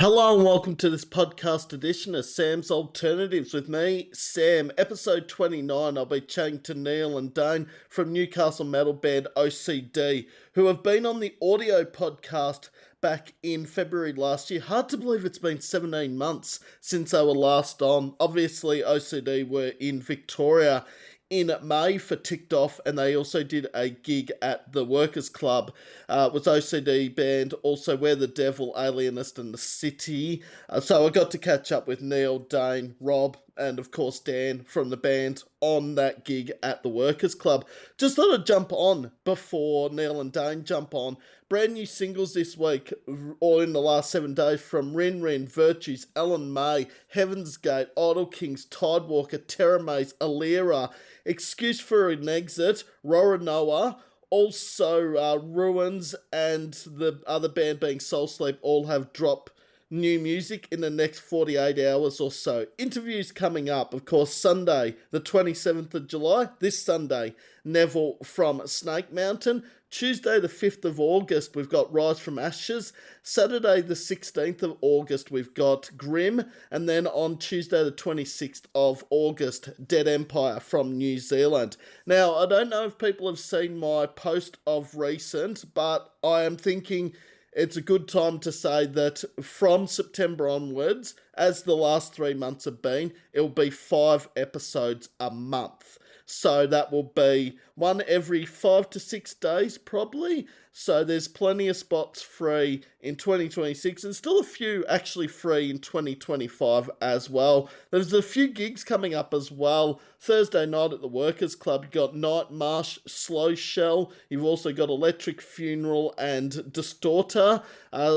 Hello and welcome to this podcast edition of Sam's Alternatives with me, Sam. Episode 29, I'll be chatting to Neil and Dane from Newcastle Metal band OCD, who have been on the audio podcast back in February last year. Hard to believe it's been 17 months since they were last on. Obviously, OCD were in Victoria in May for Ticked Off, and they also did a gig at the Workers Club. It was OCD band, also Where the Devil, Alienist and the City. So I got to catch up with Neil, Dane, Rob, and of course Dan from the band on that gig at the Workers Club. Just thought I'd jump on before Neil and Dane jump on. Brand new singles this week, or in the last 7 days, from Rin Rin, Virtues, Ellen May, Heaven's Gate, Idle Kings, Tidewalker, Terra Maze, Alira, Excuse for an Exit, Rora Noah, also Ruins, and the other band being Soul Sleep all have dropped new music in the next 48 hours or so. Interviews coming up, of course, Sunday, the 27th of July, this Sunday, Neville from Snake Mountain. Tuesday, the 5th of August, we've got Rise from Ashes. Saturday, the 16th of August, we've got Grim. And then on Tuesday, the 26th of August, Dead Empire from New Zealand. Now, I don't know if people have seen my post of recent, but I am thinking it's a good time to say that from September onwards, as the last 3 months have been, it'll be 5 episodes a month. So that will be one every 5 to 6 days, probably. So there's plenty of spots free in 2026 and still a few actually free in 2025 as well. There's a few gigs coming up as well. Thursday night at the Workers Club, you've got Night Marsh, Slow Shell. You've also got Electric Funeral and Distorter.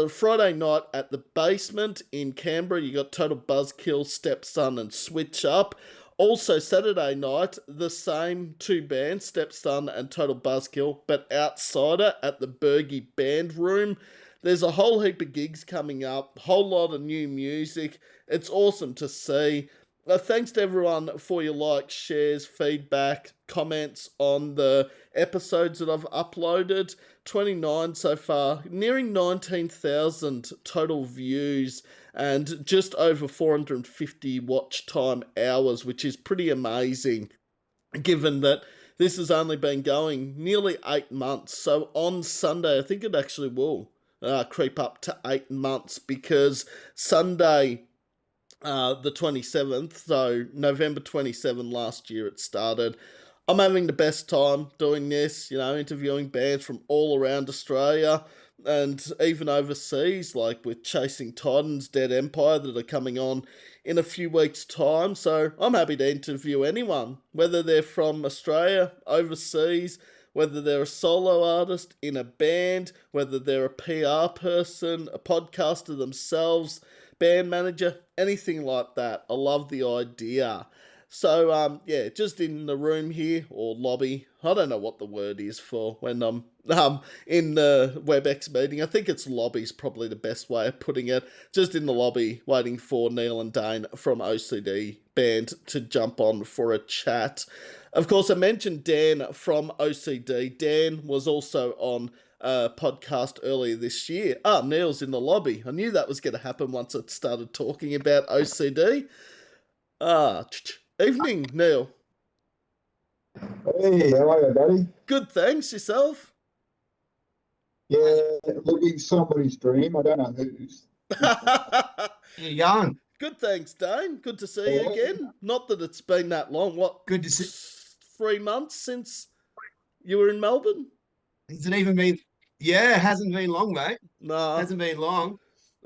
Friday night at the Basement in Canberra, you got Total Buzzkill, Stepson and Switch Up. Also, Saturday night, the same two bands, Stepson and Total Buzzkill, but Outsider at the Bergie Band Room. There's a whole heap of gigs coming up, whole lot of new music. It's awesome to see. Thanks to everyone for your likes, shares, feedback, comments on the episodes that I've uploaded. 29 so far, nearing 19,000 total views and just over 450 watch time hours, which is pretty amazing given that this has only been going nearly 8 months. So on Sunday, I think it actually will creep up to 8 months, because Sunday, the 27th, so November 27 last year it started. I'm having the best time doing this, interviewing bands from all around Australia and even overseas, like with Chasing Titans, Dead Empire, that are coming on in a few weeks' time. So I'm happy to interview anyone, whether they're from Australia, overseas, whether they're a solo artist in a band, whether they're a PR person, a podcaster themselves, band manager, anything like that. I love the idea. So, just in the room here, or lobby, I don't know what the word is for when I'm in the WebEx meeting. I think it's lobby's probably the best way of putting it. Just in the lobby, waiting for Neil and Dane from OCD band to jump on for a chat. Of course, I mentioned Dan from OCD. Dan was also on a podcast earlier this year. Neil's in the lobby. I knew that was going to happen once I started talking about OCD. Evening, Neil. Hey, how are you, buddy? Good, thanks. Yourself? Yeah, living somebody's dream. I don't know whose. How you going? Good, thanks, Dane. Good to see you again. Not that it's been that long. What? Good to see. 3 months since you were in Melbourne? Has it even been? Yeah, it hasn't been long, mate. No. Hasn't been long.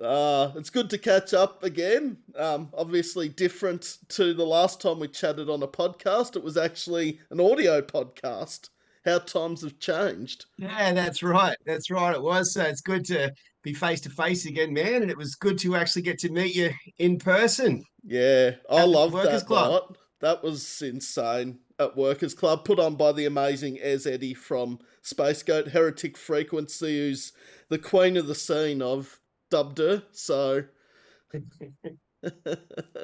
It's good to catch up again. Obviously different to the last time we chatted on a podcast. It was actually an audio podcast. How times have changed. Yeah, that's right. That's right. It was. So it's good to be face to face again, man. And it was good to actually get to meet you in person. Yeah, I loved Workers that Club. night. That was insane. At Workers Club, put on by the amazing Ez Eddie from Space Goat, Heretic Frequency, who's the queen of the scene, I've dubbed her. So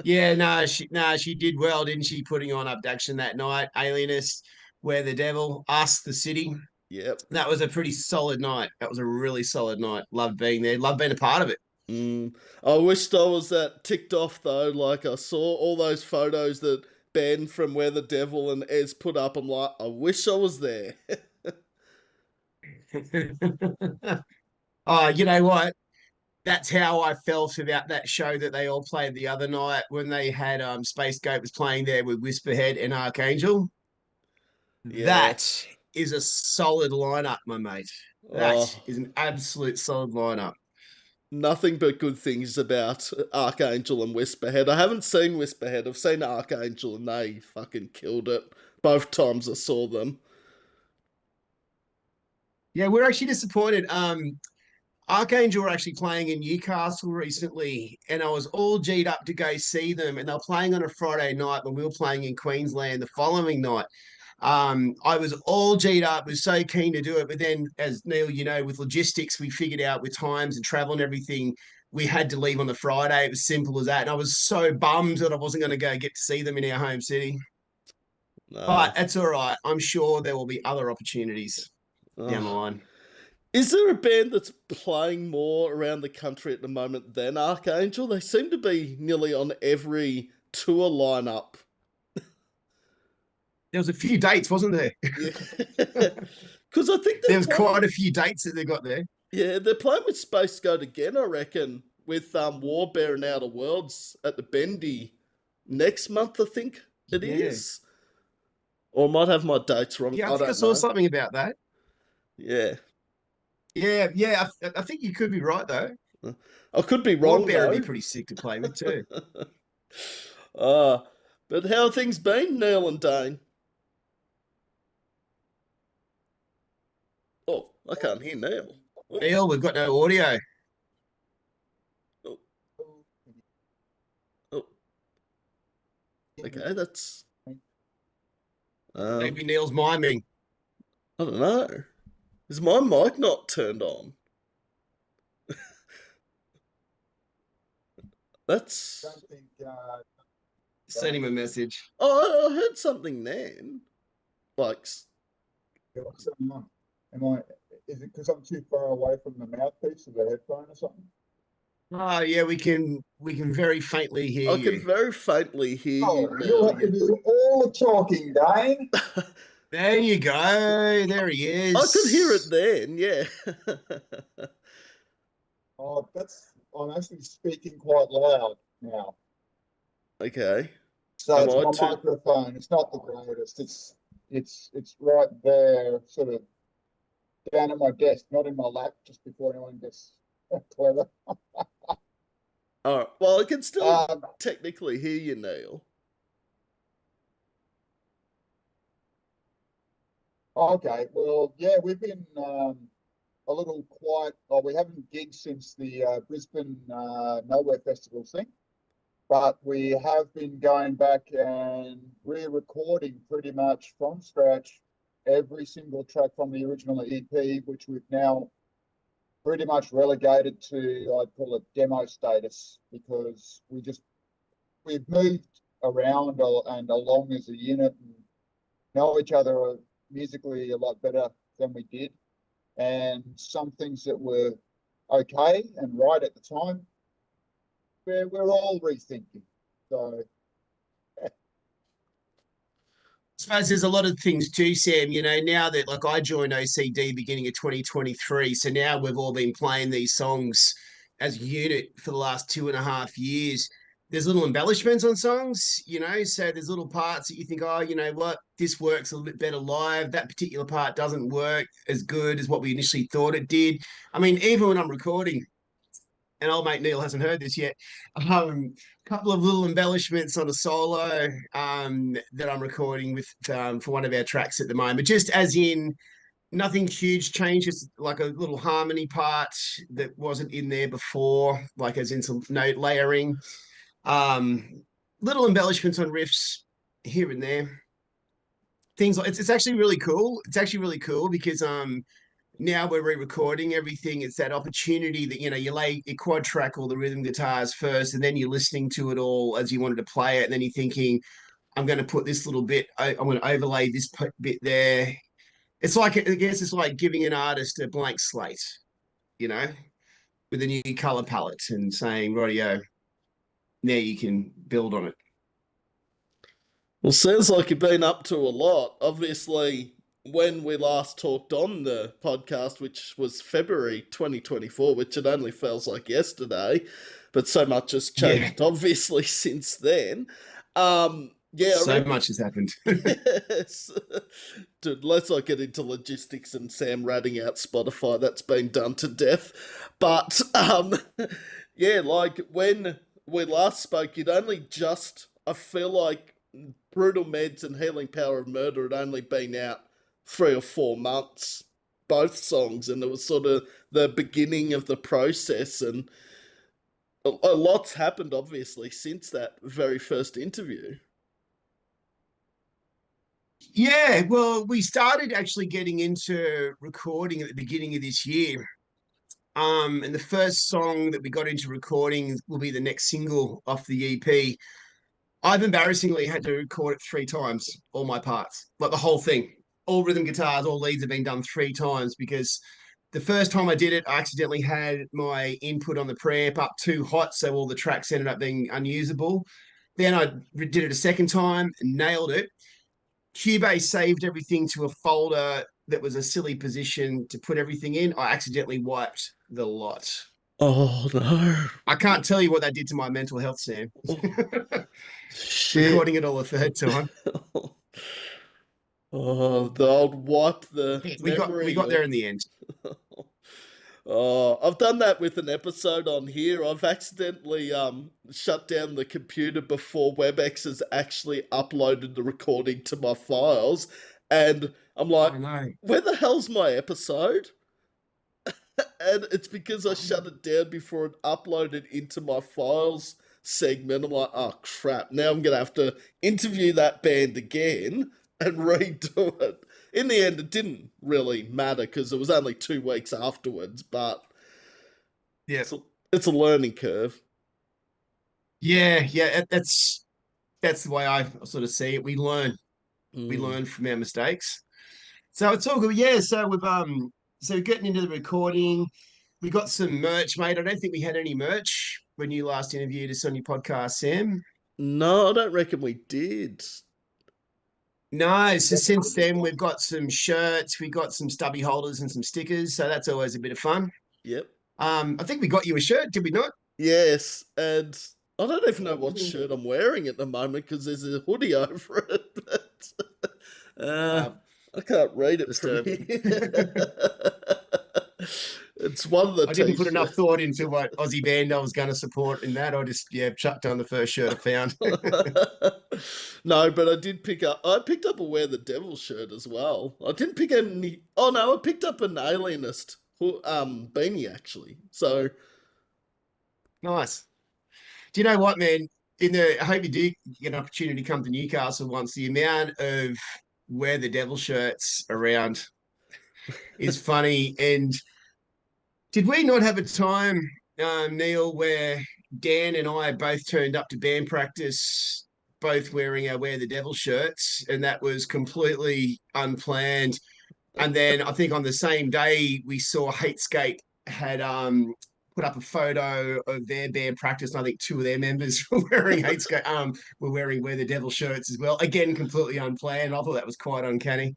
Yeah, she did well, didn't she? Putting on Abduction that night, Alienist, Where the Devil, Us, the City. Yep. That was a pretty solid night. That was a really solid night. Loved being there. Loved being a part of it. Mm. I wished I was that ticked off though. Like I saw all those photos that Ben from Where the Devil and Ez put up. I'm like, I wish I was there. Oh, you know what? That's how I felt about that show that they all played the other night when they had Space Goat was playing there with Whisperhead and Archangel. Yeah. That is a solid lineup, my mate. That Oh, is an absolute solid lineup. nothing but good things about Archangel and Whisperhead. I haven't seen Whisperhead. I've seen Archangel and they fucking killed it both times I saw them. Yeah, we're actually disappointed. Archangel were actually playing in Newcastle recently, and I was all G'd up to go see them. And they were playing on a Friday night when we were playing in Queensland the following night. I was all G'd up, was so keen to do it. But then, as Neil, you know, with logistics, we figured out with times and travel and everything, we had to leave on the Friday. It was simple as that. And I was so bummed that I wasn't going to go get to see them in our home city. No. But that's all right. I'm sure there will be other opportunities down the Oh. line. Is there a band that's playing more around the country at the moment than Archangel? They seem to be nearly on every tour lineup. There was a few dates, wasn't there? Yeah. Because I think they're There was playing. quite a few dates that they got there. Yeah, they're playing with Space Goat again, I reckon, with Warbear and Outer Worlds at the Bendy next month, I think it Yeah. is. Or I might have my dates wrong. Yeah, I I think I don't saw know. something about that. Yeah. Yeah, yeah. I think you could be right though. I could be wrong Warbear would be though. pretty sick to play with too. uh, but how have things been, Neil and Dane? Oh, I can't hear Neil. Oh, Neil, we've got no audio. oh, oh. Okay, that's. Maybe Neil's miming. I don't know. Is my mic not turned on? That's. Send him a message. Oh, I heard something then. Like, what's going on? Am I? Is it because I'm too far away from the mouthpiece of the headphone or something? Oh yeah, we can very faintly hear I can you. very faintly hear you Oh, you'll now. have to do all the talking, Dane. There you go. There he I could hear it is. then, yeah. Oh, I'm actually speaking quite loud now. Okay. So Am it's I my too? microphone. It's not the greatest. It's right there, sort of down at my desk, not in my lap, just before anyone gets clever. Alright. Well, I can still Um, technically hear you, Neil. okay, well, yeah, we've been a little quiet. Oh, we haven't gigged since the Brisbane Nowhere Festival thing, but we have been going back and re-recording pretty much from scratch every single track from the original EP, which we've now pretty much relegated to, I'd call it demo status, because we've moved around and along as a unit and know each other musically a lot better than we did. And some things that were okay and right at the time, we're all rethinking. So Suppose there's a lot of things too, Sam. You know, now that like I joined OCD beginning of 2023, so now we've all been playing these songs as a unit for the last 2.5 years. There's little embellishments on songs, you know, so there's little parts that you think, oh, you know what, this works a little bit better live. That particular part doesn't work as good as what we initially thought it did. I mean, even when I'm recording, and old mate Neil hasn't heard this yet. Couple of little embellishments on a solo that I'm recording with for one of our tracks at the moment. Just as in nothing huge changes, like a little harmony part that wasn't in there before, like as in some note layering. Um, Little embellishments on riffs here and there. Things like it's actually really cool. It's actually really cool because now we're re-recording everything. It's that opportunity that, you know, you lay your quad track all the rhythm guitars first, and then you're listening to it all as you wanted to play it, and then you're thinking, I'm going to put this little bit, I'm going to overlay this bit there. It's like, I guess it's like giving an artist a blank slate, you know, with a new color palette and saying, rightio, now you can build on it. Well, sounds like you've been up to a lot. Obviously, when we last talked on the podcast, which was February 2024, which it only feels like yesterday, but so much has Yeah, changed, obviously, since then. Yeah, I so reckon. much has happened. Yes. Dude, let's not get into logistics and Sam ratting out Spotify. That's been done to death. But yeah, like when we last spoke, you'd only just, I feel like Brutal Meds and Healing Power of Murder had only been out 3 or 4 months, both songs, and it was sort of the beginning of the process. And a lot's happened, obviously, since that very first interview. Yeah, well, we started actually getting into recording at the beginning of this year. And the first song that we got into recording will be the next single off the EP. I've embarrassingly had to record it 3 times, all my parts, like the whole thing. All rhythm guitars, all leads have been done 3 times because the first time I did it, I accidentally had my input on the preamp up too hot, so all the tracks ended up being unusable. Then I did it a second time, nailed it. Cubase saved everything to a folder that was a silly position to put everything in. I accidentally wiped the lot. Oh no. I can't tell you what that did to my mental health, Sam. Oh, shit. Recording it all a third time. Oh, the old wipe the We memory. got there in the end. Oh, I've done that with an episode on here. I've accidentally shut down the computer before WebEx has actually uploaded the recording to my files, and I'm like, I know. where the hell's my episode? And it's because I shut it down before it uploaded into my files segment. I'm like, oh crap, now I'm gonna have to interview that band again and redo it. In the end, it didn't really matter because it was only 2 weeks afterwards, but Yeah. it's a learning curve. Yeah. That's the way I sort of see it. We Mm. learn from our mistakes. So it's all good. Yeah. So getting into the recording, we got some merch, mate. I don't think we had any merch when you last interviewed us on your podcast, Sam. No, I don't reckon we did. No, so since then we've got some shirts, we got some stubby holders and some stickers. So that's always a bit of fun. Yep. I think we got you a shirt, did we not? Yes, and I don't even know what shirt I'm wearing at the moment because there's a hoodie over it. But, Uh, I can't read it from Disturbing. here. It's one of the I didn't put enough t-shirts. thought into what Aussie band I was going to support in that. I just chucked on the first shirt I found. No, but I did pick up. I picked up a Wear the Devil shirt as well. I didn't pick any. Oh no, I picked up an Alienist beanie actually. So Nice. Do you know what, man? I hope you do get an opportunity to come to Newcastle once. The amount of wear the devil shirts around is funny. And did we not have a time, Neil, where Dan and I both turned up to band practice, both wearing our Wear the Devil shirts, and that was completely unplanned. And then I think on the same day we saw Hatescape had put up a photo of their band practice, and I think 2 of their members were wearing Hatescape were wearing Wear the Devil shirts as well. Again, completely unplanned. I thought that was quite uncanny,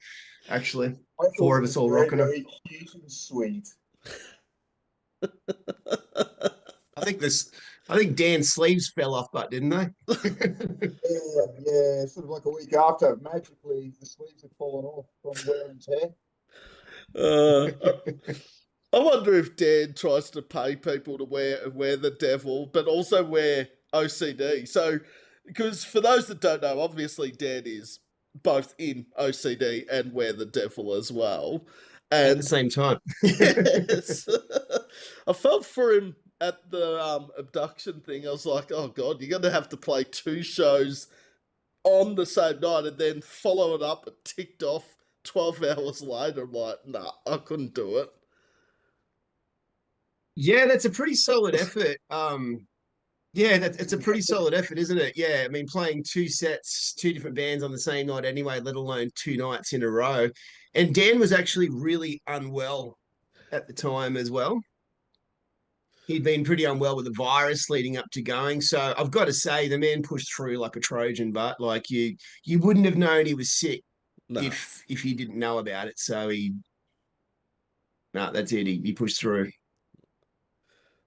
actually. I thought 4 it of us was all very, rocking them. very cute and sweet. I think Dan's sleeves fell off, but didn't they? Yeah, sort of like a week after, magically the sleeves had fallen off from wear and tear. uh, I wonder if Dan tries to pay people to wear the devil, but also wear OCD. So, because for those that don't know, obviously Dan is both in OCD and wear the devil as well. At the And same time. yes, I felt for him at the abduction thing. I was like, oh god, you're gonna have to play 2 shows on the same night and then follow it up and ticked off 12 hours later. I'm like, nah, I couldn't do it. Yeah, that's a pretty solid effort. Yeah, it's a pretty solid effort, isn't it? Yeah, I mean, playing 2 sets, 2 different bands on the same night anyway, let alone 2 nights in a row. And Dan was actually really unwell at the time as well. he'd been pretty unwell with the virus leading up to going. So I've got to say, the man pushed through like a Trojan. But like you wouldn't have known he was sick No. if you didn't know about it. So no, that's it. He pushed through.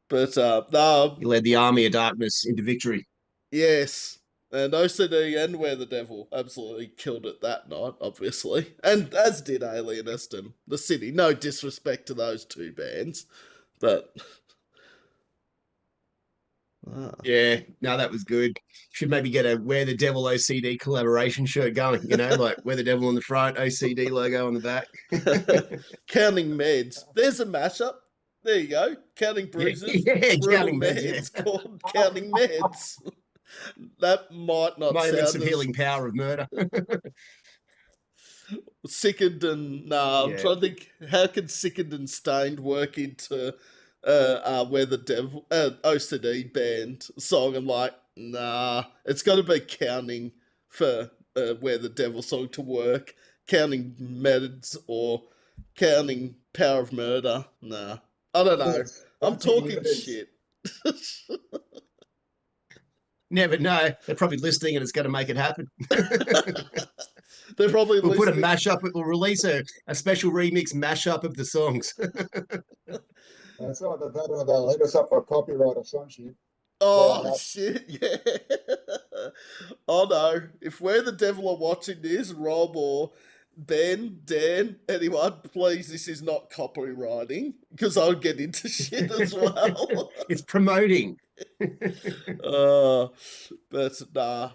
But no, He led the army of darkness into victory. yes. And OCD and Where the Devil absolutely killed it that night, obviously. And as did Alienist and The City. No disrespect to those two bands. But Yeah, no, that was good. Should maybe get a Where the Devil OCD collaboration shirt going, like Where the Devil on the front, OCD logo on the back. Counting Meds. There's a mashup. There you go. Counting Bruises. Yeah, Brutal Counting Meds, yeah. called Counting Meds. That might not Moments sound of healing power of murder. Sickened and I'm Yeah. trying to think how can Sickened and Stained work into Where the Devil OCD band song. I'm like, nah, it's got to be Counting for Where the Devil song to work. Counting Meds or Counting Power of Murder. Nah, I don't know. I'm talking shit. Never know. They're probably listening and it's going to make it happen. They're probably We'll put a listening. mashup. We'll release a special remix mashup of the songs. That's all that they'll hit us up for copyright or some shit. Oh Yeah. shit, yeah. Oh no. If Where the Devil are watching this, Rob or Ben, Dan, anyone, please, this is not copywriting, because I'll get into shit as well. It's promoting. uh, but nah.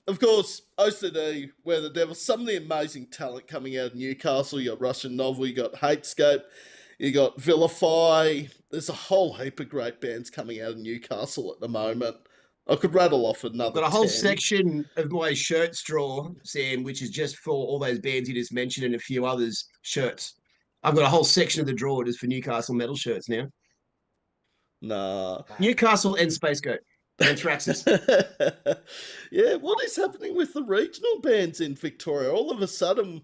Of course, OCD, Where the Devil, some of the amazing talent coming out of Newcastle. You got Russian Novel, you got Hatescape, you got Vilify. There's a whole heap of great bands coming out of Newcastle at the moment. I could rattle off another. I've got a whole 10. section of my shirts drawer, Sam, which is just for all those bands you just mentioned and a few others shirts. I've got a whole section of the drawer just for Newcastle Metal shirts now. Nah. Newcastle and Space Goat. Anthraxis. Yeah, what is happening with the regional bands in Victoria? All of a sudden,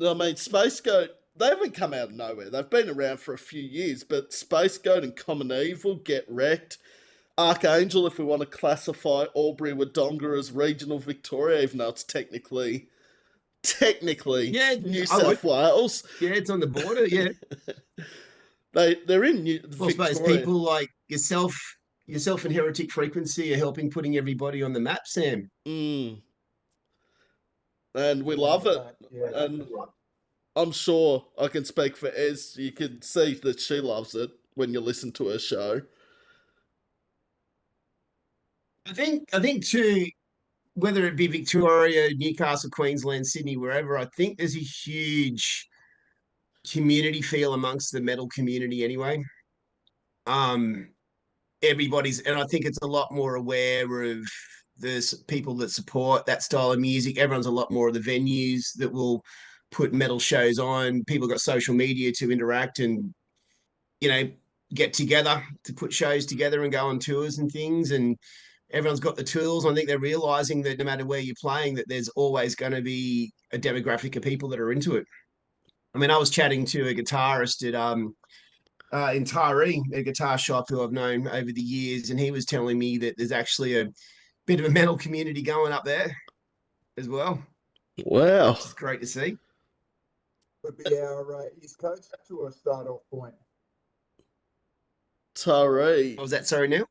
I mean, Space Goat, they haven't come out of nowhere. They've been around for a few years, but Space Goat and Common Evil, Get Wrecked, Archangel, if we want to classify Albury Wodonga as regional Victoria, even though it's technically Yeah, New South Wales. Yeah, it's on the border. Yeah. They're in Well, I Victoria. suppose people like yourself and Heretic Frequency are helping putting everybody on the map, Sam. And we love it. Yeah. And I'm sure I can speak for Ez. You can see that she loves it when you listen to her show. I think too, whether it be Victoria, Newcastle, Queensland, Sydney, wherever, I think there's a huge community feel amongst the metal community anyway. Everybody's, and I think it's a lot more aware of the people that support that style of music. Everyone's a lot more of the venues that will put metal shows on. People got social media to interact and, get together to put shows together and go on tours and things. And everyone's got the tools. I think they're realizing that no matter where you're playing, that there's always going to be a demographic of people that are into it. I mean, I was chatting to a guitarist at in Taree, a guitar shop who I've known over the years, and he was telling me that there's actually a bit of a metal community going up there as well. Wow. Which is great to see. Would be our East Coast tour start off point. Taree. What was that? Sorry, Neil?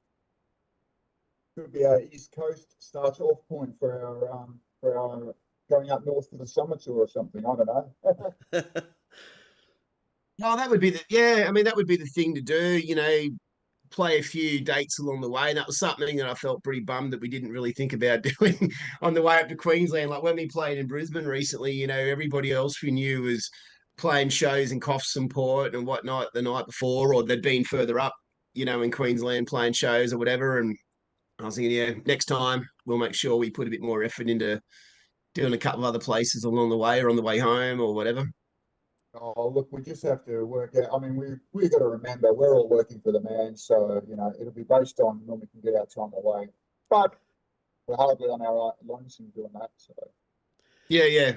Could be our East Coast start off point for our going up north for the summer tour or something. I don't know. Oh, that would be that would be the thing to do, play a few dates along the way. And that was something that I felt pretty bummed that we didn't really think about doing on the way up to Queensland. Like when we played in Brisbane recently, everybody else we knew was playing shows in Coffs and Port and whatnot the night before, or they'd been further up, in Queensland playing shows or whatever. And I was thinking, yeah, next time we'll make sure we put a bit more effort into doing a couple of other places along the way or on the way home or whatever. Oh, look, we just have to work out. I mean, we got to remember we're all working for the man, so it'll be based on when we can get our time away. But we're hardly on our lonesome doing that. So yeah.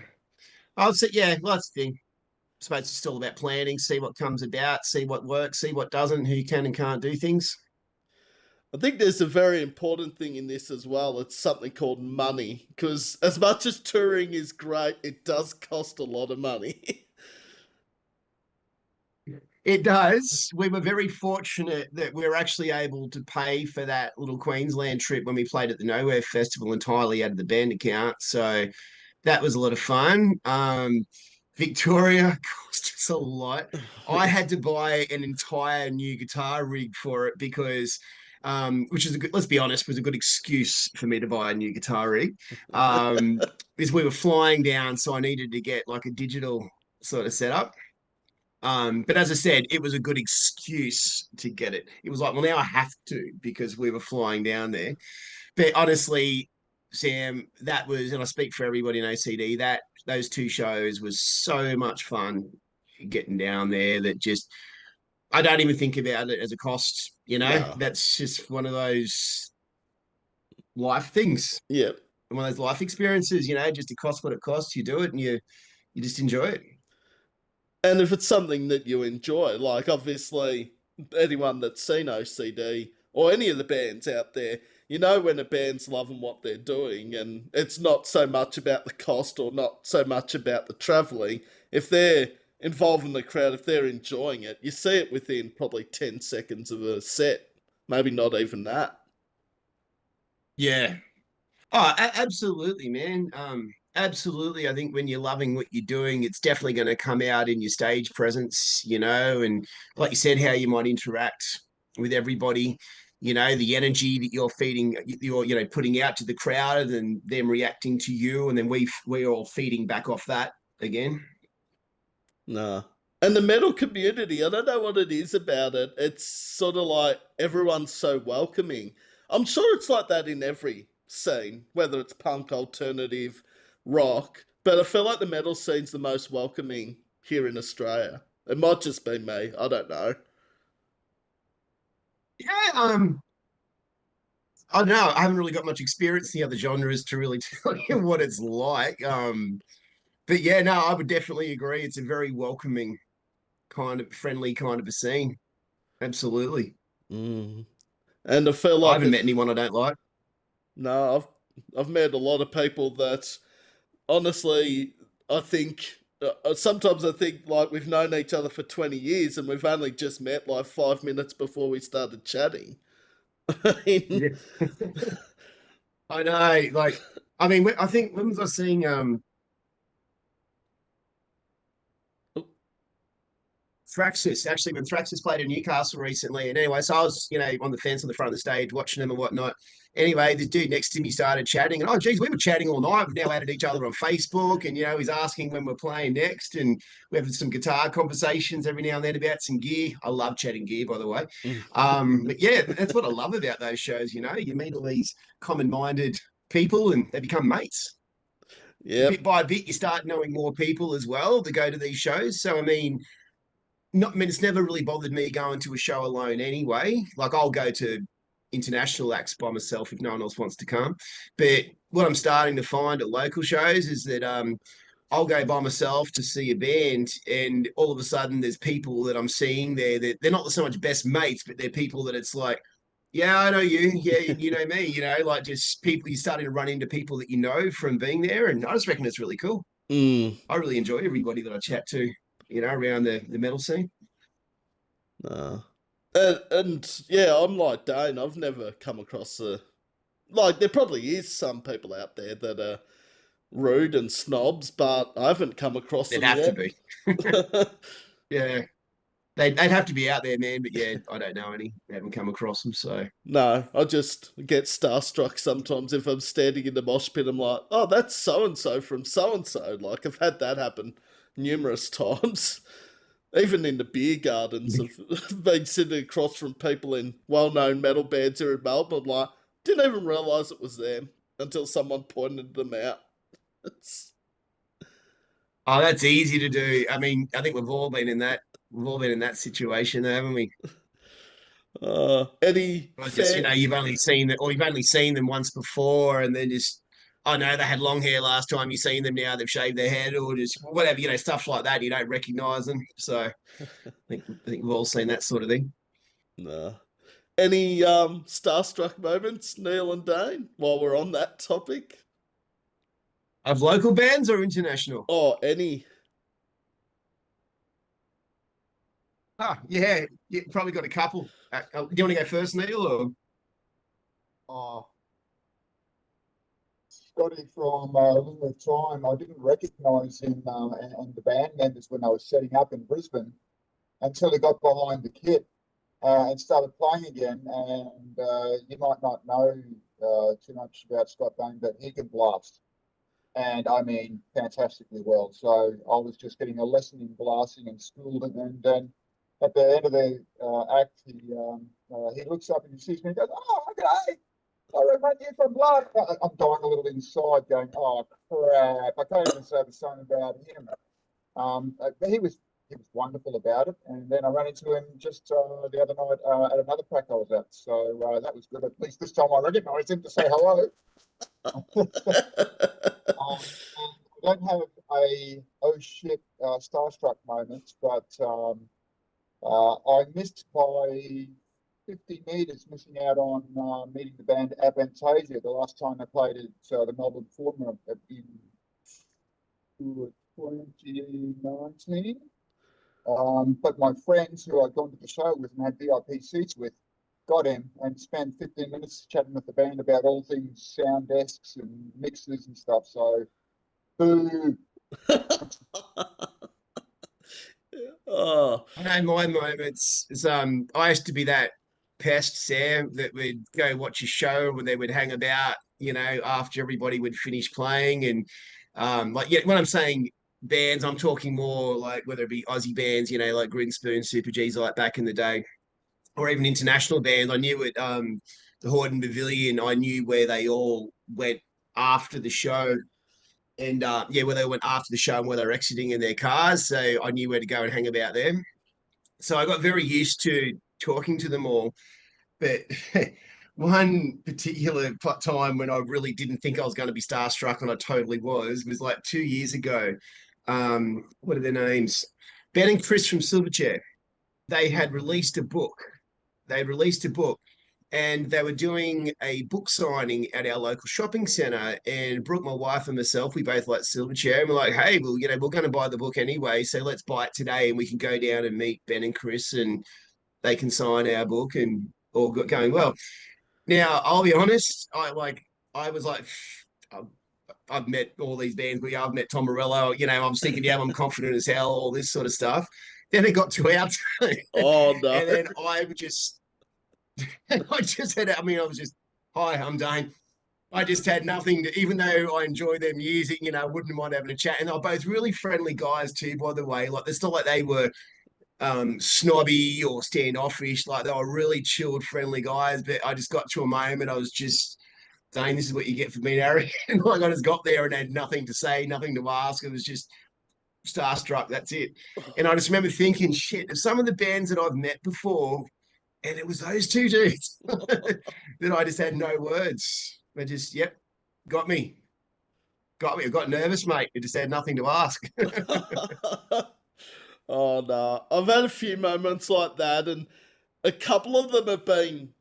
I'll say, yeah, well, that's the thing. suppose it's still about planning, see what comes about, see what works, see what doesn't, who can and can't do things. I think there's a very important thing in this as well. It's something called money. Because as much as touring is great, it does cost a lot of money. It does. We were very fortunate that we were actually able to pay for that little Queensland trip when we played at the Nowhere Festival entirely out of the band account. So that was a lot of fun. Victoria cost us a lot. I had to buy an entire new guitar rig for it because, which is a good, let's be honest, was a good excuse for me to buy a new guitar rig. Because we were flying down, so I needed to get like a digital sort of setup. But as I said, it was a good excuse to get it. It was like, well, now I have to because we were flying down there. But honestly, Sam, that was, and I speak for everybody in OCD, that those two shows was so much fun getting down there that just I don't even think about it as a cost, you know. No. That's just one of those life things, Yeah. one of those life experiences, you know, just it costs what it costs, you do it and you just enjoy it. And if it's something that you enjoy, like obviously anyone that's seen OCD or any of the bands out there, you know when a band's loving what they're doing and it's not so much about the cost or not so much about the travelling. If they're involving the crowd, if they're enjoying it, you see it within probably 10 seconds of a set. Maybe not even that. Yeah. Oh, absolutely, man. Absolutely. I think when you're loving what you're doing, it's definitely going to come out in your stage presence, you know, and like you said, how you might interact with everybody, you know, the energy that you're feeding, you're, you know, putting out to the crowd and them reacting to you. And then we're all feeding back off that again. Nah. And the metal community, I don't know what it is about it. It's sort of like everyone's so welcoming. I'm sure it's like that in every scene, whether it's punk, alternative, rock, but I feel like the metal scene's the most welcoming here in Australia. It might just be me, I don't know. Yeah. I don't know. I haven't really got much experience in the other genres to really tell you what it's like. But yeah, no, I would definitely agree. It's a very welcoming kind of friendly kind of a scene. Absolutely. Mm. And I feel I like haven't the met anyone I don't like. no, I've met a lot of people that honestly I think sometimes I think like we've known each other for 20 years and we've only just met like 5 minutes before we started chatting. I mean, Yeah. I know. Like, I mean, I think when was I seeing Thraxis, actually, when Thraxis played in Newcastle recently. And anyway, so I was, you know, on the fence on the front of the stage watching them and whatnot. Anyway, the dude next to me started chatting, and oh, geez, we were chatting all night. We've now added each other on Facebook, and you know, he's asking when we're playing next, and we have some guitar conversations every now and then about some gear. I love chatting gear, by the way. But yeah, that's what I love about those shows. You know, you meet all these common-minded people, and they become mates. yep. Bit by bit, you start knowing more people as well to go to these shows. So, I mean, not I mean it's never really bothered me going to a show alone anyway. Like I'll go to international acts by myself if no one else wants to come. But what I'm starting to find at local shows is that I'll go by myself to see a band, and all of a sudden there's people that I'm seeing there that they're not so much best mates, but they're people that it's like, yeah, I know you. Yeah, you know me. You know, like just people you're starting to run into people that you know from being there, and I just reckon it's really cool. Mm, I really enjoy everybody that I chat to, you know, around the metal scene. nah. And yeah, I'm like Dane. I've never come across a like. There probably is some people out there that are rude and snobs, but I haven't come across They'd them have to yet. be. Yeah. They'd have to be out there, man. But yeah, I don't know any. I haven't come across them. So No, I just get starstruck sometimes if I'm standing in the mosh pit. I'm like, oh, that's so and so from so and so. Like, I've had that happen numerous times. Even in the beer gardens, I've been sitting across from people in well known metal bands here in Melbourne. I'm like, didn't even realise it was them until someone pointed them out. It's, oh, that's easy to do. I mean, I think we've all been in that. We've all been in that situation, haven't we? Any Or just, you fair. know, you've only seen it, or you've only seen them once before, and then just I know they had long hair last time you seen them. Now they've shaved their head or just whatever, stuff like that. You don't recognise them. So I think we've all seen that sort of thing. Nah. Any starstruck moments, Neil and Dane, while we're on that topic? Of local bands or international? Oh, any. Yeah, you probably got a couple. Do you want to go first, Neil? Or Oh, Scotty from Ring of Time. I didn't recognise him and the band members when I was setting up in Brisbane until he got behind the kit and started playing again. And you might not know too much about Scott Dane, but he can blast. And I mean, fantastically well. So I was just getting a lesson in blasting and schooled, and then at the end of the act, he looks up and he sees me and goes, "Oh, okay, I remember you from blood." I'm dying a little inside, going, "Oh crap! I can't even say the same about him." But he was wonderful about it. And then I ran into him just the other night at another track I was at. So that was good. At least this time I recognised him to say hello. I don't have a oh shit starstruck moment, but I missed by 50 metres missing out on meeting the band Avantasia the last time they played at the Melbourne Forum in 2019. But my friends who I'd gone to the show with and had VIP seats with got him and spent 15 minutes chatting with the band about all things sound desks and mixers and stuff. So, boo. Oh, I know my moments is I used to be that pest, Sam, that would go watch a show and they would hang about, after everybody would finish playing. And when I'm saying bands, I'm talking more like whether it be Aussie bands, like Green Spoon, Super G's, like back in the day, or even international bands. I knew it, the Hordern Pavilion, I knew where they all went after the show. And where they went after the show and where they were exiting in their cars. So I knew where to go and hang about them. So I got very used to talking to them all. But one particular time when I really didn't think I was going to be starstruck, and I totally was like 2 years ago. What are their names? Ben and Chris from Silverchair. They had released a book. They released a book and they were doing a book signing at our local shopping centre. And Brooke, my wife, and myself, we both like Silverchair. And we're like, hey, well, we're going to buy the book anyway. So let's buy it today and we can go down and meet Ben and Chris and they can sign our book and all going well. Now, I'll be honest, I was like, I've met all these bands, but I've met Tom Morello, I was thinking, yeah, I'm confident as hell, all this sort of stuff. Then it got to our turn. oh no. And then I just had, I was just, hi, I'm Dane. I just had nothing to, even though I enjoy their music, I wouldn't mind having a chat. And they're both really friendly guys too, by the way. Like, it's not like they were snobby or standoffish. Like, they were really chilled, friendly guys. But I just got to a moment, I was just, Dane, this is what you get for being arrogant. Like, I just got there and had nothing to say, nothing to ask. It was just starstruck. That's it. And I just remember thinking, shit, if some of the bands that I've met before, and it was those two dudes that I just had no words. They just, yep, got me. Got me. I got nervous, mate. I just had nothing to ask. Oh no. I've had a few moments like that, and a couple of them have been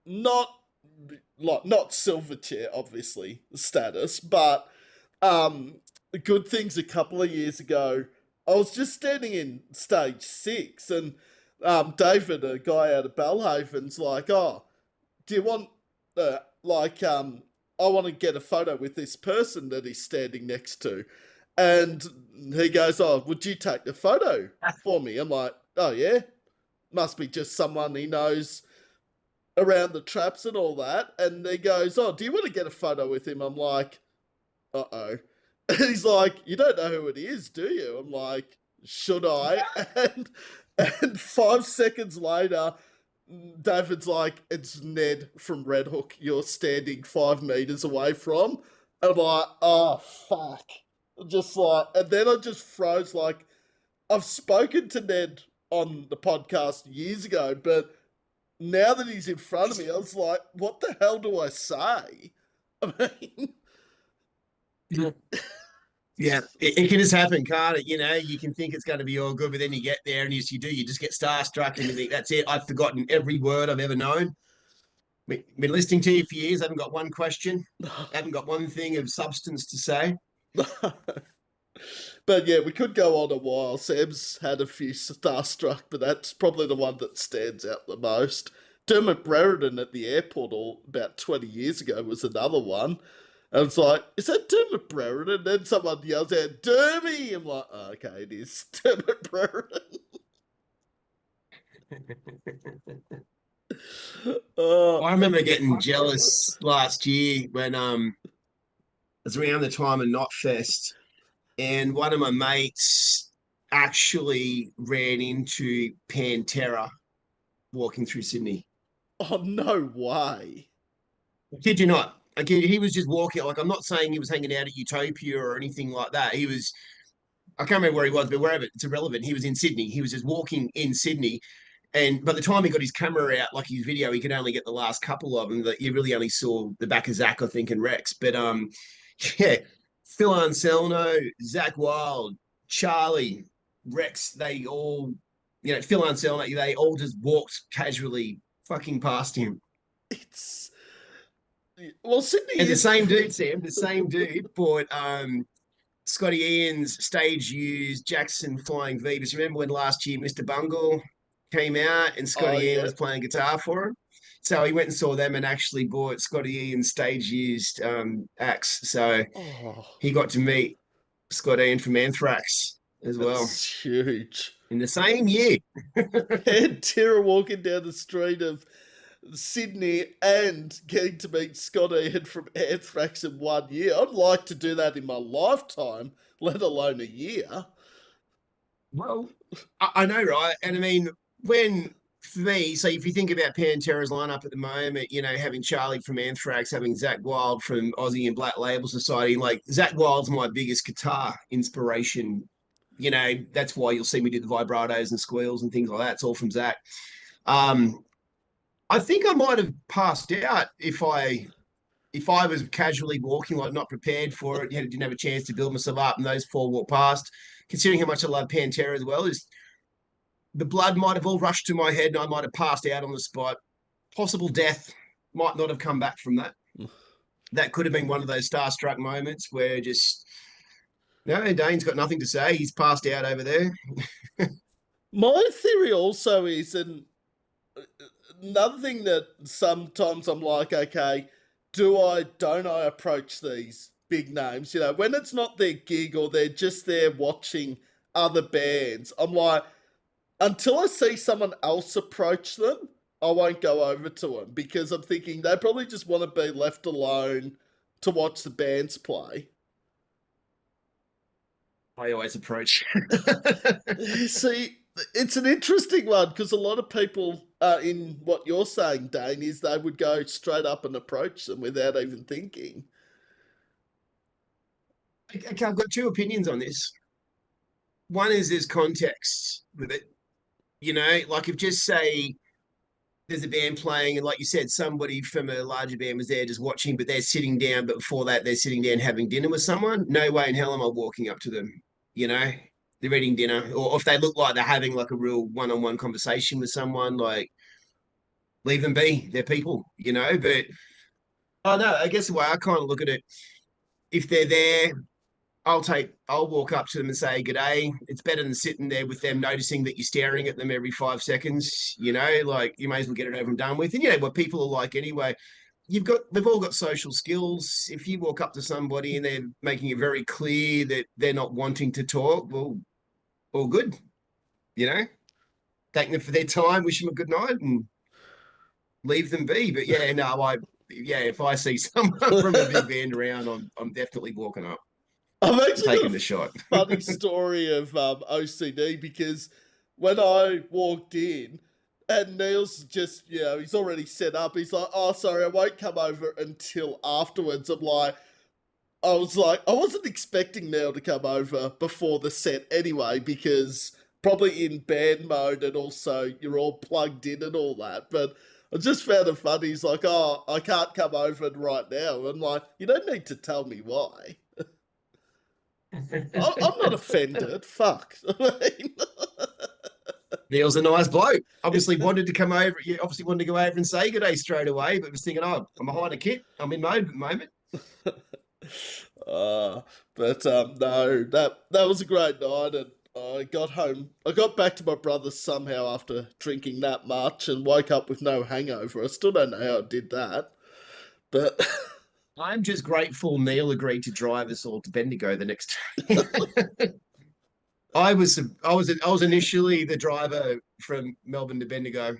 not not Silverchair, obviously, status, but good things a couple of years ago. I was just standing in stage 6 and David, a guy out of Belhaven's like, "Oh, do you want I want to get a photo with this person that he's standing next to." And he goes, "Oh, would you take the photo for me?" I'm like, "Oh yeah, must be just someone he knows around the traps and all that." And he goes, "Oh, do you want to get a photo with him?" I'm like, "Uh-oh." And he's like, "You don't know who it is, do you?" I'm like, "Should I?" And 5 seconds later, David's like, "It's Ned from Red Hook you're standing 5 meters away from." And I'm like, "Oh, fuck." Just like, and then I just froze. Like, I've spoken to Ned on the podcast years ago, but now that he's in front of me, I was like, what the hell do I say? I mean, Yeah, it can just happen, can't it? You know, you can think it's going to be all good, but then you get there and you just get starstruck and you think, that's it. I've forgotten every word I've ever known. Been listening to you for years. I haven't got one question. I haven't got one thing of substance to say. But yeah, we could go on a while. Sam's had a few starstruck, but that's probably the one that stands out the most. Dermot Brereton at the airport about 20 years ago was another one. And it's like, is that Dermot Brereton? And then someone yells out, Dermy! I'm like, oh, okay, it is Dermot Brereton. Oh, I remember getting jealous last year when it was around the time of Knotfest, and one of my mates actually ran into Pantera walking through Sydney. oh, no way. I kid you not. I kid you, he was just walking. Like, I'm not saying he was hanging out at Utopia or anything like that. I can't remember where he was, but wherever, it's irrelevant. He was in Sydney. He was just walking in Sydney. And by the time he got his camera out, like his video, he could only get the last couple of them. That you really only saw the back of Zach, I think, and Rex. But yeah, Phil Anselmo, Zach Wild, Charlie, Rex, they all, Phil Anselmo, they all just walked casually fucking past him. It's. Well, Sydney And the is. same dude, Sam, the same dude bought Scotty Ian's stage used Jackson Flying V. But remember when last year Mr. Bungle came out and Oh, Scotty Ian yeah. was playing guitar for him? So he went and saw them and actually bought Scotty Ian's stage used axe. So Oh, he got to meet Scott Ian from Anthrax as well that's huge. in the same year. And Tara walking down the street of Sydney and getting to meet Scott Ian from Anthrax in 1 year. I'd like to do that in my lifetime, let alone a year. Well, I know, right? And I mean, for me, so if you think about Pantera's lineup at the moment, having Charlie from Anthrax, having Zach Wild from Aussie and Black Label Society, like Zach Wild's my biggest guitar inspiration. That's why you'll see me do the vibratos and squeals and things like that. It's all from Zach. I think I might have passed out if I was casually walking, like not prepared for it, didn't have a chance to build myself up, and those four walked past. Considering how much I love Pantera as well, is the blood might have all rushed to my head, and I might have passed out on the spot. Possible death might not have come back from that. That could have been one of those starstruck moments where just no, Dane's got nothing to say. He's passed out over there. My theory also is, and another thing that sometimes I'm like, okay, don't I approach these big names? When it's not their gig or they're just there watching other bands, I'm like, until I see someone else approach them, I won't go over to them because I'm thinking they probably just want to be left alone to watch the bands play. I always approach. See, it's an interesting one because a lot of people, in what you're saying, Dane, is they would go straight up and approach them without even thinking. Okay, I've got two opinions on this. One is there's context with it. Like if just say there's a band playing and like you said, somebody from a larger band was there just watching, but they're sitting down, but before that they're sitting down having dinner with someone. No way in hell am I walking up to them. They're eating dinner, or if they look like they're having like a real one-on-one conversation with someone, like leave them be. They're people. But oh no, I guess the way I kind of look at it, if they're there, I'll walk up to them and say, "G'day." It's better than sitting there with them noticing that you're staring at them every 5 seconds. Like you may as well get it over and done with. And what people are like anyway. They've all got social skills. If you walk up to somebody and they're making it very clear that they're not wanting to talk, well, all good. Thank them for their time, wish them a good night, and leave them be. But yeah, no, if I see someone from a big band around, I'm definitely walking up. I've actually Taking got the shot. funny story of OCD because when I walked in and Neil's just, he's already set up. He's like, oh, sorry, I won't come over until afterwards. I was like, I wasn't expecting Neil to come over before the set anyway because probably in band mode and also you're all plugged in and all that. But I just found it funny. He's like, oh, I can't come over right now. I'm like, you don't need to tell me why. I'm not offended. Fuck. I mean, Neil's a nice bloke. Obviously wanted to come over. You obviously wanted to go over and say good day straight away, but was thinking, oh, I'm behind a kit. I'm in mode at the moment. uh, but no, that was a great night, and I got home. I got back to my brother's somehow after drinking that much, and woke up with no hangover. I still don't know how I did that, but I'm just grateful Neil agreed to drive us all to Bendigo the next day. I was initially the driver from Melbourne to Bendigo,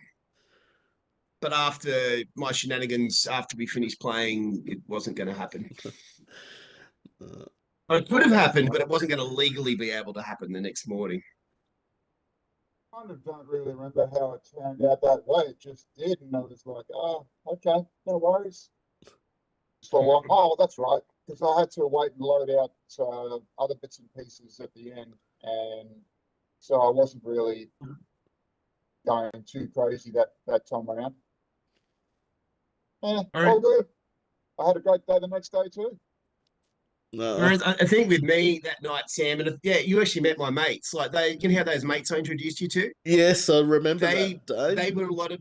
but after my shenanigans, after we finished playing, it wasn't going to happen. uh, It could have happened, but it wasn't going to legally be able to happen the next morning. Kind of don't really remember how it turned out that way. It just did, and I was like, oh, okay, no worries. So long. Oh, that's right, because I had to wait and load out other bits and pieces at the end, and so I wasn't really going too crazy that time around. Yeah, All right. all good. I had a great day the next day too. no. Whereas I think with me that night, Sam, and yeah, you actually met my mates. Like you know how those mates I introduced you to? Yes, I remember They that day. they were a lot of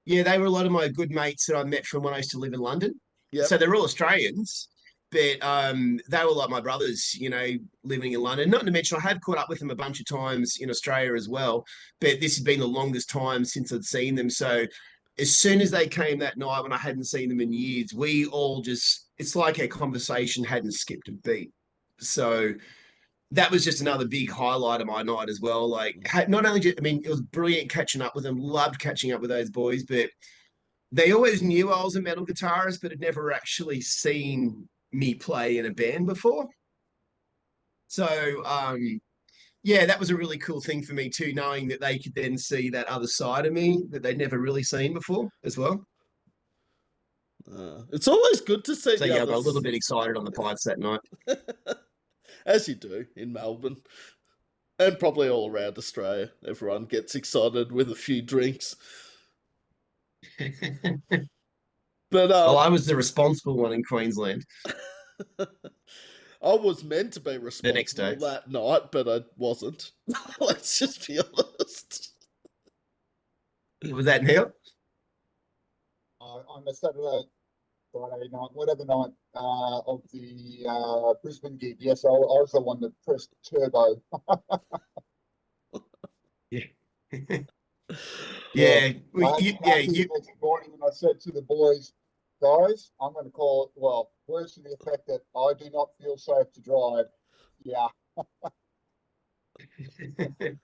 they were a lot of my good mates that I met from when I used to live in London. So Yep. they're all Australians, but they were like my brothers, living in London. Not to mention I have caught up with them a bunch of times in Australia as well, but this has been the longest time since I'd seen them. So as soon as they came that night when I hadn't seen them in years, we all just it's like our conversation hadn't skipped a beat. So that was just another big highlight of my night as well. Like, not only just, I mean, it was brilliant catching up with them, loved catching up with those boys, but they always knew I was a metal guitarist, but had never actually seen me play in a band before. So, yeah, that was a really cool thing for me too, knowing that they could then see that other side of me that they'd never really seen before as well. It's always good to see So, the yeah, I got a little others, bit excited on the pipes that night. as you do in Melbourne, and probably all around Australia. Everyone gets excited with a few drinks. But Well, I was the responsible one in Queensland I was meant to be the next responsible day. that night, but I wasn't. Let's just be honest. Was that Neil? On the Saturday, Friday night, whatever night of the Brisbane gig. Yes, I was the one that pressed turbo. Yeah. Yeah, Yeah, I had yeah, coffee the next morning, and I said to the boys, guys, I'm going to call it. Well, words to the effect that I do not feel safe to drive. Yeah, The,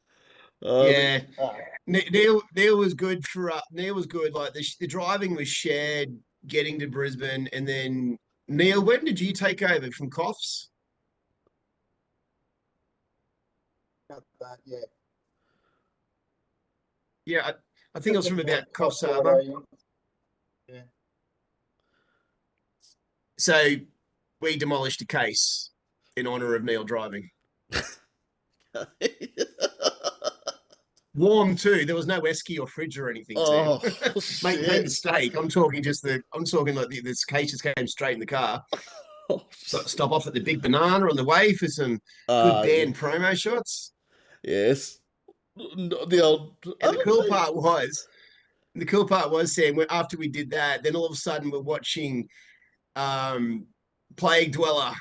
yeah. uh, Neil was good for Neil was good. Like the driving was shared getting to Brisbane, and then Neil, when did you take over from Coffs? not that. Yeah, Yeah, I think it was from September about Coffs Harbour. Friday. Yeah, So we demolished a case in honour of Neil driving. Warm too. There was no esky or fridge or anything, Sam. oh Make no shit! mistake. I'm talking like this case just came straight in the car. Oh, Stop off at the Big Banana on the way for some good yeah, band promo shots. yes. The old. I And the don't cool think. part was, the cool part was, Sam, after we did that, then all of a sudden we're watching um, Plague Dweller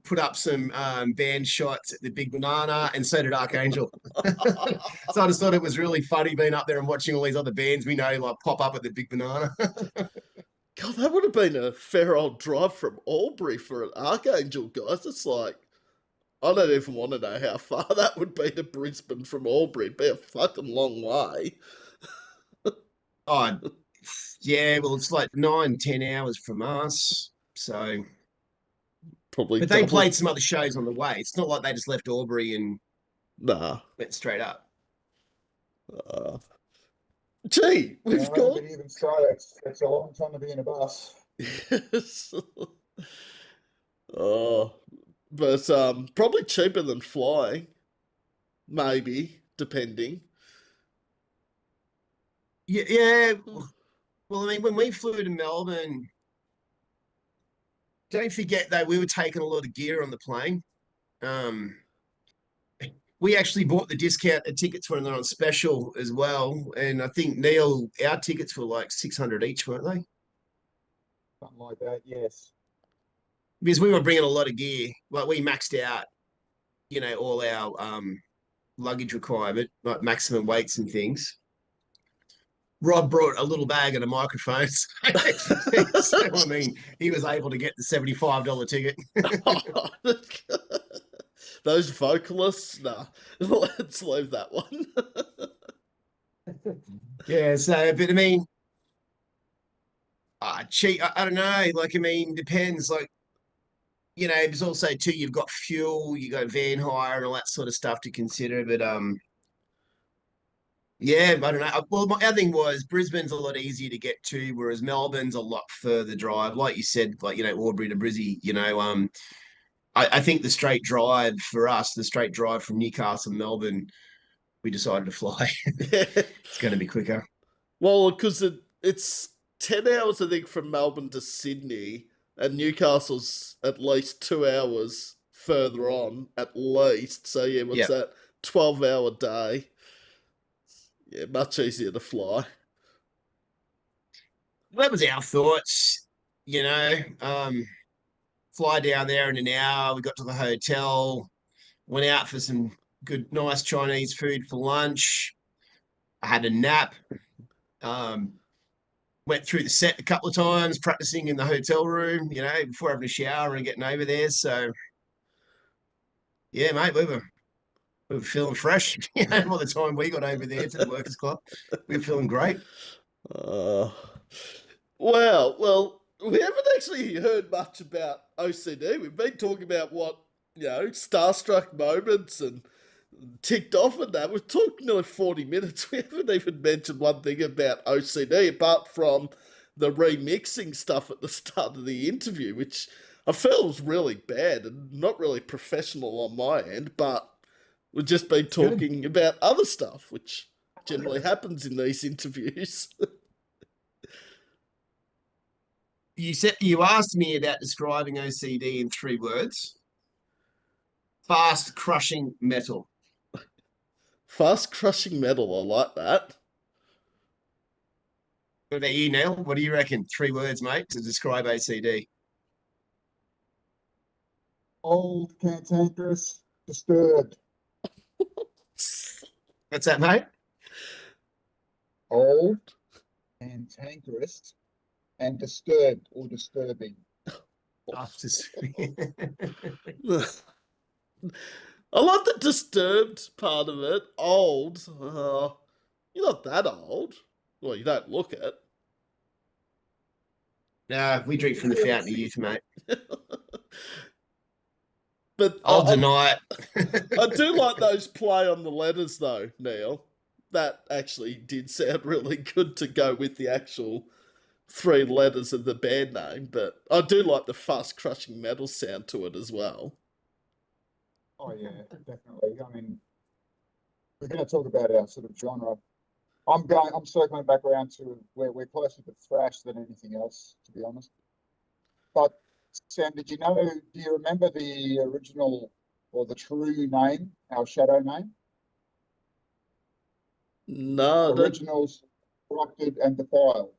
put up some band shots at the Big Banana, and so did Archangel. So I just thought it was really funny being up there and watching all these other bands we know like pop up at the Big Banana. God, that would have been a fair old drive from Albury for an Archangel, guys. It's like, I don't even want to know how far that would be to Brisbane from Albury. It'd be a fucking long way. Oh, yeah, well, it's like 9, 10 hours from us. So, Probably but they double. played some other shows on the way. It's not like they just left Albury and Nah. went straight up. Uh, gee, we've no, got. but even so, it's a long time to be in a bus. Yes. Oh, but probably cheaper than flying. Maybe, depending. Yeah, yeah. Well, I mean, when we flew to Melbourne, don't forget though, we were taking a lot of gear on the plane. Um, we actually bought the discounted tickets when they're on special as well. And I think, Neil, our tickets were like 600 each, weren't they? Something like that. Yes. Because we were bringing a lot of gear. Like we maxed out, all our luggage requirement, like maximum weights and things. Rob brought a little bag and a microphone. So, I mean, he was able to get the $75 ticket. Those vocalists, nah, let's leave that one. Yeah, so, but I mean, cheap, I don't know. Like, I mean, depends. Like, there's also too, you've got fuel, you got van hire and all that sort of stuff to consider. But yeah, I don't know. Well, my other thing was Brisbane's a lot easier to get to, whereas Melbourne's a lot further drive. Like you said, like Albury to Brizzy. I think the straight drive for us, the straight drive from Newcastle Melbourne, we decided to fly. Yeah. It's going to be quicker. Well, because it's 10 hours, I think, from Melbourne to Sydney, and Newcastle's at least 2 hours further on, at least. So, yeah, what's Yeah, that? 12-hour day. Yeah, much easier to fly. that was our thoughts. You know, um, fly down there in an hour. We got to the hotel, went out for some good, nice Chinese food for lunch. I had a nap. Um, Went through the set a couple of times, practicing in the hotel room, before having a shower and getting over there. So yeah, mate, we were feeling fresh. By the time we got over there to the Workers Club, we were feeling great. Uh, well, we haven't actually heard much about OCD. We've been talking about starstruck moments and ticked off and that. We've talked nearly 40 minutes. We haven't even mentioned one thing about OCD apart from the remixing stuff at the start of the interview, which I feel was really bad and not really professional on my end, but we've just been talking about other stuff, which generally happens in these interviews. You asked me about describing OCD in 3 words: fast crushing metal. Fast crushing metal, I like that. What about you, Neil? What do you reckon? 3 words, mate, to describe OCD. Old, cantankerous, disturbed. What's that, mate? Old, cantankerous, and disturbed or disturbing. Oh, just... I like the disturbed part of it. Old. You're not that old. Well, you don't look it. No, we drink from the fountain of youth, mate. But I'll deny I it. do like those play on the letters, though, Neil. That actually did sound really good to go with the actual 3 letters of the band name. But I do like the fast crushing metal sound to it as well. Oh yeah, definitely. I mean, we're going to talk about our sort of genre. I'm circling back around to where we're closer to thrash than anything else, to be honest. But Sam, do you remember the original or the true name, our shadow name? No, Originals, corrupted and defiled.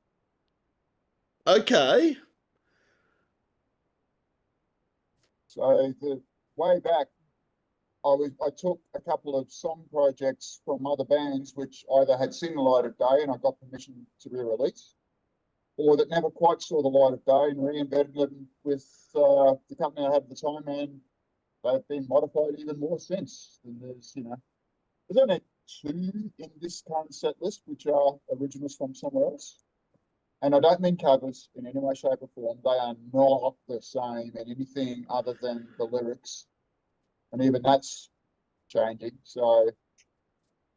okay. So the way back, I took a couple of song projects from other bands which either had seen the light of day and I got permission to re-release, or that never quite saw the light of day, and re-embedded them with the company I had at the time, and they've been modified even more since. And there's only 2 in this current set list which are originals from somewhere else. And I don't mean covers in any way, shape, or form. They are not the same in anything other than the lyrics, and even that's changing. So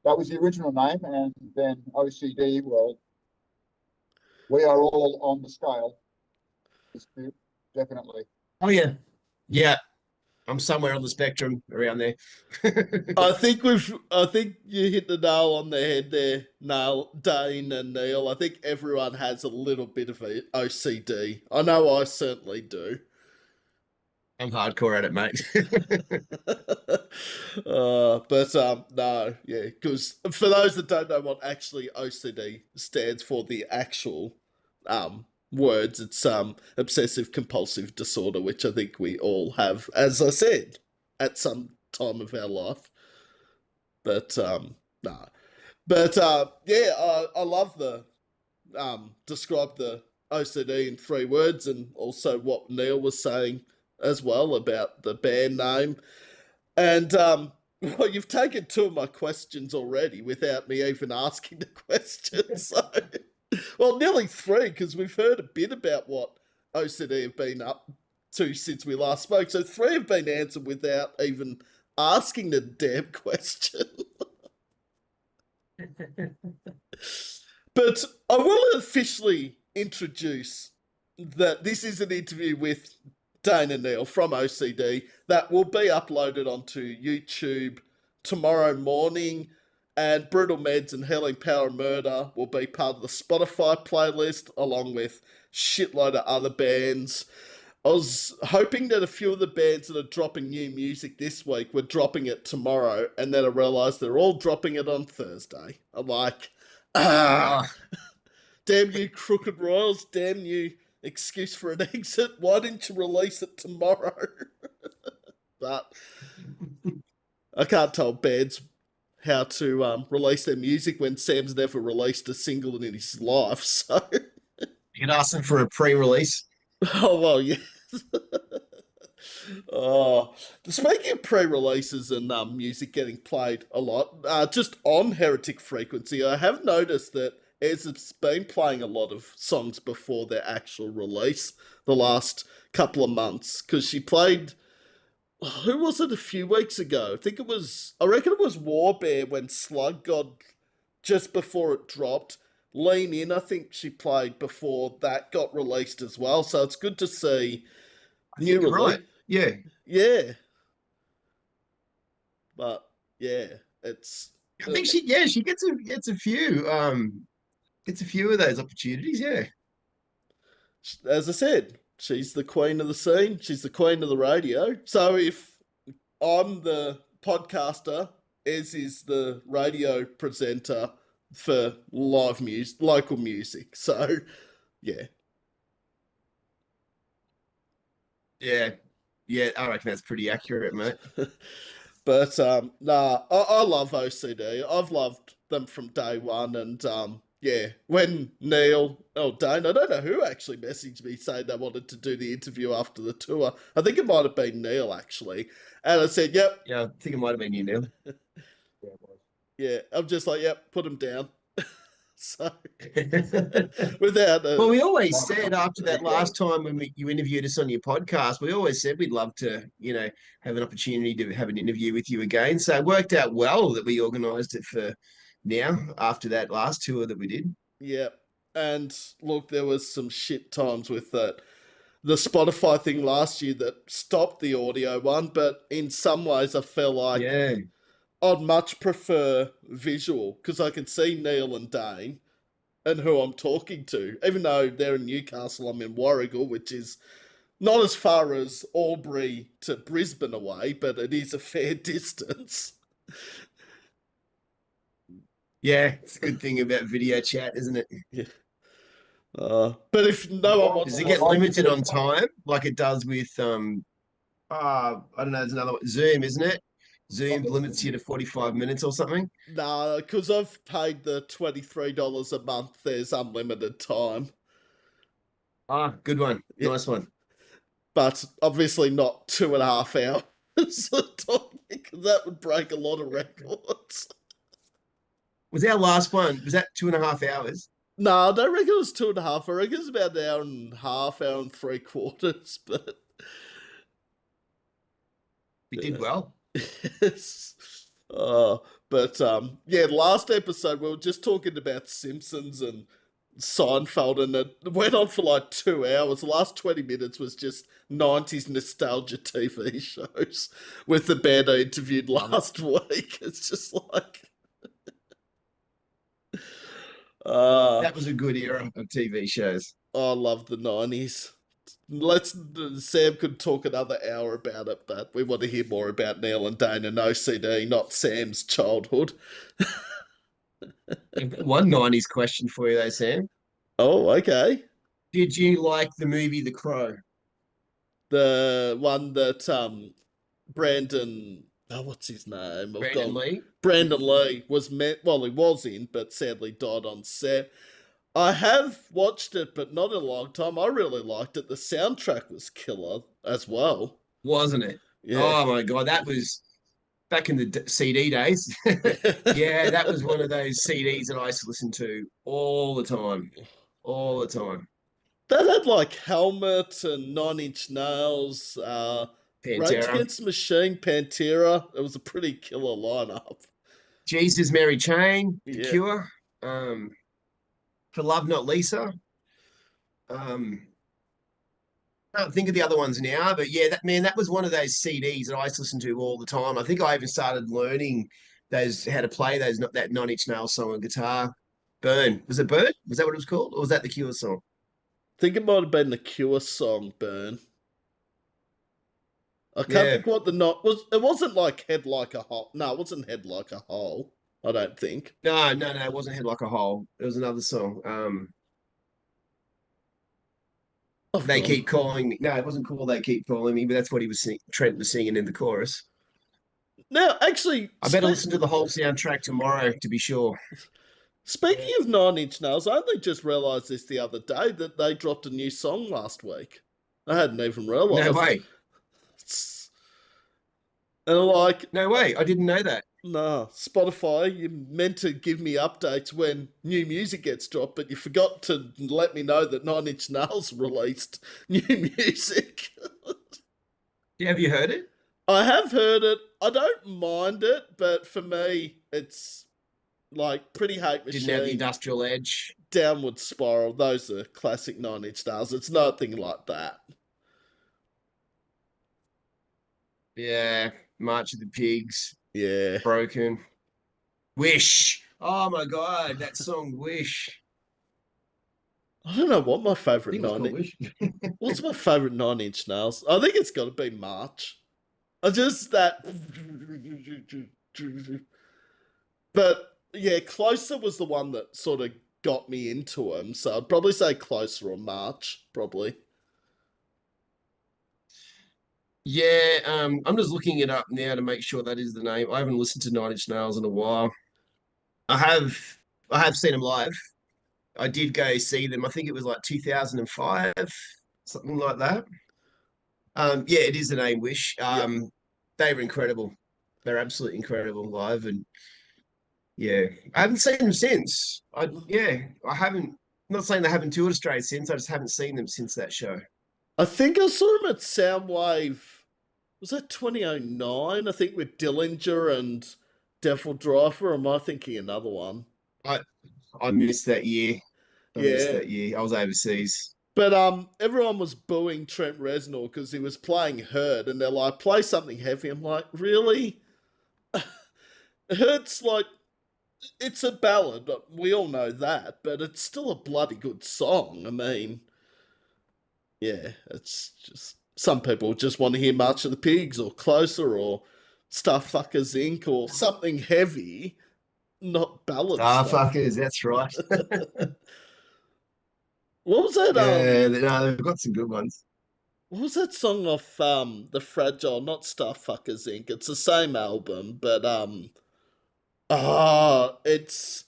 that was the original name, and then OCD. Well, we are all on the scale. Definitely. Oh, yeah. Yeah. I'm somewhere on the spectrum around there. I think you hit the nail on the head there, Dane and Neil. I think everyone has a little bit of OCD. I know I certainly do. I'm hardcore at it, mate. No, yeah, because for those that don't know what actually OCD stands for, the actual words, it's obsessive compulsive disorder, which I think we all have, as I said, at some time of our life. But no, but yeah, I love the describe the OCD in 3 words, and also what Neil was saying as well about the band name. And well, you've taken 2 of my questions already without me even asking the question. So, well, nearly 3, because we've heard a bit about what OCD have been up to since we last spoke. So 3 have been answered without even asking the damn question. But I will officially introduce that this is an interview with Dane and Neil from OCD that will be uploaded onto YouTube tomorrow morning. And Brutal Meds and Healing Power and Murder will be part of the Spotify playlist, along with shitload of other bands. I was hoping that a few of the bands that are dropping new music this week were dropping it tomorrow, and then I realised they're all dropping it on Thursday. I'm like, Oh, damn you, Crooked Royals, damn you, excuse for an exit. Why didn't you release it tomorrow? But I can't tell bands how to release their music when Sam's never released a single in his life. So, you can ask them for a pre-release. oh well, yeah. Oh, speaking of pre-releases and music getting played a lot, just on Heretic Frequency, I have noticed that it's been playing a lot of songs before their actual release the last couple of months. Because she played, who was it a few weeks ago? I reckon it was Warbear when Slug God just before it dropped. Lean In, I think she played before that got released as well. So it's good to see I new think you're release. right. Yeah. Yeah, but yeah, it's I think she gets a few of those opportunities, yeah. as I said, she's the queen of the scene. She's the queen of the radio. So if I'm the podcaster, Ez is the radio presenter for live music, local music. So yeah, Yeah. Yeah, I reckon that's pretty accurate, mate. but nah, I love OCD. I've loved them from day one, and yeah, when Neil, Dane, I don't know who actually messaged me saying they wanted to do the interview after the tour. I think it might have been Neil actually, and I said, "Yep, Yeah, I think it might have been you, Neil. Yeah, it was. yeah." I'm just like, "Yep, put him down." So without Well, a we always said after that last time when you interviewed us on your podcast, we always said we'd love to, have an opportunity to have an interview with you again. So it worked out well that we organised it for now after that last tour that we did. yeah, and look, there was some shit times with that. The Spotify thing last year that stopped the audio one, but in some ways I feel like Yeah. I'd much prefer visual because I can see Neil and Dane and who I'm talking to. Even though they're in Newcastle, I'm in Warrigal, which is not as far as Albury to Brisbane away, but it is a fair distance. Yeah, it's a good thing about video chat, isn't it? Yeah. But if no one wants Does it to, get limited on time like it does with I don't know, there's another one. Zoom, isn't it? Zoom limits you to 45 minutes or something. nah, because I've paid the $23 a month. There's unlimited time. Ah, good one. Yeah. Nice one. But obviously not 2.5 hours of talking, because that would break a lot of records. Was our last one, was that 2.5 hours? No, I don't reckon it was 2.5. I reckon it's about an hour and a half, hour and 3/4. But We did well. yes. But yeah, last episode we were just talking about Simpsons and Seinfeld, and it went on for like 2 hours. The last 20 minutes was just 90s nostalgia TV shows with the band I interviewed last week. It's just like That was a good era of TV shows. I love the 90s. Sam could talk another hour about it, but we want to hear more about Neil and Dane and OCD, not Sam's childhood. I've got one 90s question for you though, Sam. Oh, okay. Did you like the movie The Crow? The one that Brandon, oh, what's his name? I've Brandon gone. Lee? Brandon Lee was well, he was in, but sadly died on set. I have watched it, but not in a long time. I really liked it. The soundtrack was killer as well. Wasn't it? Yeah. Oh my God, that was back in the CD days. Yeah, that was one of those CDs that I used to listen to all the time. All the time. That had like Helmet and Nine Inch Nails, Rage Pantera. Against the Machine, Pantera. It was a pretty killer lineup. Jesus, Mary Chain, The Yeah. Cure, For Love Not Lisa. I can't think of the other ones now, but yeah, that was one of those CDs that I used to listen to all the time. I think I even started learning those how to play those that Nine Inch Nails song on guitar. Burn. Was it Burn? Was that what it was called? Or was that the Cure song? I think it might have been the Cure song, Burn. I can't Yeah. think what the not was. It wasn't like Head Like a Hole. No, it wasn't Head Like a Hole. I don't think. No, no, no, it wasn't Head Like a Hole. It was another song. I've They gone. Keep Calling Me. No, it wasn't called They Keep Calling Me, but that's what Trent was singing in the chorus. Now, actually, I better listen to the whole soundtrack tomorrow to be sure. speaking of Nine Inch Nails, I only just realised this the other day that they dropped a new song last week. I hadn't even realised. No way. And like, No way. I didn't know that. nah, Spotify, you meant to give me updates when new music gets dropped, but you forgot to let me know that Nine Inch Nails released new music. Yeah, have you heard it? I have heard it. I don't mind it, but for me, it's like Pretty Hate Didn't have the Machine, industrial edge. Downward Spiral. Those are classic Nine Inch Nails. It's nothing like that. Yeah. March of the Pigs. Yeah. Broken. Wish. Oh my God, that song Wish. I don't know what my I favourite think it was called nine. Wish. What's my favourite Nine Inch Nails? I think it's got to be March. I just that. But yeah, Closer was the one that sort of got me into him. So I'd probably say Closer or March, probably. Yeah, I'm just looking it up now to make sure that is the name. I haven't listened to Nine Inch Nails in a while. I have I have seen them live. I did go see them. I think it was like 2005, something like that. Yeah, it is the name Wish. Yeah. They were incredible. They're absolutely incredible live, and yeah, I haven't seen them since. I haven't. I'm not saying they haven't toured Australia since. I just haven't seen them since that show. I think I saw him at Soundwave. Was that 2009? I think with Dillinger and Devil Driver. Or am I thinking another one? I I missed that year. I missed Yeah. that year. I was overseas. But everyone was booing Trent Reznor because he was playing Hurt, and they're like, "Play something heavy." I'm like, "Really?" Hurt's like, it's a ballad. We all know that, but it's still a bloody good song. I mean, yeah, it's just some people just want to hear March of the Pigs or Closer or Starfuckers Inc. or something heavy, not ballad Ah, stuff. fuckers, that's right. What was that? Yeah, no, they've got some good ones. What was that song off the Fragile? Not Starfuckers Inc. It's the same album, but it's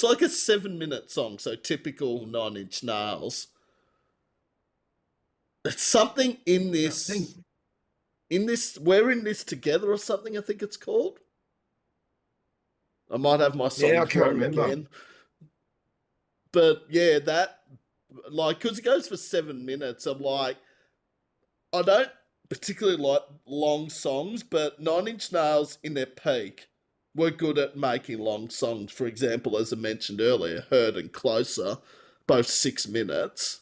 like a 7 minute song, so typical Nine Inch Nails. It's something in I think, this we're in this together or something, I think it's called. I might have my yeah, I songs can't wrong remember. again. But yeah, that like because it goes for 7 minutes, I'm like, I don't particularly like long songs, but Nine Inch Nails in their peak were good at making long songs. For example, as I mentioned earlier, Hurt and Closer, both 6 minutes.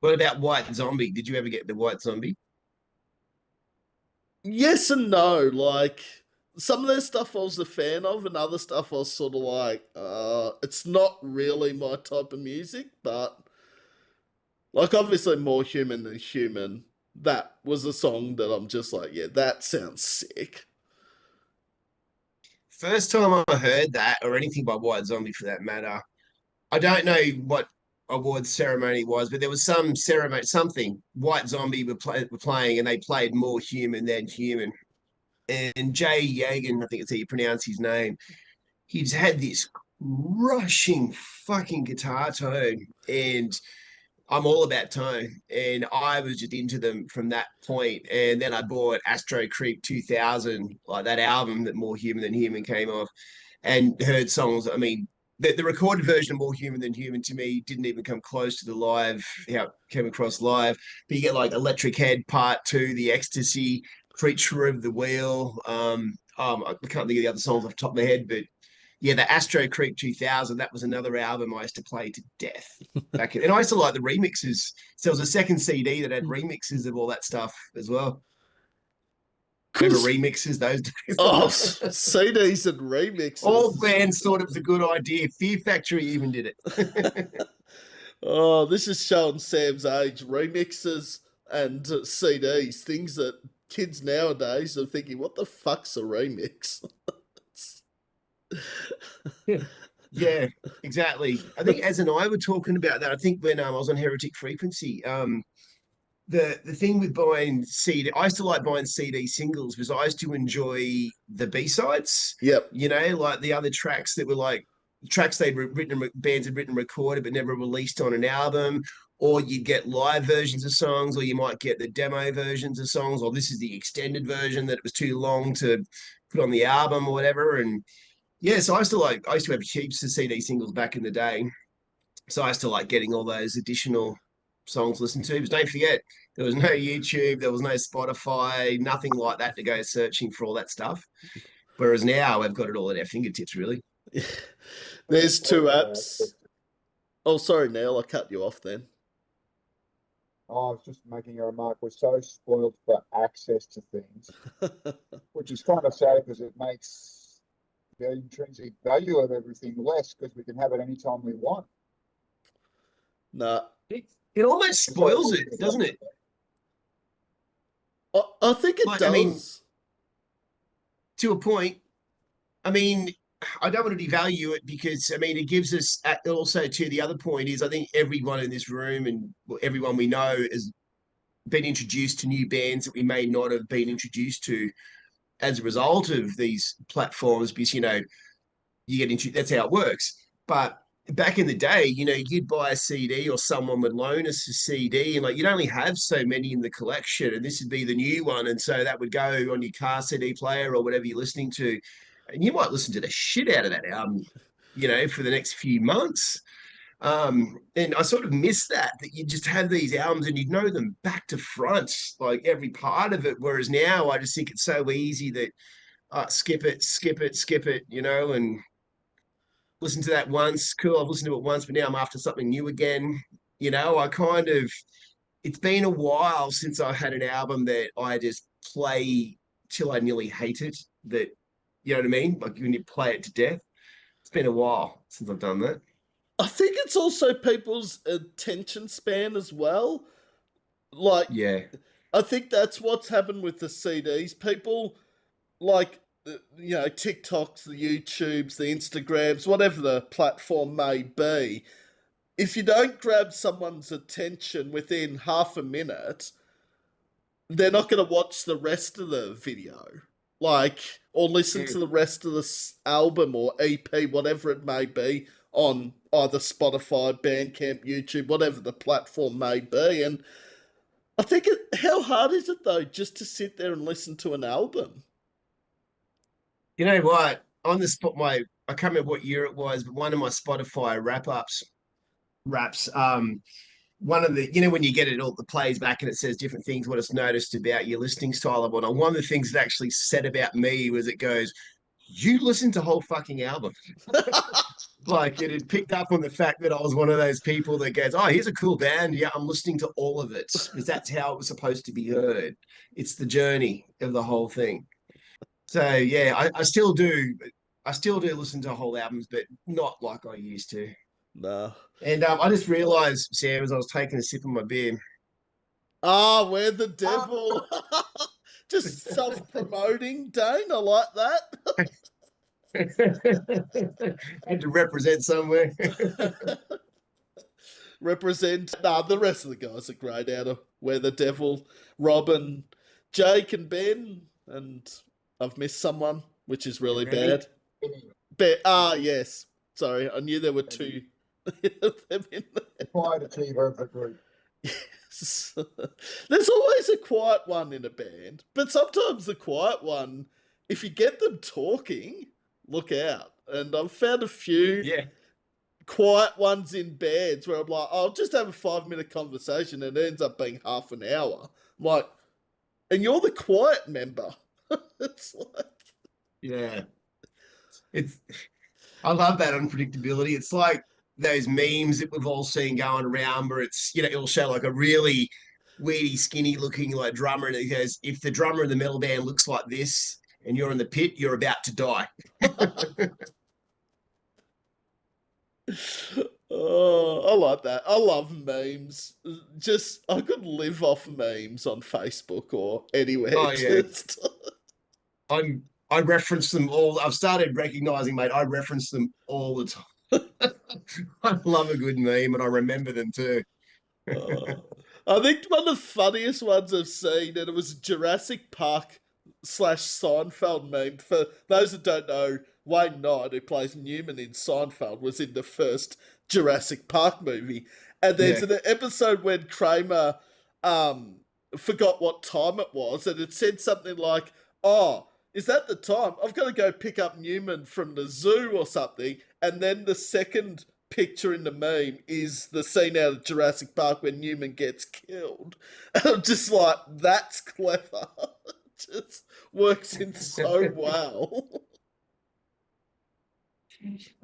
What about White Zombie? Did you ever get the White Zombie? Yes and no. Like some of their stuff I was a fan of, and other stuff I was sort of like, it's not really my type of music, but Like, obviously, More Human Than Human. That was a song that I'm just like, yeah, that sounds sick. First time I heard that, or anything by White Zombie for that matter, I don't know what awards ceremony was, but there was some ceremony, something. White Zombie were playing, and they played More Human Than Human. And Jay Yagan, I think it's how you pronounce his name, he's had this rushing fucking guitar tone, and I'm all about tone, and I was just into them from that point. And then I bought Astro Creep 2000, like that album that More Human Than Human came off, and heard songs. I mean, the recorded version of More Human Than Human to me didn't even come close to the live, how it came across live. But you get like Electric Head Part 2, The Ecstasy, Creature of the Wheel. I can't think of the other songs off the top of my head, but yeah, the Astro Creep 2000, that was another album I used to play to death back in, and I used to like the remixes. So there was a second CD that had remixes of all that stuff as well. Remember Cause remixes those days? CDs and All remixes. bands thought it was a good idea. Fear Factory even did it. Oh, this is showing Sam's age. Remixes and CDs, things that kids nowadays are thinking, what the fuck's a remix? Yeah, exactly. I think as and I were talking about that. I think when I was on Heretic Frequency, the thing with buying CD, I used to like buying CD singles because I used to enjoy the B sides. Yep. You know, like the other tracks that were like tracks they'd written, bands had written, recorded, but never released on an album. Or you'd get live versions of songs, or you might get the demo versions of songs, or this is the extended version that it was too long to put on the album or whatever. And yeah, so I used to have heaps of CD singles back in the day. So I used to like getting all those additional songs listened to. But don't forget, there was no YouTube, there was no Spotify, nothing like that to go searching for all that stuff. Whereas now we've got it all at our fingertips, really. There's two Spoiled for apps. access. Oh, sorry, Neil, I cut you off then. Oh, I was just making a remark. We're so spoiled for access to things, which is kind of sad because it makes the intrinsic value of everything less because we can have it anytime we want. Nah, It almost And so spoils it, doesn't it? I think it Like, I mean, does. to a point. I mean, I don't want to devalue it because I mean it gives us also to the other point is I think everyone in this room and everyone we know has been introduced to new bands that we may not have been introduced to as a result of these platforms because you get into that's how it works. But back in the day, you'd buy a CD or someone would loan us a CD, and like you'd only have so many in the collection, and this would be the new one, and so that would go on your car CD player or whatever you're listening to, and you might listen to the shit out of that album, for the next few months. And I sort of miss that you just have these albums and you'd know them back to front, like every part of it. Whereas now I just think it's so easy that skip it, skip it, skip it, and listened to that once. Cool, I've listened to it once, but now I'm after something new again. I kind of, it's been a while since I had an album that I just play till I nearly hate it. That, you know what I mean? Like when you play it to death. It's been a while since I've done that. I think it's also people's attention span as well. Like, Yeah. I think that's what's happened with the CDs. People, like, TikToks, the YouTubes, the Instagrams, whatever the platform may be, if you don't grab someone's attention within half a minute, they're not going to watch the rest of the video. Like, or listen to the rest of the album or EP, whatever it may be, on either Spotify, Bandcamp, YouTube, whatever the platform may be. And I think, how hard is it though, just to sit there and listen to an album? You know what? On the spot, I can't remember what year it was, but one of my Spotify raps, one of the, when you get it all the plays back and it says different things, what it's noticed about your listening style of one of the things it actually said about me was it goes, you listen to whole fucking album. Like it had picked up on the fact that I was one of those people that goes, oh, here's a cool band. Yeah, I'm listening to all of it because that's how it was supposed to be heard. It's the journey of the whole thing. So yeah, I still do. I still do listen to whole albums, but not like I used to. Nah. And I just realised, Sam, as I was taking a sip of my beer. Ah, we're the Ah, devil. Just self-promoting, Dane. I like Had to represent somewhere. that. Represent. Nah, the rest of the guys are great out of We're the Devil, Robin, Jake, and Ben. And I've missed someone, which is really Benny. bad. Yes. Sorry, I knew there were two of them in the quiet achiever of the group. there. There's always a quiet one in a band, but sometimes the quiet one, if you get them talking, look out. And I've found a few Yeah. quiet ones in bands where I'm like, I'll just have a 5 minute conversation and it ends up being half an hour. I'm like, and you're the quiet member. It's like, Yeah. It's I love that unpredictability. It's like those memes that we've all seen going around where it's, it'll show like a really weedy, skinny looking like drummer, and it goes, if the drummer in the metal band looks like this and you're in the pit, you're about to die. oh, I like that. I love memes. Just, I could live off memes on Facebook or anywhere. Oh yeah. Just, I reference them all. I've started recognizing, mate, I reference them all the time. I love a good meme and I remember them too. oh. I think one of the funniest ones I've seen, and it was Jurassic Park slash Seinfeld meme. For those that don't know, Wayne Knight, who plays Newman in Seinfeld, was in the first Jurassic Park movie. And there's Yeah. an episode when Kramer um, forgot what time it was, and it said something like, "Oh, is that the time? I've got to go pick up Newman from the zoo or something." And then the second picture in the meme is the scene out of Jurassic Park when Newman gets killed. And I'm just like, that's clever. Just works in so well.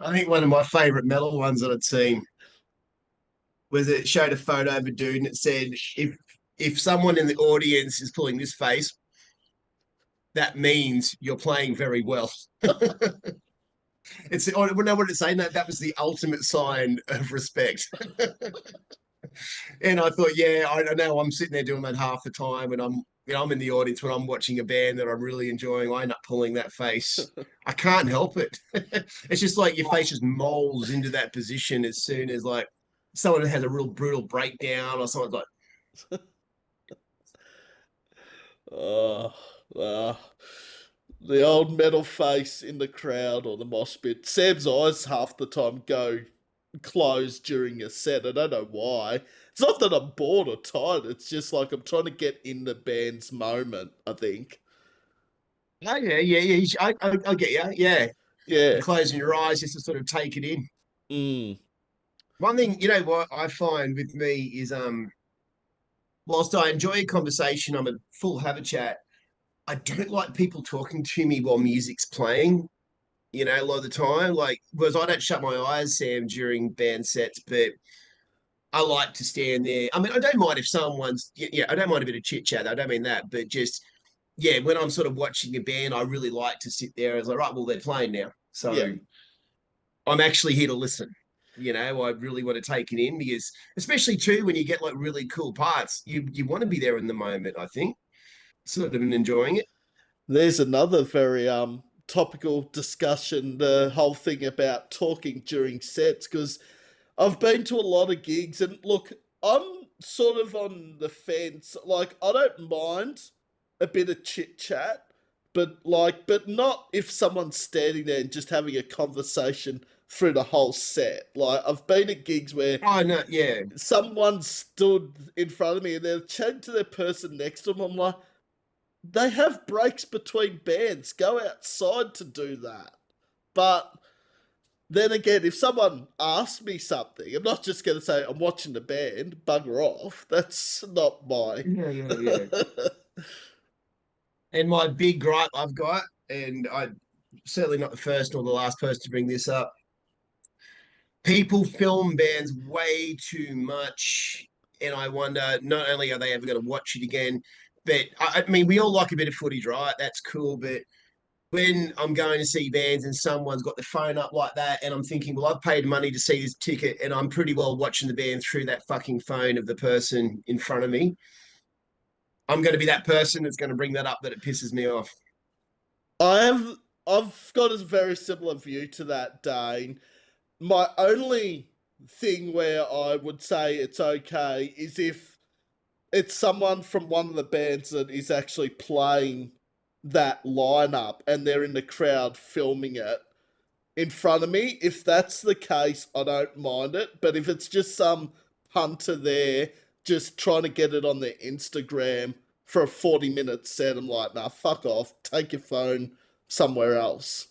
I think one of my favorite metal ones that I'd seen was it showed a photo of a dude and it said, if someone in the audience is pulling this face, that means you're playing very well. It's I don't know what it's saying. That was the ultimate sign of respect. And I thought, yeah, I know I'm sitting there doing that half the time, and I'm in the audience when I'm watching a band that I'm really enjoying. I end up pulling that face. I can't help it. It's just like your face just molds into that position as soon as like someone has a real brutal breakdown or someone's like, Oh, the old metal face in the crowd or the mosh pit. Sam's eyes half the time go closed during a set. I don't know why. It's not that I'm bored or tired. It's just like I'm trying to get in the band's moment, I think. oh yeah, yeah, yeah. I get you. Yeah, you're Yeah. closing your eyes just to sort of take it in. Mm. One thing, what I find with me is whilst I enjoy a conversation, I'm a full have a chat. I don't like people talking to me while music's playing, a lot of the time. Like, whereas I don't shut my eyes, Sam, during band sets, but I like to stand there. I mean, I don't mind if someone's, yeah, I don't mind a bit of chit chat. I don't mean that, but just, yeah, when I'm sort of watching a band, I really like to sit there. It's like, right, well, they're playing now. Yeah. So I'm actually here to listen. I really want to take it in because, especially too, when you get like really cool parts, you want to be there in the moment. I think sort of enjoying it. There's another very topical discussion, the whole thing about talking during sets, because I've been to a lot of gigs and look, I'm sort of on the fence. Like, I don't mind a bit of chit chat, but not if someone's standing there and just having a conversation through the whole set. Like, I've been at gigs where Oh no, yeah, someone stood in front of me and they're chatting to their person next to them. I'm like, they have breaks between bands. Go outside to do that. But then again, if someone asks me something, I'm not just going to say, I'm watching the band, bugger off. That's not my. yeah, yeah, yeah. And my big gripe I've got, and I certainly not the first nor the last person to bring this up. People film bands way too much, and I wonder not only are they ever going to watch it again, but I mean we all like a bit of footage, right? That's cool, but when I'm going to see bands and someone's got the phone up like that, and I'm thinking, well, I've paid money to see this ticket, and I'm pretty well watching the band through that fucking phone of the person in front of me. I'm going to be that person that's going to bring that up that it pisses me off. I have I've got a very similar view to that, Dane. My only thing where I would say it's okay is if it's someone from one of the bands that is actually playing that lineup and they're in the crowd filming it in front of me. If that's the case, I don't mind it. But if it's just some punter there just trying to get it on their Instagram for a 40-minute set, I'm like, nah, fuck off. Take your phone somewhere else.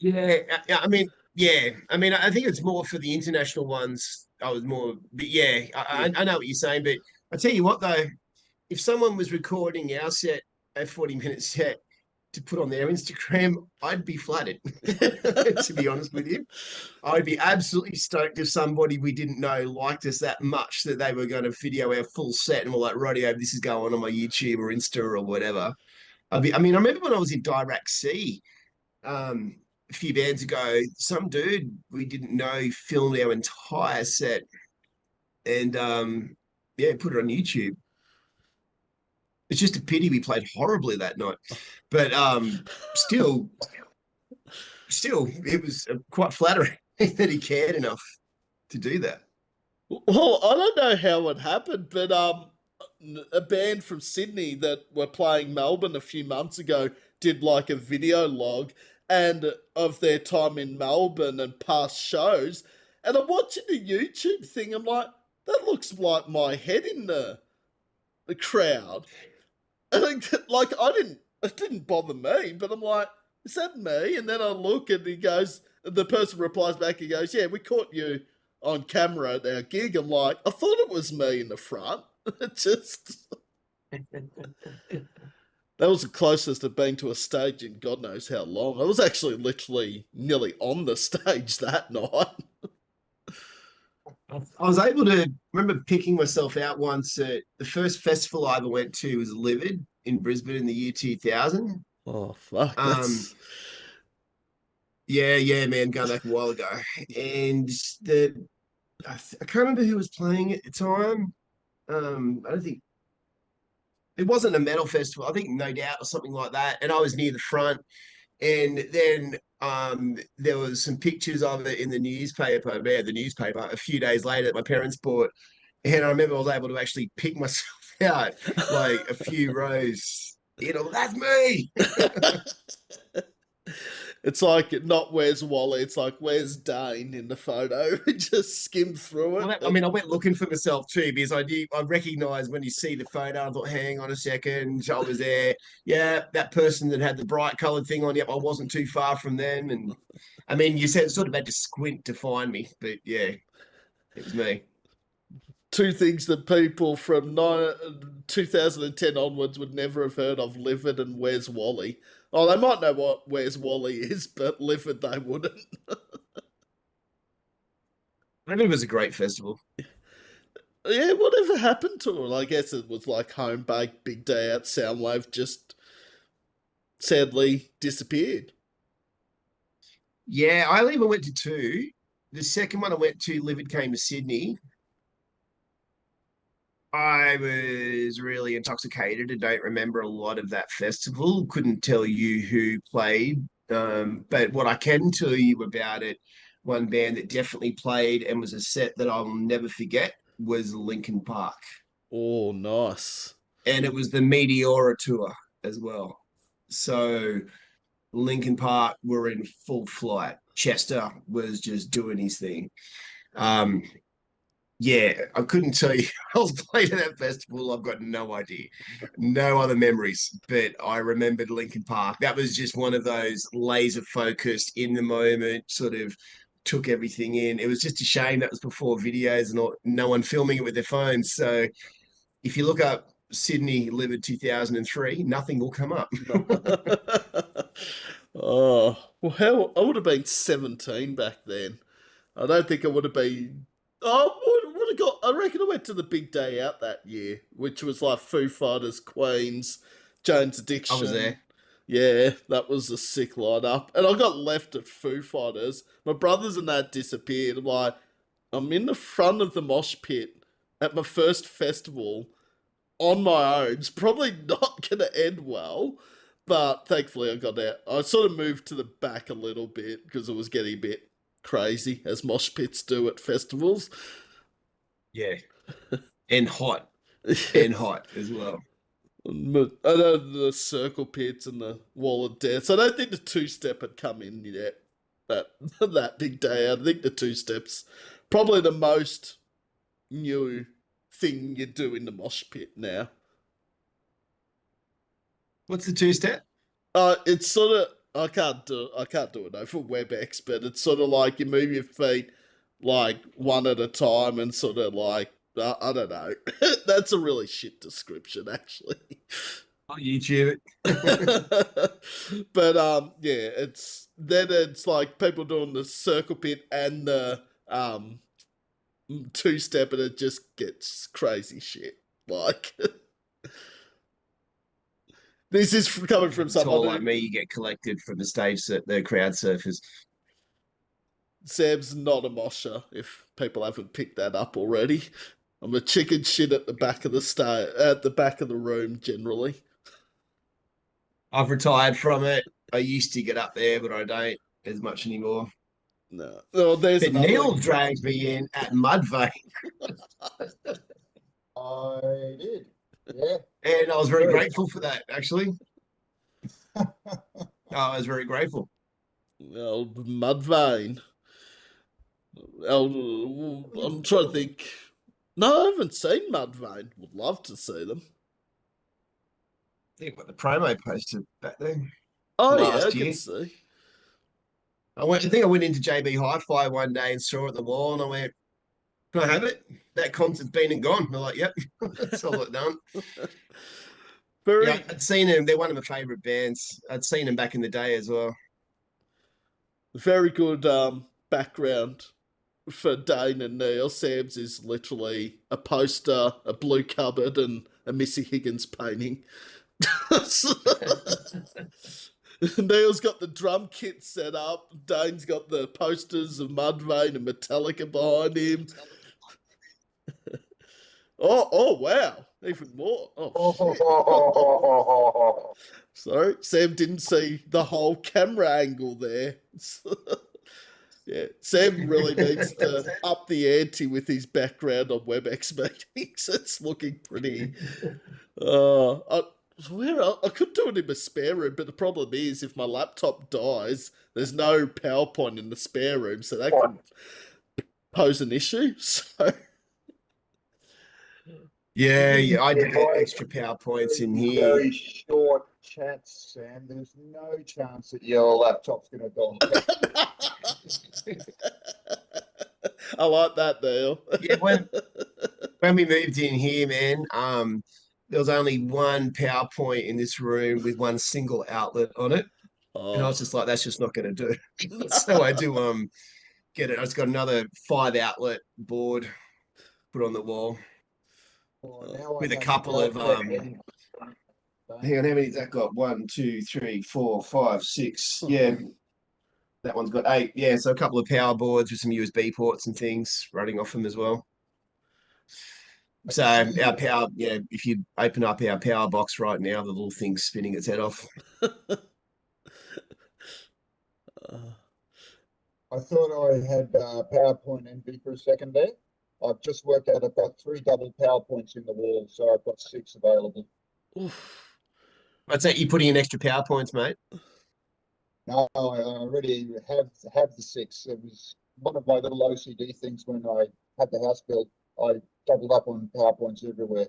Yeah, I mean, yeah, I mean, I think it's more for the international ones. I was more, but yeah, Yeah. I know what you're saying. But I tell you what, though, if someone was recording our set, a 40-minute set, to put on their Instagram, I'd be flattered. To be honest with you, I'd be absolutely stoked if somebody we didn't know liked us that much that they were going to video our full set and we're like, "Radio, this is going on my YouTube or Insta or whatever." I mean, I remember when I was in Dirac C, a few bands ago, some dude we didn't know filmed our entire set and yeah, put it on YouTube. It's just a pity we played horribly that night, but still, still, it was quite flattering that he cared enough to do that. Well, I don't know how it happened, but a band from Sydney that were playing Melbourne a few months ago did like a video log and of their time in Melbourne and past shows. And I'm watching the YouTube thing. I'm like, that looks like my head in the crowd. And like it didn't bother me, but I'm like, is that me? And then I look and he goes, the person replies back, he goes, yeah, we caught you on camera at our gig. I'm like, I thought it was me in the front. It just, that was the closest I've been to a stage in God knows how long. I was actually literally nearly on the stage that night. I was able to remember picking myself out once at the first festival I ever went to was Livid in Brisbane in the year 2000. Oh, fuck, Um, that's. yeah, man, going back a while ago. And I can't remember who was playing at the time. I don't think it wasn't a metal festival. I think No Doubt or something like that. And I was near the front. And then there was some pictures of it in the newspaper a few days later that my parents bought. And I remember I was able to actually pick myself out like a few rows. That's me. It's like not where's Wally, it's like where's Dane in the photo. Just skim through Well, I it. mean, I went looking for myself too because I recognized when you see the photo. I thought, hang on a second, I was there. Yeah, that person that had the bright colored thing on. Yep, I wasn't too far from them. And I mean, you said sort of had to squint to find me, but yeah, it was me. Two things that people from 2010 onwards would never have heard of: Livid and Where's Wally. Oh, they might know what Where's Wally is, but Livid they wouldn't. Maybe it was a great festival. Yeah, whatever happened to it? I guess it was like Home Bake, Big Day Out, Soundwave just sadly disappeared. Yeah, I even went to two. The second one I went to, Livid came to Sydney. I was really intoxicated and don't remember a lot of that festival. Couldn't tell you who played. But what I can tell you about it, one band that definitely played and was a set that I'll never forget was Linkin Park. Oh, nice. And it was the Meteora tour as well. So Linkin Park were in full flight. Chester was just doing his thing. Um, yeah, I couldn't tell you. I was playing at that festival. I've got no idea, no other memories. But I remembered Linkin Park. That was just one of those laser focused in the moment, sort of took everything in. It was just a shame that was before videos and no one filming it with their phones. So if you look up Sydney Livid 2003, nothing will come up. Oh, well, I would have been 17 back then. I don't think I would have been. Oh, would have got. I reckon I went to the big day out that year, which was like Foo Fighters, Queens, Jane's I was Addiction. there. Yeah, that was a sick lineup. And I got left at Foo Fighters. My brothers and that disappeared. I'm in the front of the mosh pit at my first festival on my own. It's probably not going to end well, but thankfully I got out. I sort of moved to the back a little bit because it was getting a bit crazy, as mosh pits do at festivals. Yeah. And hot. And hot as well. I know the circle pits and the wall of death. So I don't think the two step had come in yet. That big day out. I think the two steps probably the most new thing you do in the mosh pit now. What's the two-step? It's sort of I can't do it over WebEx, but it's sort of like you move your feet like one at a time and sort of like I don't know. That's a really shit description, actually. On YouTube. But yeah, it's like people doing the circle pit and the two step, and it just gets crazy shit. Like this is coming from someone Tall like me, you get collected from the crowd surfers. Sam's not a mosher. If people haven't picked that up already, I'm a chicken shit at the back of at the back of the room generally. I've retired from it. I used to get up there, but I don't as much anymore. No, oh, there's But another. Neil dragged me in at Mudvayne, I did. Yeah. and I was very Good. grateful for that, actually. I was very grateful. Old Mudvayne. I'm trying to think. No, I haven't seen Mudvayne. Would love to see them. I think what the promo posted back there Oh yeah, I last can year. see. I think I went into JB Hi-Fi one day and saw it at the wall, and I went, "Can I have it?" That concert's been and gone. They're like, "Yep, that's all it done." Very, Yeah, I'd seen them. They're one of my favorite bands. I'd seen them back in the day as well. very good background for Dane and Neil. Sam's is literally a poster, a blue cupboard, and a Missy Higgins painting. Neil's got the drum kit set up. Dane's got the posters of Mudvayne and Metallica behind him. Oh wow, even more. Oh shit. Sorry, Sam didn't see the whole camera angle there. Yeah, Sam really needs to up the ante with his background on WebEx meetings. It's looking pretty. I could do it in my spare room, but the problem is if my laptop dies, there's no PowerPoint in the spare room, so that could pose an issue. So Yeah, I did get extra PowerPoints in here. Very short chats, Sam. There's no chance that your laptop's going to die. I like that, Neil. Yeah, when we moved in here, man, there was only one PowerPoint in this room with one single outlet on it. And I was just like, that's just not going to do. So I do get it. I just got another 5 outlet board put on the wall with a couple of hang on, how many's that got? 1, 2, 3, 4, 5, 6. Yeah. That one's got 8. Yeah, so a couple of power boards with some USB ports and things running off them as well. So our power, yeah, if you open up our power box right now, the little thing's spinning its head off. I thought I had PowerPoint envy for a second there. I've just worked out I've got 3 double PowerPoints in the wall, so I've got 6 available. I'd say you're putting in extra PowerPoints, mate. No, I already have the 6. It was one of my little OCD things when I had the house built. I doubled up on PowerPoints everywhere.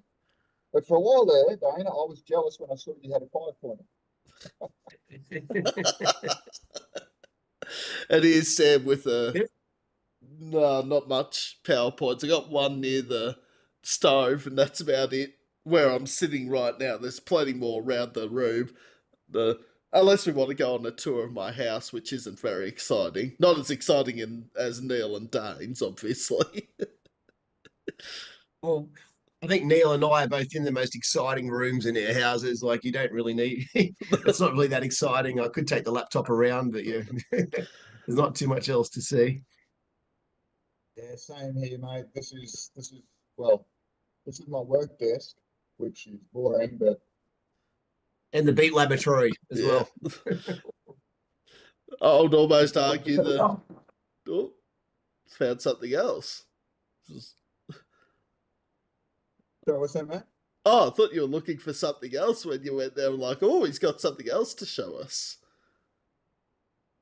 But for a while there, Dana, I was jealous when I saw you had a 5-pointer. And here's Sam with not much PowerPoints. I got one near the stove, and that's about it. Where I'm sitting right now, there's plenty more around the room. Unless we want to go on a tour of my house, which isn't very exciting. Not as exciting as Neil and Dane's, obviously. Well, I think Neil and I are both in the most exciting rooms in our houses. Like, you don't really need. It's not really that exciting. I could take the laptop around, but yeah, there's not too much else to see. Yeah, same here, mate. This is well, this is my work desk, which is boring, but And the Beat Laboratory as Yeah. well. I would almost it's argue that. Oh, found something else. so what's that, mate? Oh, I thought you were looking for something else when you went there. Like, oh, he's got something else to show us.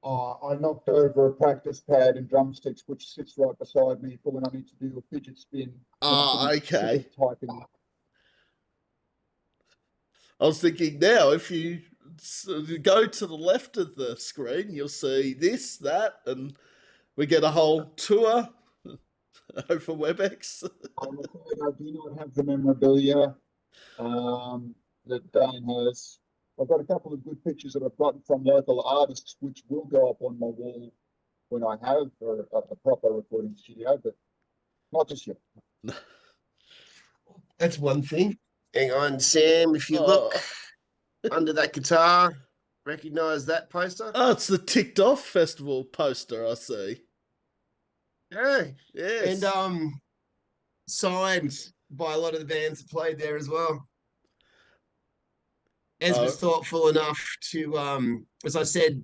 I knocked over a practice pad and drumsticks, which sits right beside me for when I need to do a fidget spin when I'm Ah, getting sick okay. of typing. I was thinking now, if you go to the left of the screen, you'll see this, that, and we get a whole tour over WebEx. I'm afraid I do not have the memorabilia that Dane has. I've got a couple of good pictures that I've gotten from local artists, which will go up on my wall when I have a proper recording studio, but not just yet. That's one thing. Hang on, Sam. If you look Oh, under that guitar, recognize that poster? oh, it's the Ticked Off Festival poster, I see. Yeah. And Yes. signed by a lot of the bands that played there as well. Ez Oh, was thoughtful enough to, as I said,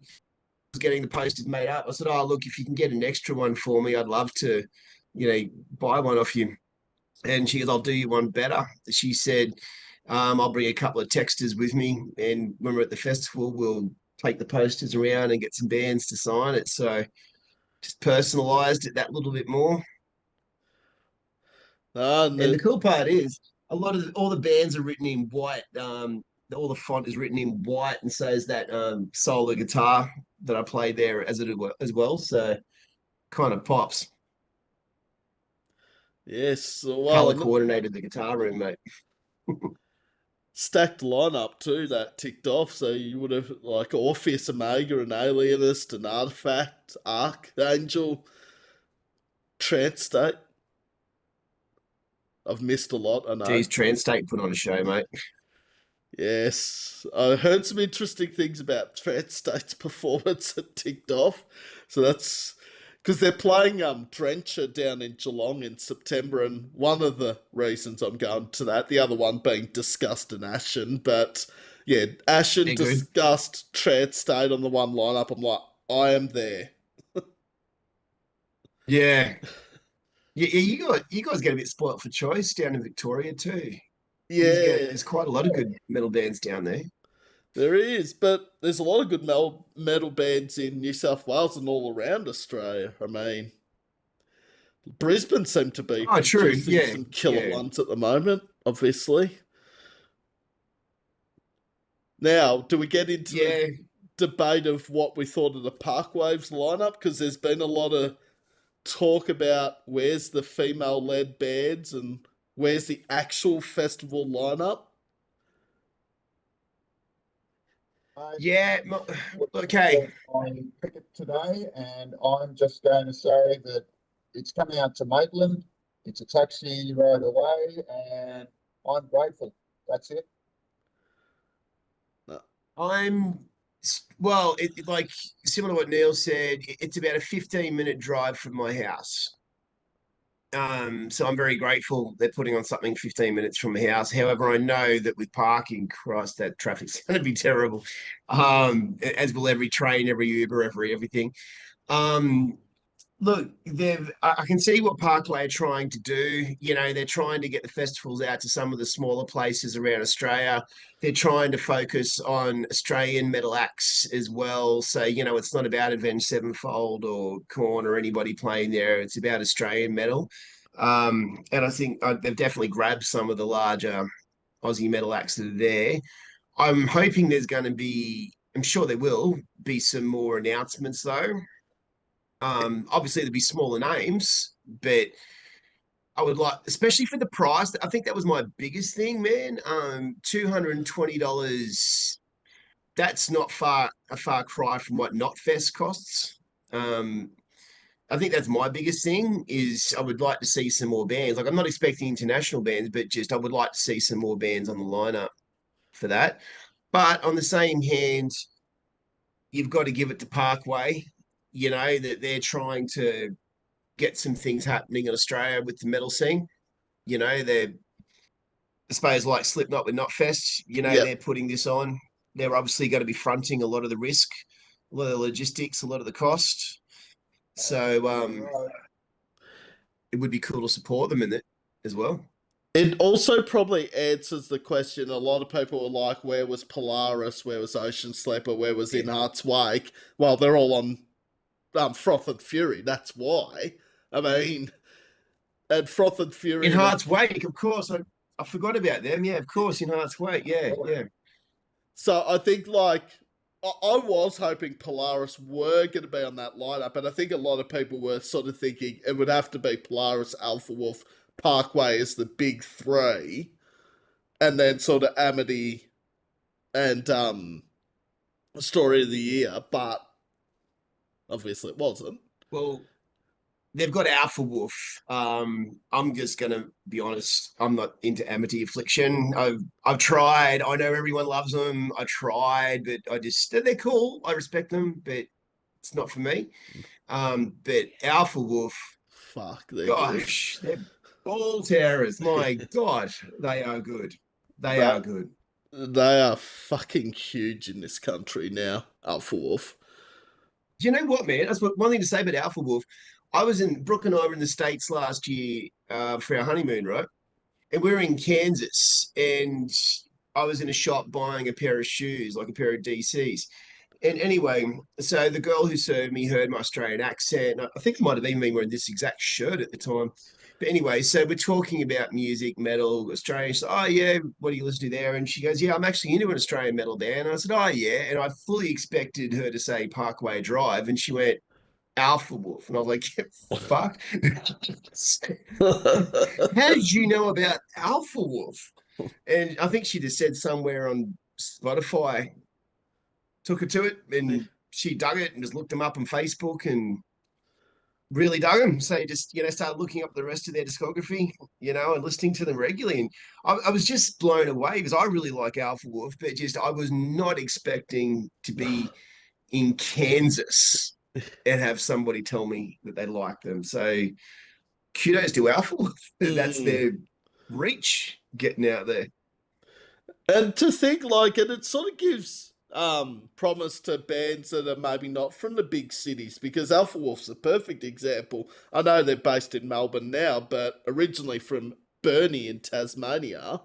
was getting the posters made up. I said, "Oh, look, if you can get an extra one for me, I'd love to, buy one off you." And she goes, "I'll do you one better." She said, "I'll bring a couple of texters with me, and when we're at the festival, we'll take the posters around and get some bands to sign it." So just personalized it that little bit more. ah, And the no, cool part is all the bands are written in white. All the font is written in white, and so is that solo guitar that I played there as well. So kind of pops. yes. Well, Color and coordinated the guitar room, mate. stacked lineup too that ticked off. So you would have like Orpheus Omega and Alienist and Artifact, Archangel, Trance State. I've missed a lot, I know. Geez, Transstate put on a show, mate. Yes, I heard some interesting things about Trance State's performance at Ticked Off. So that's because they're playing Drencher down in Geelong in September, and one of the reasons I'm going to that, the other one being Disgust and Ashen. But yeah, Ashen, They're good. Disgust, Trance State on the one lineup. I'm like, I am there. Yeah. Yeah, you guys get a bit spoilt for choice down in Victoria too. Yeah, There's quite a lot of good metal bands down there. there is, but there's a lot of good metal bands in New South Wales and all around Australia. I mean, Brisbane seem to be Oh, true. producing Yeah, some killer yeah, ones at the moment, obviously. Now, do we get into the yeah. debate of what we thought of the Parkwaves lineup? Because there's been a lot of talk about where's the female led bands and where's the actual festival lineup. I Yeah, looked okay. at my ticket today, and I'm just going to say that it's coming out to Maitland. It's a taxi ride away, and I'm grateful. That's it. No. I'm well, like similar to what Neil said, it's about a 15-minute drive from my house. So I'm very grateful they're putting on something 15 minutes from my house. However, I know that with parking, Christ, that traffic's going to be terrible. As will every train, every Uber, everything. Um, Look, I can see what Parkway are trying to do. They're trying to get the festivals out to some of the smaller places around Australia. They're trying to focus on Australian metal acts as well. So, it's not about Avenged Sevenfold or Korn or anybody playing there. It's about Australian metal. And I think they've definitely grabbed some of the larger Aussie metal acts that are there. I'm hoping there's going to be, I'm sure there will be some more announcements though. Obviously, there'd be smaller names, but I would like, especially for the price. I think that was my biggest thing, man. $220. That's not a far cry from what Not Fest costs. Um, I think that's my biggest thing is I would like to see some more bands. Like I'm not expecting international bands, but just I would like to see some more bands on the lineup for that. But on the same hand, you've got to give it to Parkway, that they're trying to get some things happening in Australia with the metal scene. They're, I suppose, like Slipknot with Knotfest, Yep. they're putting this on. They're obviously going to be fronting a lot of the risk, a lot of the logistics, a lot of the cost. So Right. it would be cool to support them in it as well. It also probably answers the question a lot of people were like, where was Polaris? Where was Ocean Sleeper? Where was Yeah. In Heart's Wake? Well, they're all on Froth and Fury. That's why. I mean, and Froth and In Fury. Heart's Wake, of course. I forgot about them. Yeah, of course, in Heart's Wake. Yeah, yeah. So I think, like, I was hoping Polaris were going to be on that lineup, and I think a lot of people were sort of thinking it would have to be Polaris, Alpha Wolf, Parkway as the big three, and then sort of Amity and Story of the Year, but obviously it wasn't. Well, they've got Alpha Wolf. I'm just gonna be honest. I'm not into Amity Affliction. I've tried. I know everyone loves them. I tried, but they're cool. I respect them, but it's not for me. But Alpha Wolf, Fuck, they're good. gosh, they're ball terrors. My God, they are good. They are That good. they are fucking huge in this country now. Alpha Wolf. Do you know what, man? That's one thing to say about Alpha Wolf. I was in Brooke and I were in the States last year for our honeymoon, right? And we were in Kansas, and I was in a shop buying a pair of shoes, like a pair of DCs. And anyway, so the girl who served me heard my Australian accent. I think I might have even been wearing this exact shirt at the time. But anyway, so we're talking about music, metal, Australian. She's like, oh, yeah, what do you listen to there? And she goes, yeah, I'm actually into an Australian metal band. And I said, oh, yeah. And I fully expected her to say Parkway Drive. And she went, Alpha Wolf. And I was like, fuck. How did you know about Alpha Wolf? And I think she just said somewhere on Spotify, took her to it, and she dug it and just looked them up on Facebook and really dug them. So just, started looking up the rest of their discography, and listening to them regularly. And I was just blown away because I really like Alpha Wolf, but just I was not expecting to be in Kansas and have somebody tell me that they like them. So kudos to Alpha Wolf. That's Mm. their reach getting out there. And to think like it sort of gives promise to bands that are maybe not from the big cities, because Alpha Wolf's a perfect example. I know they're based in Melbourne now, but originally from Burnie in Tasmania,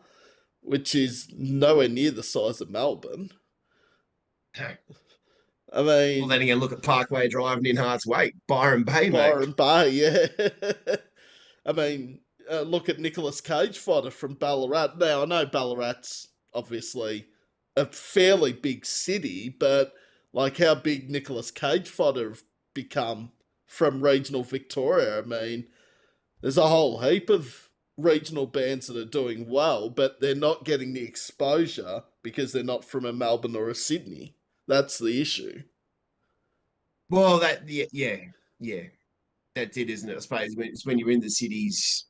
which is nowhere near the size of Melbourne. I Well, mean, then again, look at Parkway Drive and In Heart's Wake, Byron Bay, mate. Byron Bay, yeah. I mean, look at Nicolas Cage Fighter from Ballarat. Now, I know Ballarat's obviously a fairly big city, but like how big Nicolas Cage Fighter have become from regional Victoria. I mean, there's a whole heap of regional bands that are doing well, but they're not getting the exposure because they're not from a Melbourne or a Sydney. That's the issue. Well, yeah, that's it, isn't it? I suppose it's when you're in the cities.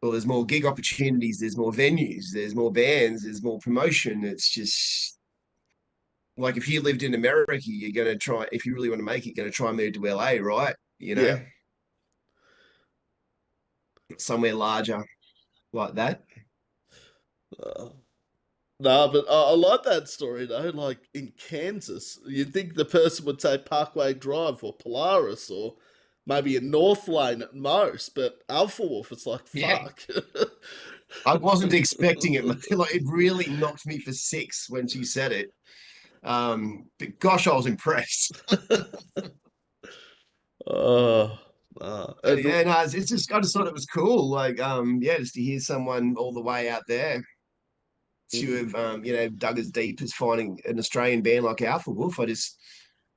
Well, there's more gig opportunities, there's more venues, there's more bands, there's more promotion. It's just like if you lived in America, you're gonna try. If you really want to make it, you're gonna try and move to LA, right? Yeah. Somewhere larger like that. Uh, no, but I like that story though. Like in Kansas, you'd think the person would say Parkway Drive or Polaris or maybe a North Lane at most, but Alpha Wolf, it's like, Yeah, fuck. I wasn't expecting it. Like it really knocked me for six when she said it. But gosh, I was impressed. Oh, Yeah, no, it's just I just thought it was cool. Like, yeah, just to hear someone all the way out there to have, dug as deep as finding an Australian band like Alpha Wolf.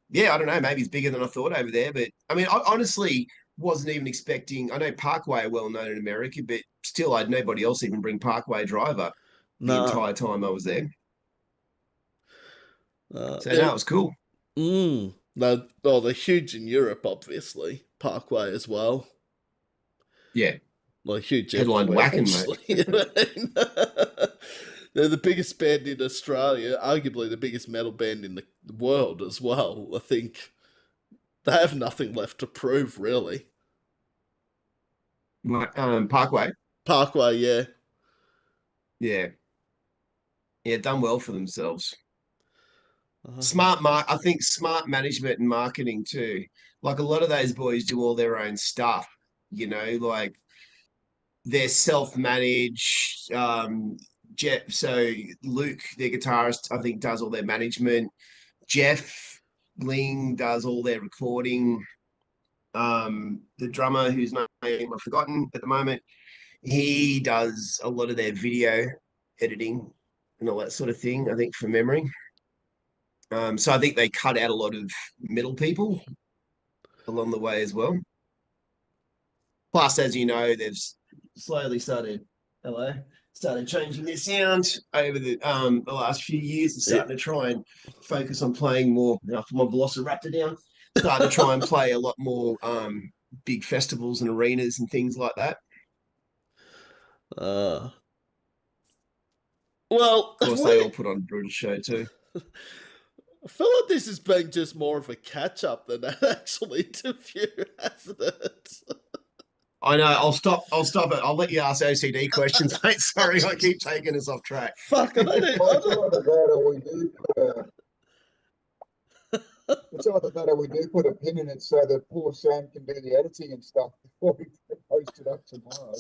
Yeah, I don't know, maybe it's bigger than I thought over there. But I mean, I honestly wasn't even expecting. I know Parkway are well known in America, but still, I had nobody else even bring Parkway Drive up the no. entire time I was there. So no, It, it was cool. no, oh, they're huge in Europe, obviously. Parkway as well. Yeah. Like huge Headlined everywhere, whacking, mate. actually. You know what I mean? They're the biggest band in Australia, arguably the biggest metal band in the world as well. I think they have nothing left to prove, really. Parkway. Parkway, yeah. Yeah. Yeah, done well for themselves. Uh, I think smart management and marketing too. Like a lot of those boys do all their own stuff, like they're self-managed. So Luke, their guitarist, I think does all their management. Jeff Ling does all their recording. The drummer whose name I've forgotten at the moment, he does a lot of their video editing and all that sort of thing, I think, from memory. So I think they cut out a lot of middle people along the way as well. Plus, as you know, they've slowly started changing their sound over the last few years and starting to try and focus on playing more. For my Velociraptor down, starting to try and play a lot more big festivals and arenas and things like that. uh, well, Of course, they all put on a brutal show too. I feel like this has been just more of a catch up than an actual interview, hasn't it? I know. I'll stop it. I'll let you ask OCD questions, mate. Sorry, I keep taking us off track. Fuck, I don't. It's either that or we do it's either that or we do put a pin in it so that poor Sam can do the editing and stuff before we post it up tomorrow.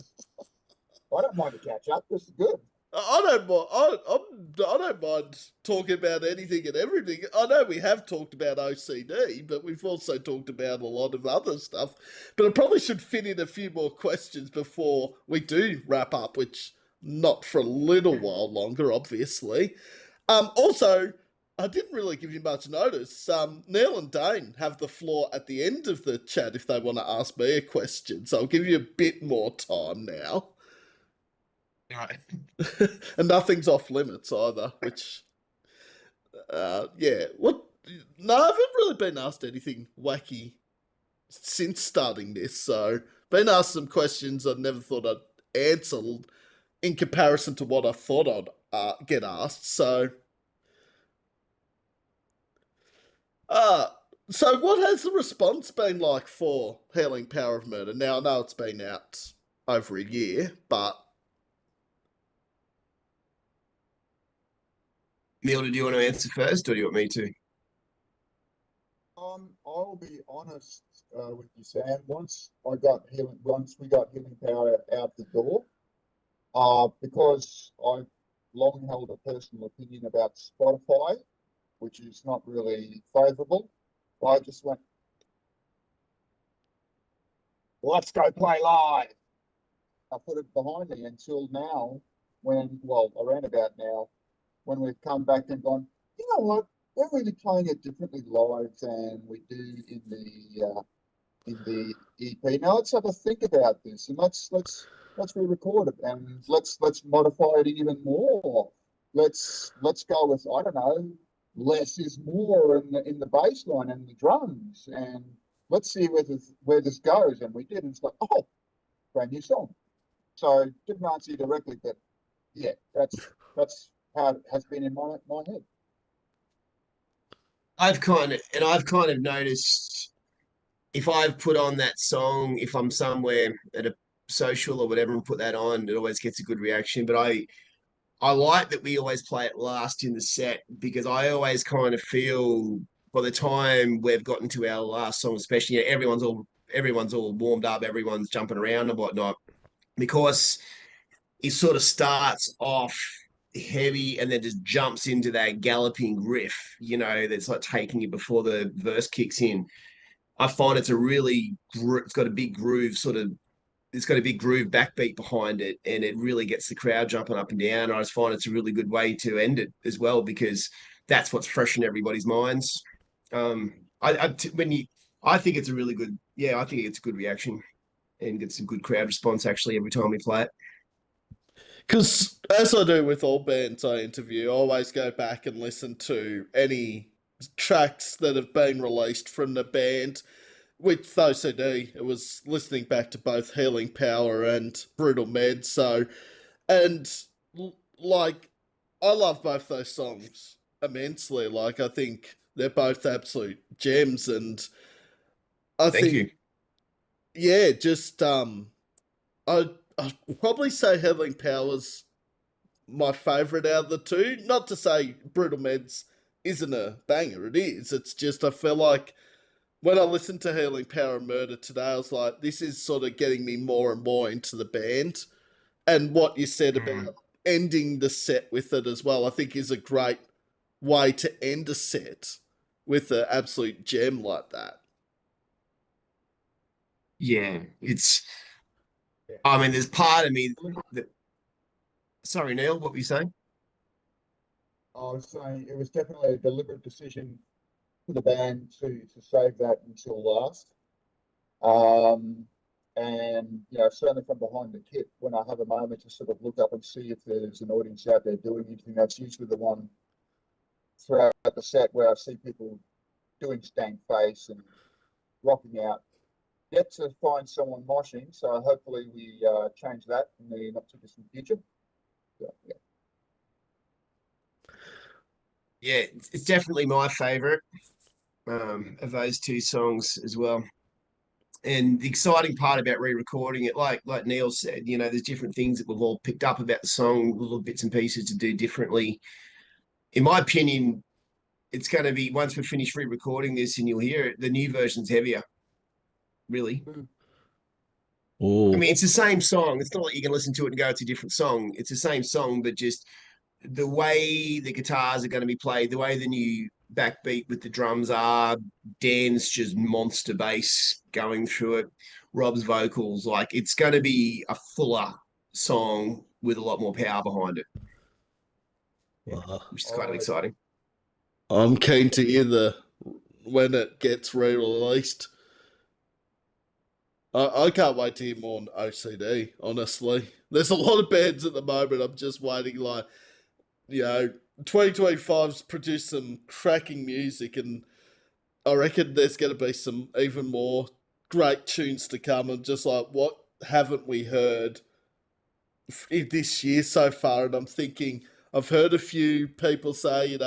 I don't mind to catch up. This is good. I don't mind. I don't mind talking about anything and everything. I know we have talked about OCD, but we've also talked about a lot of other stuff. But I probably should fit in a few more questions before we do wrap up, which not for a little while longer, obviously. Also, I didn't really give you much notice. Neil and Dane have the floor at the end of the chat if they want to ask me a question. So I'll give you a bit more time now. Right. And nothing's off limits either, which, yeah. What? No, I haven't really been asked anything wacky since starting this, so been asked some questions I never thought I'd answer in comparison to what I thought I'd get asked, so... Uh, so what has the response been like for Healing Power of Murder? Now, I know it's been out over a year, but... Neil, do you want to answer first, or do you want me to? I'll be honest with you, Sam. Once we got Healing Power out the door, because I've long held a personal opinion about Spotify, which is not really favourable. I just went, let's go play live. I put it behind me until now, around about now, when we've come back and gone, you know what, we're really playing it differently live than we do in the EP. Now let's have a think about this and let's re-record it and let's modify it even more. Let's go with, I don't know, less is more in the bass line and the drums, and let's see where this goes. And we did, and it's like, oh, brand new song. So didn't answer you directly, but yeah, that's how it has been in my head. I've kind of noticed if I've put on that song, if I'm somewhere at a social or whatever and put that on, it always gets a good reaction. But I like that we always play it last in the set, because I always kind of feel by the time we've gotten to our last song, especially, everyone's all warmed up, everyone's jumping around and whatnot, because it sort of starts off heavy and then just jumps into that galloping riff, that's like taking you before the verse kicks in. I find it's got a big groove it's got a big groove backbeat behind it, and it really gets the crowd jumping up and down. I just find it's a really good way to end it as well, because that's what's fresh in everybody's minds. I think it's a really good, I think it's a good reaction and get some good crowd response actually every time we play it. Because, as I do with all bands I interview, I always go back and listen to any tracks that have been released from the band with OCD, it was listening back to both Healing Power and Brutal Med. So, and like, I love both those songs immensely. Like, I think they're both absolute gems, and I Thank think, you. yeah, just I'd probably say Healing Powers my favourite out of the two. Not to say Brutal Meds isn't a banger, it is. It's just I feel like when I listened to Healing Power and Murder today, I was like, this is sort of getting me more and more into the band. And what you said Mm. about ending the set with it as well, I think is a great way to end a set with an absolute gem like that. Yeah, it's. Yeah. I mean, there's part of me that. Sorry, Neil, what were you saying? I was saying it was definitely a deliberate decision for the band to save that until last. Um, and certainly from behind the kit, when I have a moment to sort of look up and see if there's an audience out there doing anything, that's usually the one throughout the set where I see people doing stank face and rocking out. Yet to find someone moshing, so hopefully we change that in the not too distant future. So, yeah. Yeah, it's definitely my favorite of those two songs as well. And the exciting part about re-recording it, like Neil said, there's different things that we've all picked up about the song, little bits and pieces to do differently. In my opinion, it's going to be once we've finished re-recording this and you'll hear it, the new version's heavier, really. I Oh, mean, it's the same song. It's not like you can listen to it and go, it's a different song. It's the same song, but just the way the guitars are going to be played, the way the new backbeat with the drums are, Dan's just monster bass going through it, Rob's vocals, like it's going to be a fuller song with a lot more power behind it, wow. which is kind of I exciting. I'm keen to hear the when it gets re-released. I can't wait to hear more on OCD, honestly. There's a lot of bands at the moment. I'm just waiting, like, you know, 2025's produced some cracking music, and I reckon there's going to be some even more great tunes to come. I'm just like, what haven't we heard this year so far? And I'm thinking, I've heard a few people say,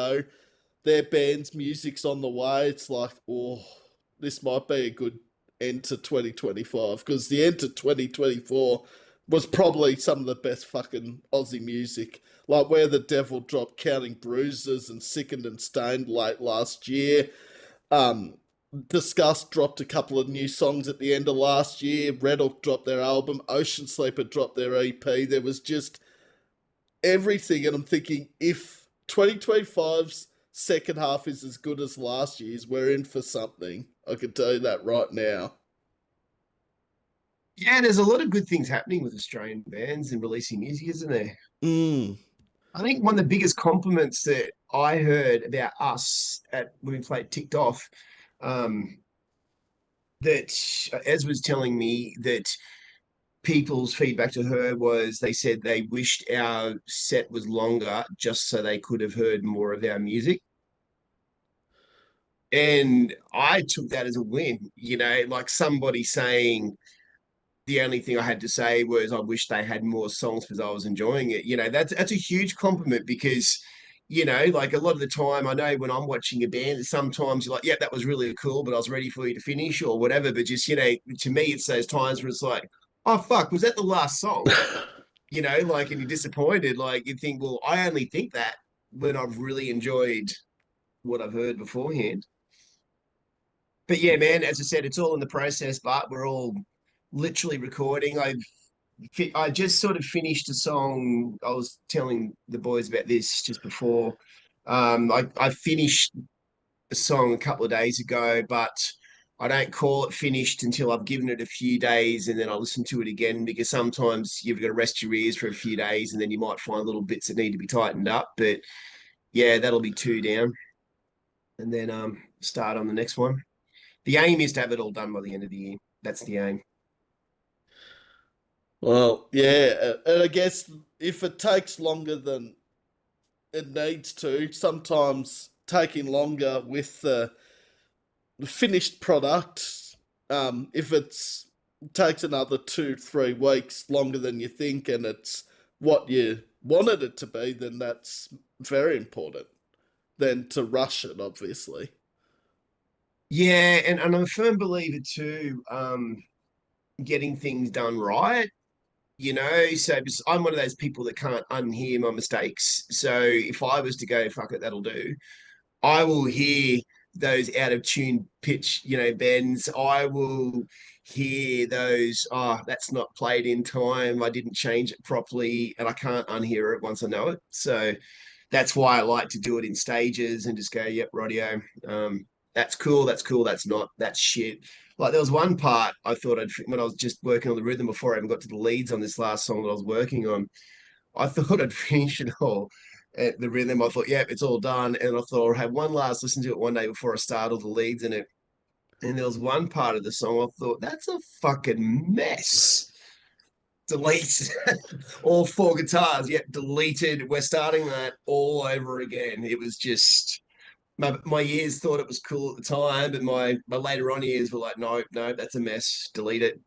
their band's music's on the way. It's like, oh, this might be a good end to 2025 because the end to 2024 was probably some of the best fucking Aussie music. Like Where the Devil dropped Counting Bruises and Sickened and Stained late last year. Um, Disgust dropped a couple of new songs at the end of last year. Red Hawk dropped their album. Ocean Sleeper dropped their EP. There was just everything, and I'm thinking if 2025's second half is as good as last year's, we're in for something. I can tell you that right now. Yeah, there's a lot of good things happening with Australian bands and releasing music, isn't there? Mm. I think one of the biggest compliments that I heard about us at when we played Ticked Off, um, that Ez was telling me that people's feedback to her was they said they wished our set was longer just so they could have heard more of our music. And I took that as a win, like somebody saying the only thing I had to say was I wish they had more songs because I was enjoying it. That's a huge compliment because, like a lot of the time I know when I'm watching a band, sometimes you're like, yeah, that was really cool, but I was ready for you to finish or whatever. But just, to me, it's those times where it's like, oh fuck, was that the last song? Like, and you're disappointed. Like, you think, well, I only think that when I've really enjoyed what I've heard beforehand. But yeah, man, as I said, it's all in the process, but we're all literally recording. I just sort of finished a song. I was telling the boys about this just before. I finished a song a couple of days ago, but I don't call it finished until I've given it a few days and then I listen to it again because sometimes you've got to rest your ears for a few days and then you might find little bits that need to be tightened up. But yeah, that'll be two down and then start on the next one. The aim is to have it all done by the end of the year. That's the aim. Well, yeah, and I guess if it takes longer than it needs to, sometimes taking longer with the finished product If it's takes another 2-3 weeks longer than you think, and it's what you wanted it to be, then that's very important. Than to rush it, obviously. Yeah, and I'm a firm believer too, getting things done right. So I'm one of those people that can't unhear my mistakes. So if I was to go, fuck it, that'll do, I will hear those out of tune pitch, bends. I will hear those, oh, that's not played in time. I didn't change it properly, and I can't unhear it once I know it. So that's why I like to do it in stages and just go, yep, rightio. That's cool. That's cool. That's not. That's shit. Like there was one part I thought when I was just working on the rhythm before I even got to the leads on this last song that I was working on. I thought I'd finish it all at the rhythm. I thought, yep, it's all done. And I thought I'd have one last listen to it one day before I start all the leads in it. And there was one part of the song I thought, that's a fucking mess. Delete all four guitars. Yep, deleted. We're starting that all over again. It was just my ears thought it was cool at the time, but my later on ears were like, no, no, that's a mess. Delete it.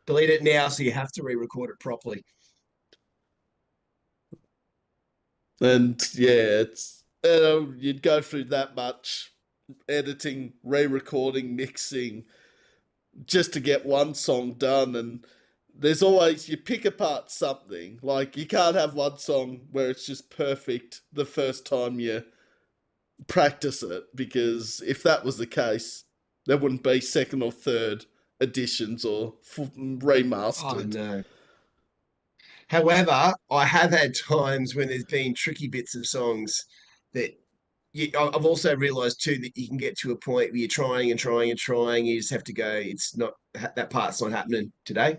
Delete it now, so you have to re-record it properly. And yeah, it's you'd go through that much editing, re-recording, mixing, just to get one song done. And there's always you pick apart something. Like you can't have one song where it's just perfect the first time you practice it, because if that was the case, there wouldn't be second or third editions or Oh remastered. no. However, I have had times when there's been tricky bits of songs that I've also realized too that you can get to a point where you're trying and trying and trying. You just have to go, it's not that part's not happening today.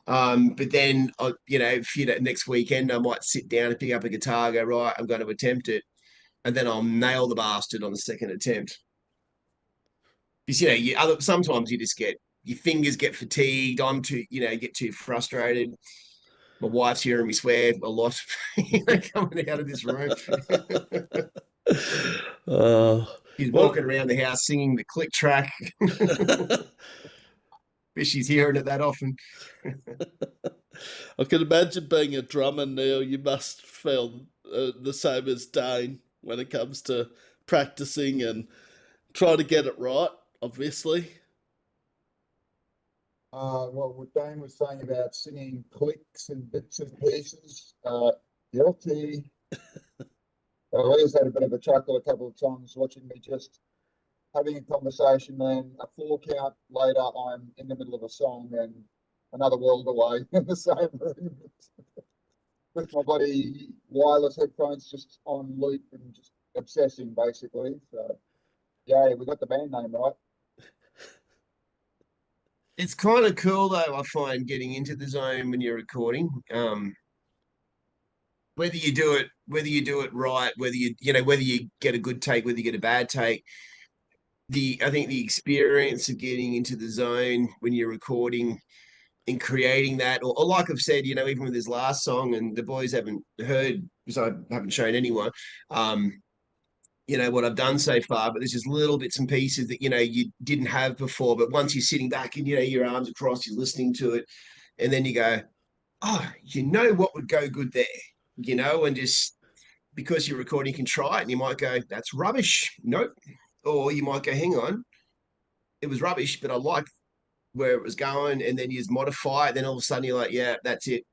But then, next weekend, I might sit down and pick up a guitar, go, right, I'm going to attempt it. And then I'll nail the bastard on the second attempt. Because, sometimes you just your fingers get fatigued. I'm too, get too frustrated. My wife's hearing me swear a lot coming out of this room. uh, She's well, walking around the house singing the click track, but she's hearing it that often. I can imagine being a drummer, Neil. You must feel the same as Dane when it comes to practicing and trying to get it right, obviously. What Dane was saying about singing clicks and bits and pieces, guilty. Leah's had a bit of a chuckle a couple of times watching me just having a conversation, then a 4 count later, I'm in the middle of a song and another world away in the same room with my bloody wireless headphones just on loop and just obsessing basically. So, yeah, we got the band name right. It's kind of cool though, I find, getting into the zone when you're recording. Whether you do it right, whether you get a good take, whether you get a bad take, I think the experience of getting into the zone when you're recording and creating that, or like I've said, even with this last song, and the boys haven't heard because I haven't shown anyone, what I've done so far, but there's just little bits and pieces that you didn't have before. But once you're sitting back and your arms across, you're listening to it, and then you go, oh, what would go good there, and just because you're recording, you can try it, and you might go, that's rubbish, nope, or you might go, hang on, it was rubbish, but I like where it was going, and then you just modify it. Then all of a sudden you're like, yeah, that's it.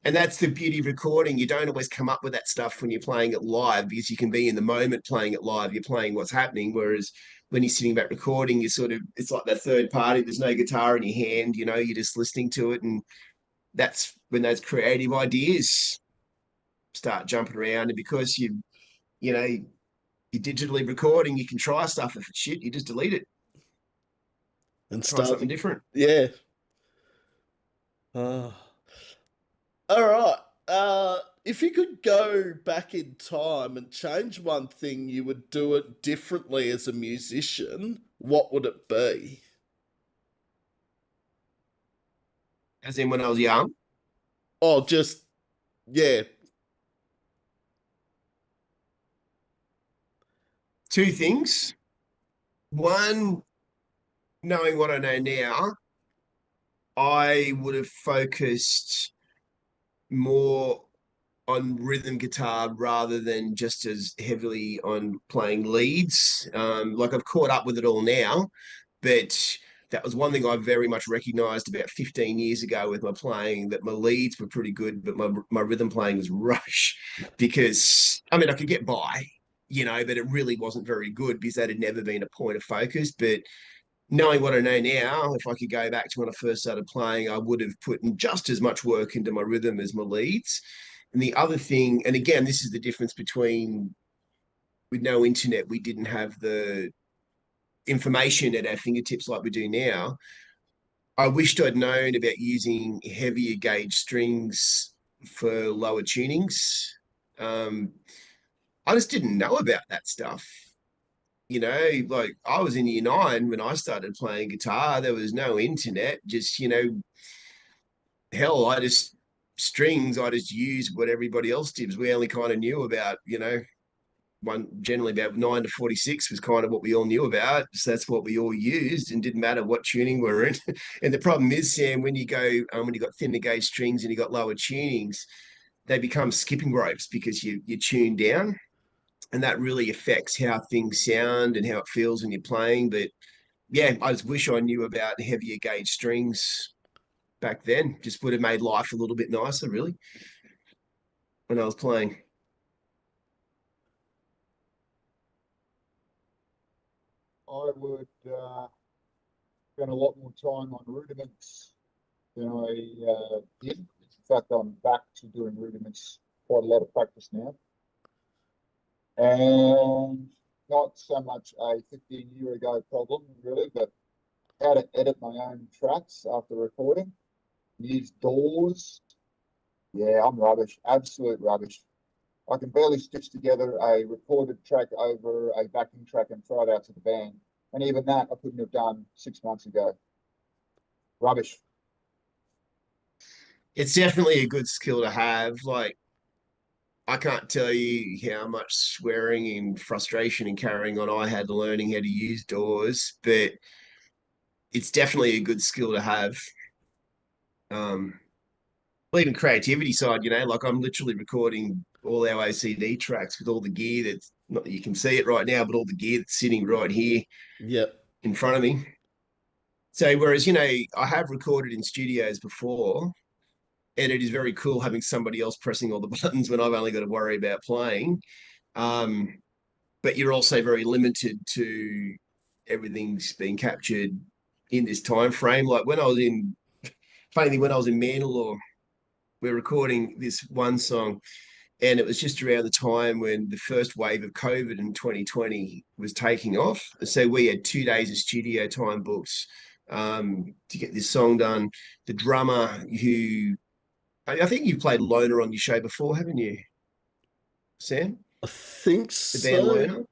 And that's the beauty of recording. You don't always come up with that stuff when you're playing it live because you can be in the moment playing it live. You're playing what's happening. Whereas when you're sitting back recording, it's like that third party. There's no guitar in your hand, you're just listening to it. And that's when those creative ideas start jumping around. And because you know, you're digitally recording, you can try stuff. If it's shit, you just delete it, And try start, something different. yeah. Uh, all right. If you could go back in time and change one thing you would do it differently as a musician, what would it be? As in when I was young. Oh, just, yeah. Two things. One, knowing what I know now, I would have focused more on rhythm guitar rather than just as heavily on playing leads. Like I've caught up with it all now, but that was one thing I very much recognized about 15 years ago with my playing, that my leads were pretty good, but my rhythm playing was rubbish because I mean I could get by, but it really wasn't very good because that had never been a point of focus. But knowing what I know now, if I could go back to when I first started playing, I would have put in just as much work into my rhythm as my leads. And the other thing, and again, this is the difference between with no internet, we didn't have the information at our fingertips like we do now. I wished I'd known about using heavier gauge strings for lower tunings. Um, I just didn't know about that stuff. Like I was in year nine when I started playing guitar. There was no internet. Just, hell, I just used what everybody else did. We only kind of knew about, one generally about 9 to 46 was kind of what we all knew about. So that's what we all used, and didn't matter what tuning we were in. And the problem is, Sam, when you go, when you got thinner gauge strings and you got lower tunings, they become skipping ropes because you tune down, and that really affects how things sound and how it feels when you're playing. But yeah, I just wish I knew about heavier gauge strings back then. Just would have made life a little bit nicer, really, when I was playing. I would spend a lot more time on rudiments than I did. In fact, I'm back to doing rudiments, quite a lot of practice now. And not so much a 15-year ago problem, really, but how to edit my own tracks after recording. Use DAWs. Yeah, I'm rubbish, absolute rubbish. I can barely stitch together a recorded track over a backing track and throw it out to the band. And even that I couldn't have done 6 months ago. Rubbish. It's definitely a good skill to have. Like, I can't tell you how much swearing and frustration and carrying on I had learning how to use DAWs, but it's definitely a good skill to have. Um, well, even creativity side, like I'm literally recording all our OCD tracks with all the gear that's not that you can see it right now, but all the gear that's sitting right here Yep. in front of me. So, whereas, I have recorded in studios before, and it is very cool having somebody else pressing all the buttons when I've only got to worry about playing. Um, but you're also very limited to everything's being captured in this time frame. Like when I was in Mandalore, we we're recording this one song, and it was just around the time when the first wave of COVID in 2020 was taking off. So we had 2 days of studio time books to get this song done. The drummer who I think you've played Loner on your show before, haven't you, Sam? I think The band so. Loner.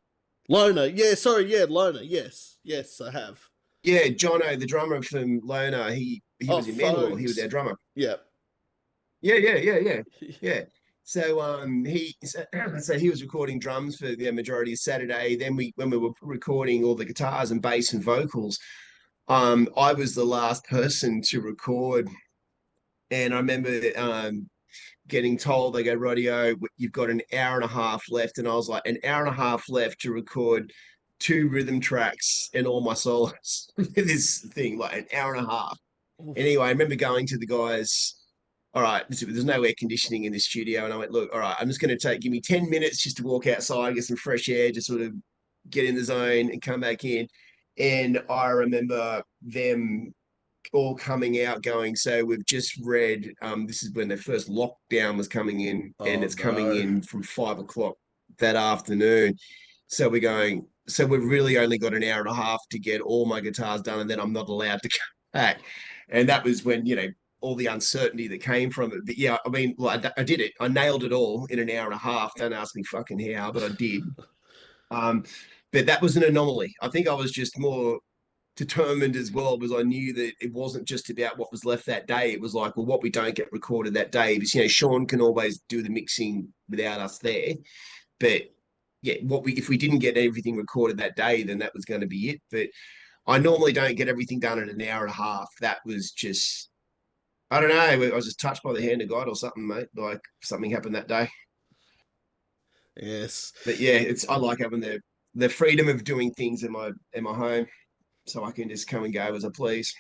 Loner. Yeah, sorry. Yeah, Loner. Yes. Yes, I have. Yeah, Jono, the drummer from Loner, he Oh, was in Mandalore. He was our phones. drummer. Yep. Yeah. So so he was recording drums for the majority of Saturday. Then when we were recording all the guitars and bass and vocals, I was the last person to record. And I remember getting told, they go, "Radio, you've got an hour and a half left." And I was like, an hour and a half left to record two rhythm tracks and all my solos with this thing, like an hour and a half. Oof. Anyway, I remember going to the guys, all right, there's no air conditioning in the studio. And I went, look, all right, I'm just going to give me 10 minutes just to walk outside, get some fresh air, just sort of get in the zone and come back in. And I remember them all coming out going, so we've just read, this is when the first lockdown was coming in, and Oh it's coming no. in from 5 o'clock that afternoon. So we're going, so we've really only got an hour and a half to get all my guitars done, and then I'm not allowed to come back. And that was when, all the uncertainty that came from it. But yeah, I mean, well, I did it. I nailed it all in an hour and a half. Don't ask me fucking how, but I did. Um, but that was an anomaly. I think I was just more determined as well, because I knew that it wasn't just about what was left that day. It was like, well, what we don't get recorded that day, because Sean can always do the mixing without us there. But yeah, if we didn't get everything recorded that day, then that was going to be it. But I normally don't get everything done in an hour and a half. That was just, I don't know. I was just touched by the hand of God or something, mate. Like something happened that day. Yes. But yeah, I like having the freedom of doing things in my home, so I can just come and go as I please.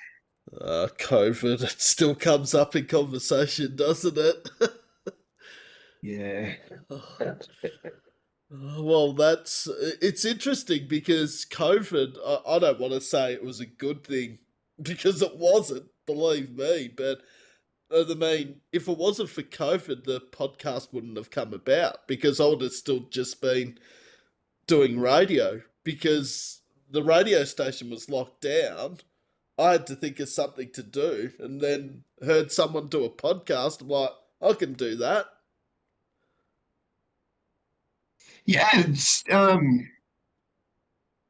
COVID, it still comes up in conversation, doesn't it? Yeah. Well, it's interesting because COVID, I don't want to say it was a good thing because it wasn't, believe me. But I mean, if it wasn't for COVID, the podcast wouldn't have come about because I would have still just been doing radio because the radio station was locked down. I had to think of something to do and then heard someone do a podcast. I'm like, I can do that. Yeah,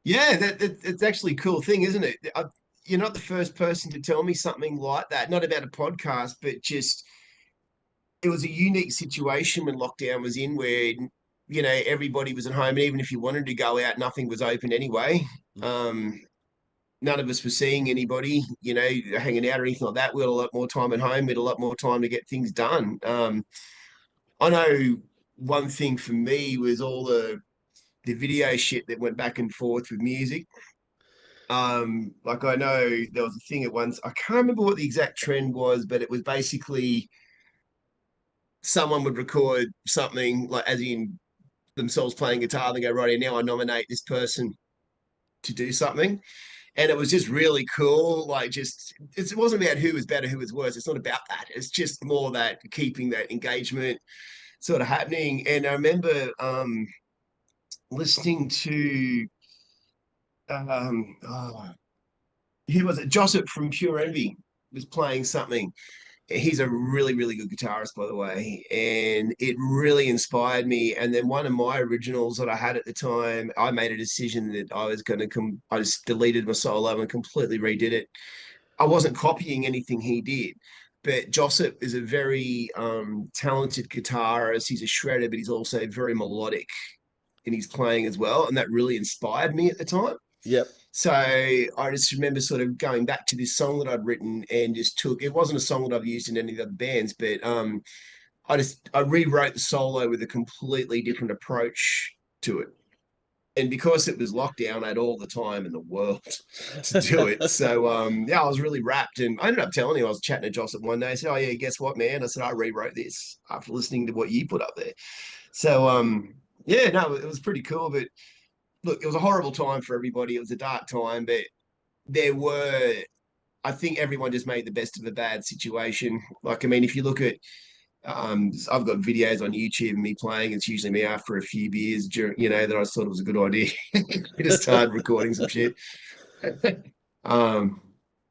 yeah, it's actually a cool thing, isn't it? You're not the first person to tell me something like that. Not about a podcast, but just it was a unique situation when lockdown was in, where everybody was at home, and even if you wanted to go out, nothing was open anyway. Um, None of us were seeing anybody, hanging out or anything like that. We had a lot more time at home. We had a lot more time to get things done. I know one thing for me was all the video shit that went back and forth with music. Like I know there was a thing at once. I can't remember what the exact trend was, but it was basically someone would record something like as in themselves playing guitar. They go, right, now I nominate this person to do something. And it was just really cool. Like, it wasn't about who was better, who was worse. It's not about that. It's just more that keeping that engagement sort of happening. And I remember listening to oh, who was it? Joseph from Pure Envy was playing something. He's a really, really good guitarist, by the way, and it really inspired me. And then one of my originals that I had at the time, I made a decision that I was going to come. I just deleted my solo and completely redid it. I wasn't copying anything he did, but Joseph is a very talented guitarist. He's a shredder, but he's also very melodic in his playing as well, and that really inspired me at the time. Yep. So I just remember sort of going back to this song that I'd written and just took it wasn't a song that I've used in any of the other bands, but I rewrote the solo with a completely different approach to it. And because it was lockdown, I had all the time in the world to do it. So yeah, I was really wrapped. And I ended up telling him, I was chatting to Joseph one day. I said, oh yeah, guess what, man? I said, I rewrote this after listening to what you put up there. So yeah, no, it was pretty cool. But look, it was a horrible time for everybody. It was a dark time, but there were, I think everyone just made the best of a bad situation. Like, I mean, if you look at, I've got videos on YouTube of me playing. It's usually me after a few beers, that I thought it was a good idea to start recording some shit. um,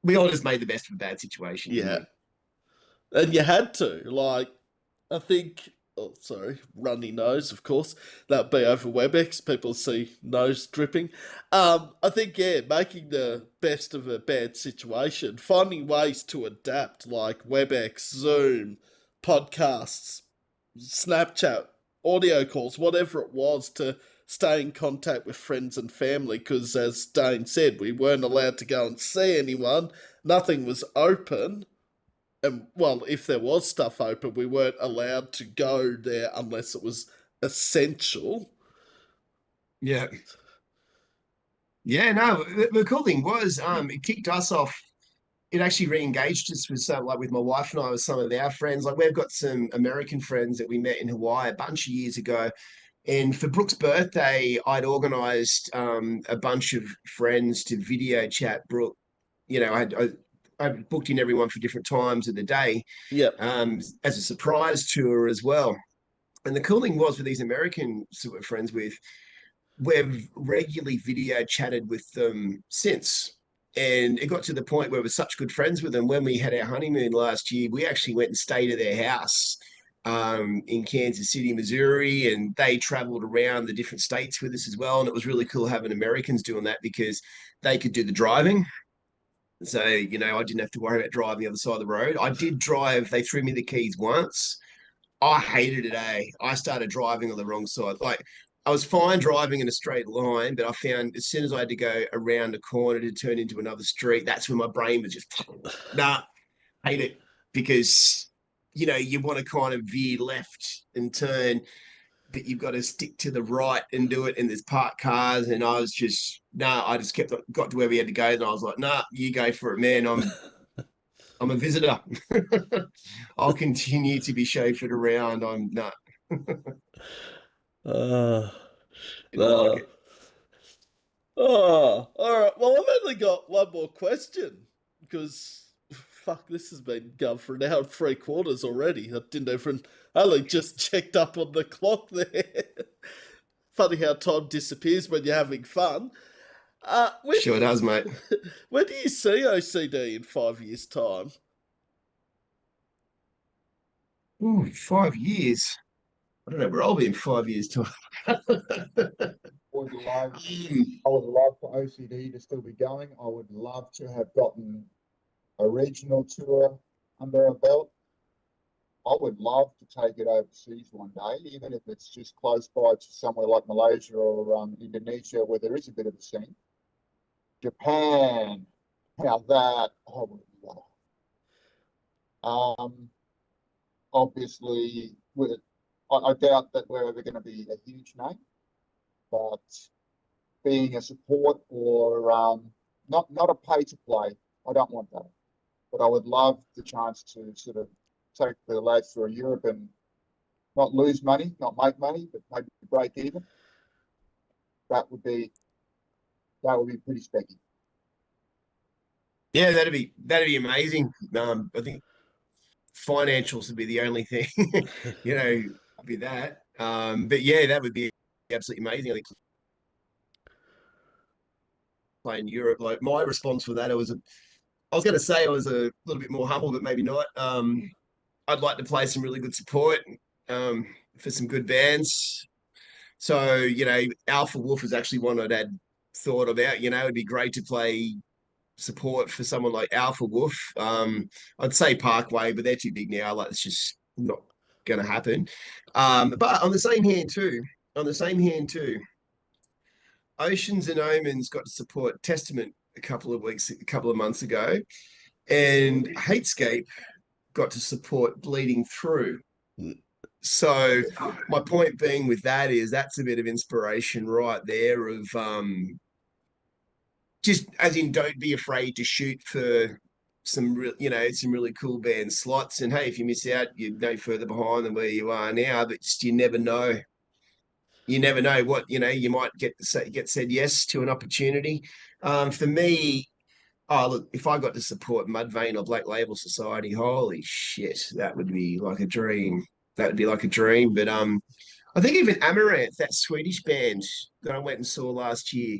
we all just made the best of a bad situation, didn't Yeah. we? And you had to. Like, I think, oh, sorry, runny nose, of course. That'd be over WebEx. People see nose dripping. I think, yeah, making the best of a bad situation, finding ways to adapt, like WebEx, Zoom, podcasts, Snapchat, audio calls, whatever it was, to stay in contact with friends and family. Because, as Dane said, we weren't allowed to go and see anyone, nothing was open. And well, if there was stuff open, we weren't allowed to go there unless it was essential. Yeah. Yeah, no, the cool thing was it kicked us off. It actually re-engaged us with some, like with my wife and I, with some of our friends. Like we've got some American friends that we met in Hawaii a bunch of years ago. And for Brooke's birthday, I'd organized a bunch of friends to video chat Brooke. I booked in everyone for different times of the day Yep. as a surprise tour as well. And the cool thing was with these Americans that we're friends with, we've regularly video chatted with them since. And it got to the point where we're such good friends with them. When we had our honeymoon last year, we actually went and stayed at their house in Kansas City, Missouri, and they traveled around the different states with us as well. And it was really cool having Americans doing that because they could do the driving. So, I didn't have to worry about driving the other side of the road. I did drive, they threw me the keys once. I hated it, eh? I started driving on the wrong side. Like, I was fine driving in a straight line, but I found as soon as I had to go around a corner to turn into another street, that's when my brain was just, nah, hate it. Because, you want to kind of veer left and turn, but you've got to stick to the right and do it. And there's parked cars. And I was just, I just got to where we had to go. And I was like, nah, you go for it, man. I'm a visitor. I'll continue to be chauffeured around. I'm not. Uh, Didn't like uh, it. oh, all right. Well, I've only got one more question because fuck, this has been going for an hour and three quarters already. I didn't even. I only just checked up on the clock there. Funny how time disappears when you're having fun. Where do Sure does, mate. you, where do you see OCD in 5 years' time? Ooh, 5 years. I don't know where I'll be in 5 years' time. Would love, I would love for OCD to still be going. I would love to have gotten a regional tour under our belt. I would love to take it overseas one day, even if it's just close by to somewhere like Malaysia or Indonesia, where there is a bit of a scene. Japan, how that I would love. Obviously, I doubt that we're ever going to be a huge name, but being a support or not a pay to play, I don't want that. But I would love the chance to sort of take the lads through Europe and not lose money, not make money, but maybe break even. That would be pretty specky. Yeah, that'd be amazing. I think financials would be the only thing, be that. But yeah, that would be absolutely amazing. I think playing Europe, like my response for that, I was going to say I was a little bit more humble, but maybe not. I'd like to play some really good support um, for some good bands. So, Alpha Wolf is actually one I'd had thought about. It'd be great to play support for someone like Alpha Wolf. I'd say Parkway, but they're too big now. Like it's just not going to happen. But on the same hand too, Oceans and Omens got to support Testament a couple of months ago, and Hatescape got to support Bleeding Through. So my point being with that is that's a bit of inspiration right there of just as in don't be afraid to shoot for some really cool band slots. And hey, if you miss out, you're no further behind than where you are now. But just, you never know. You never know what you might get said yes to an opportunity. For me, oh look, if I got to support Mudvayne or Black Label Society, holy shit, that would be like a dream. That would be like a dream. But I think even Amaranth, that Swedish band that I went and saw last year,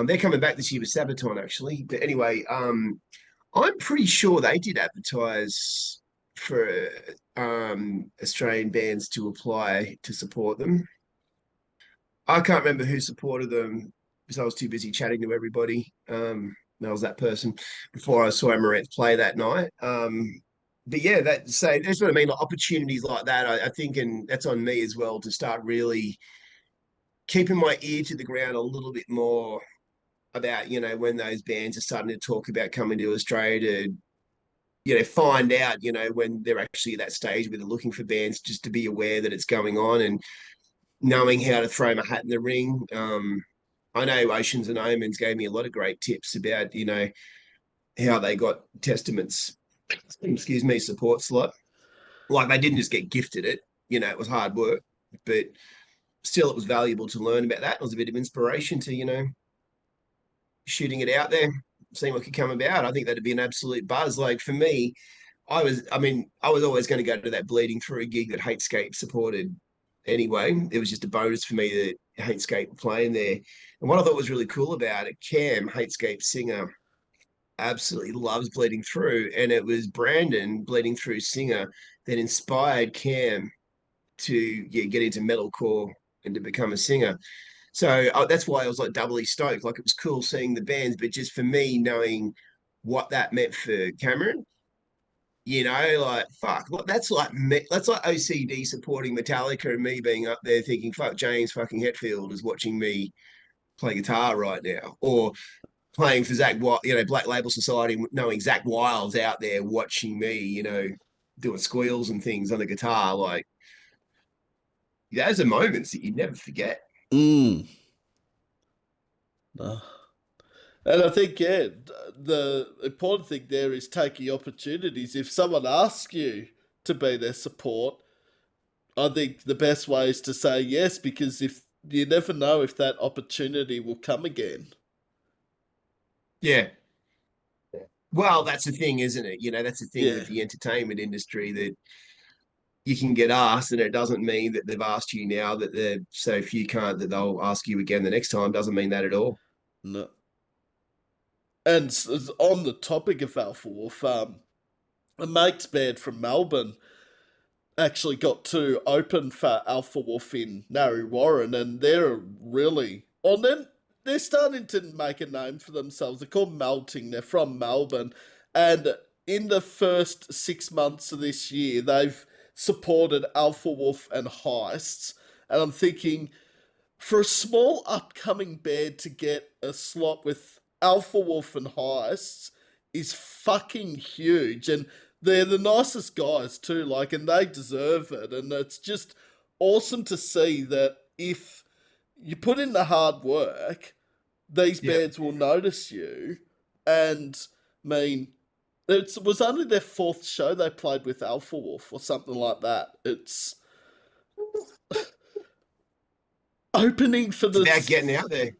they're coming back this year with Sabaton, actually. But anyway, I'm pretty sure they did advertise for Australian bands to apply to support them. I can't remember who supported them because I was too busy chatting to everybody. That was that person before I saw Amaranth play that night. But yeah, that's what I mean. Like opportunities like that, I think, and that's on me as well to start really keeping my ear to the ground a little bit more about when those bands are starting to talk about coming to Australia to find out when they're actually at that stage where they're looking for bands, just to be aware that it's going on and knowing how to throw my hat in the ring. I know Oceans and Omens gave me a lot of great tips about how they got Testament's excuse me support slot. Like they didn't just get gifted it, it was hard work, but still it was valuable to learn about that. It was a bit of inspiration to shooting it out there, seeing what could come about. I think that'd be an absolute buzz. Like for me, I was always going to go to that Bleeding Through gig that Hatescape supported anyway. It was just a bonus for me that Hatescape playing there. And what I thought was really cool about it, Cam, Hatescape singer, absolutely loves Bleeding Through. And it was Brandon, Bleeding Through singer, that inspired Cam to get into metalcore and to become a singer. So that's why I was like doubly stoked. Like it was cool seeing the bands, but just for me knowing what that meant for Cameron, You know, like fuck, that's like me, that's like OCD supporting Metallica and me being up there thinking, fuck, James fucking Hetfield is watching me play guitar right now, or playing for Zach Wild, Black Label Society, knowing Zach Wild's out there watching me, doing squeals and things on the guitar. Like those are moments that you never forget. Mm. No. And I think, yeah, the important thing there is taking opportunities. If someone asks you to be their support, I think the best way is to say yes, because if you never know if that opportunity will come again. Yeah. Yeah. Well, that's the thing, isn't it? That's the thing Yeah, with the entertainment industry that you can get asked, and it doesn't mean that they've asked you now that they're so if you can't that they'll ask you again the next time. Doesn't mean that at all. no. And on the topic of Alpha Wolf, a mate's band from Melbourne actually got to open for Alpha Wolf in Narre Warren, and they're really on them. They're starting to make a name for themselves. They're called Melting. They're from Melbourne, and in the first 6 months of this year, they've supported Alpha Wolf and Heists. And I'm thinking, for a small upcoming band to get a slot with Alpha Wolf and Heists is fucking huge. And they're the nicest guys too, like, and they deserve it. And it's just awesome to see that if you put in the hard work, these Yeah. bands will notice you. And I mean, it was only their fourth show they played with Alpha Wolf or something like that. It's opening for It's the about getting out there.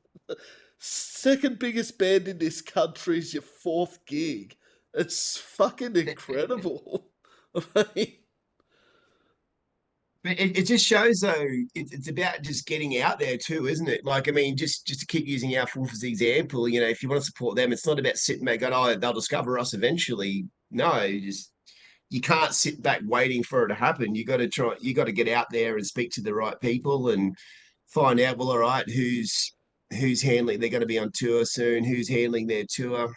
second biggest band in this country is your fourth gig. It's fucking incredible. I mean, But it just shows though, it's about just getting out there too, isn't it? Like, I mean, just to keep using Alpha Wolf as the example, if you want to support them, it's not about sitting back going, oh, they'll discover us eventually. No, you can't sit back waiting for it to happen. You got to get out there and speak to the right people and find out, well, all right, who's handling, they're going to be on tour soon, who's handling their tour,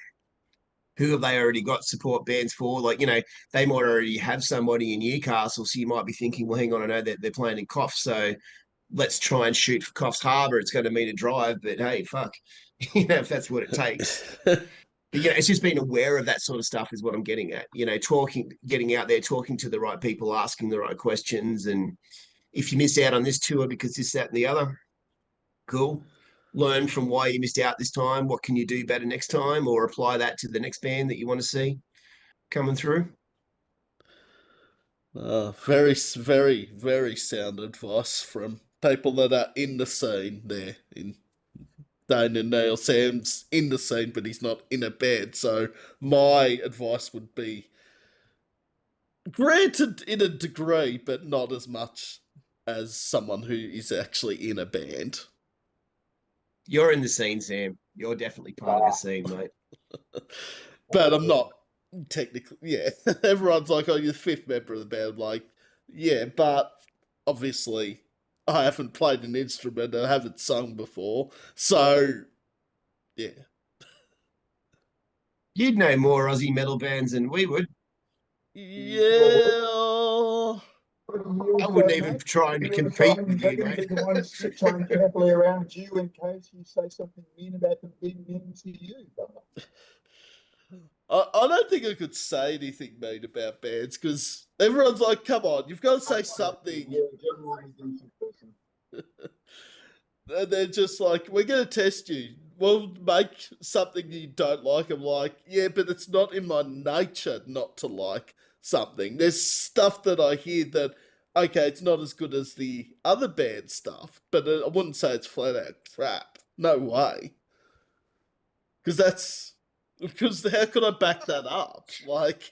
who have they already got support bands for? Like, they might already have somebody in Newcastle. So you might be thinking, well, hang on, I know that they're playing in Coffs. So let's try and shoot for Coffs Harbour. It's going to mean a drive, but hey, fuck, if that's what it takes. But, it's just being aware of that sort of stuff is what I'm getting at. Getting out there, talking to the right people, asking the right questions. And if you miss out on this tour because this, that, and the other, cool. Learn from why you missed out this time. What can you do better next time? Or apply that to the next band that you want to see coming through. very, very, very sound advice from people that are in the scene there. In Dane and Neil, Sam's in the scene, but he's not in a band. So my advice would be granted in a degree, but not as much as someone who is actually in a band. You're in the scene, Sam. You're definitely part of the scene, mate. But I'm not technically. Yeah, everyone's like, "Oh, you're the fifth member of the band." I'm like, yeah, but obviously, I haven't played an instrument. I haven't sung before, so yeah. You'd know more Aussie metal bands than we would. Yeah. I wouldn't even try and compete with you, mate. The ones sitting carefully around you in case you say something mean about them being mean to you. I don't think I could say anything mean about bands because everyone's like, come on, you've got to say something. You're a genuinely decent person. And they're just like, we're going to test you. We'll make something you don't like. I'm like, yeah, but it's not in my nature not to like something. There's stuff that I hear that, okay, it's not as good as the other band stuff, but I wouldn't say it's flat out crap. No way. Because how could I back that up? Like,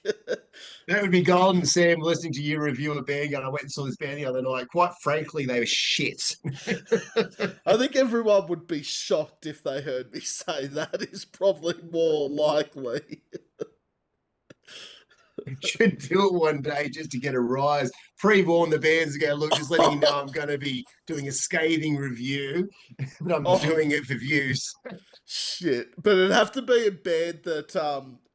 That would be golden, Sam, listening to you review a band. And I went and saw this band the other night. Quite frankly, they were shit. I think everyone would be shocked if they heard me say that is probably more likely. Should do it one day just to get a rise. Pre-warn the bands to go, look, just letting you know I'm going to be doing a scathing review, but I'm doing it for views. Shit. But it'd have to be a band that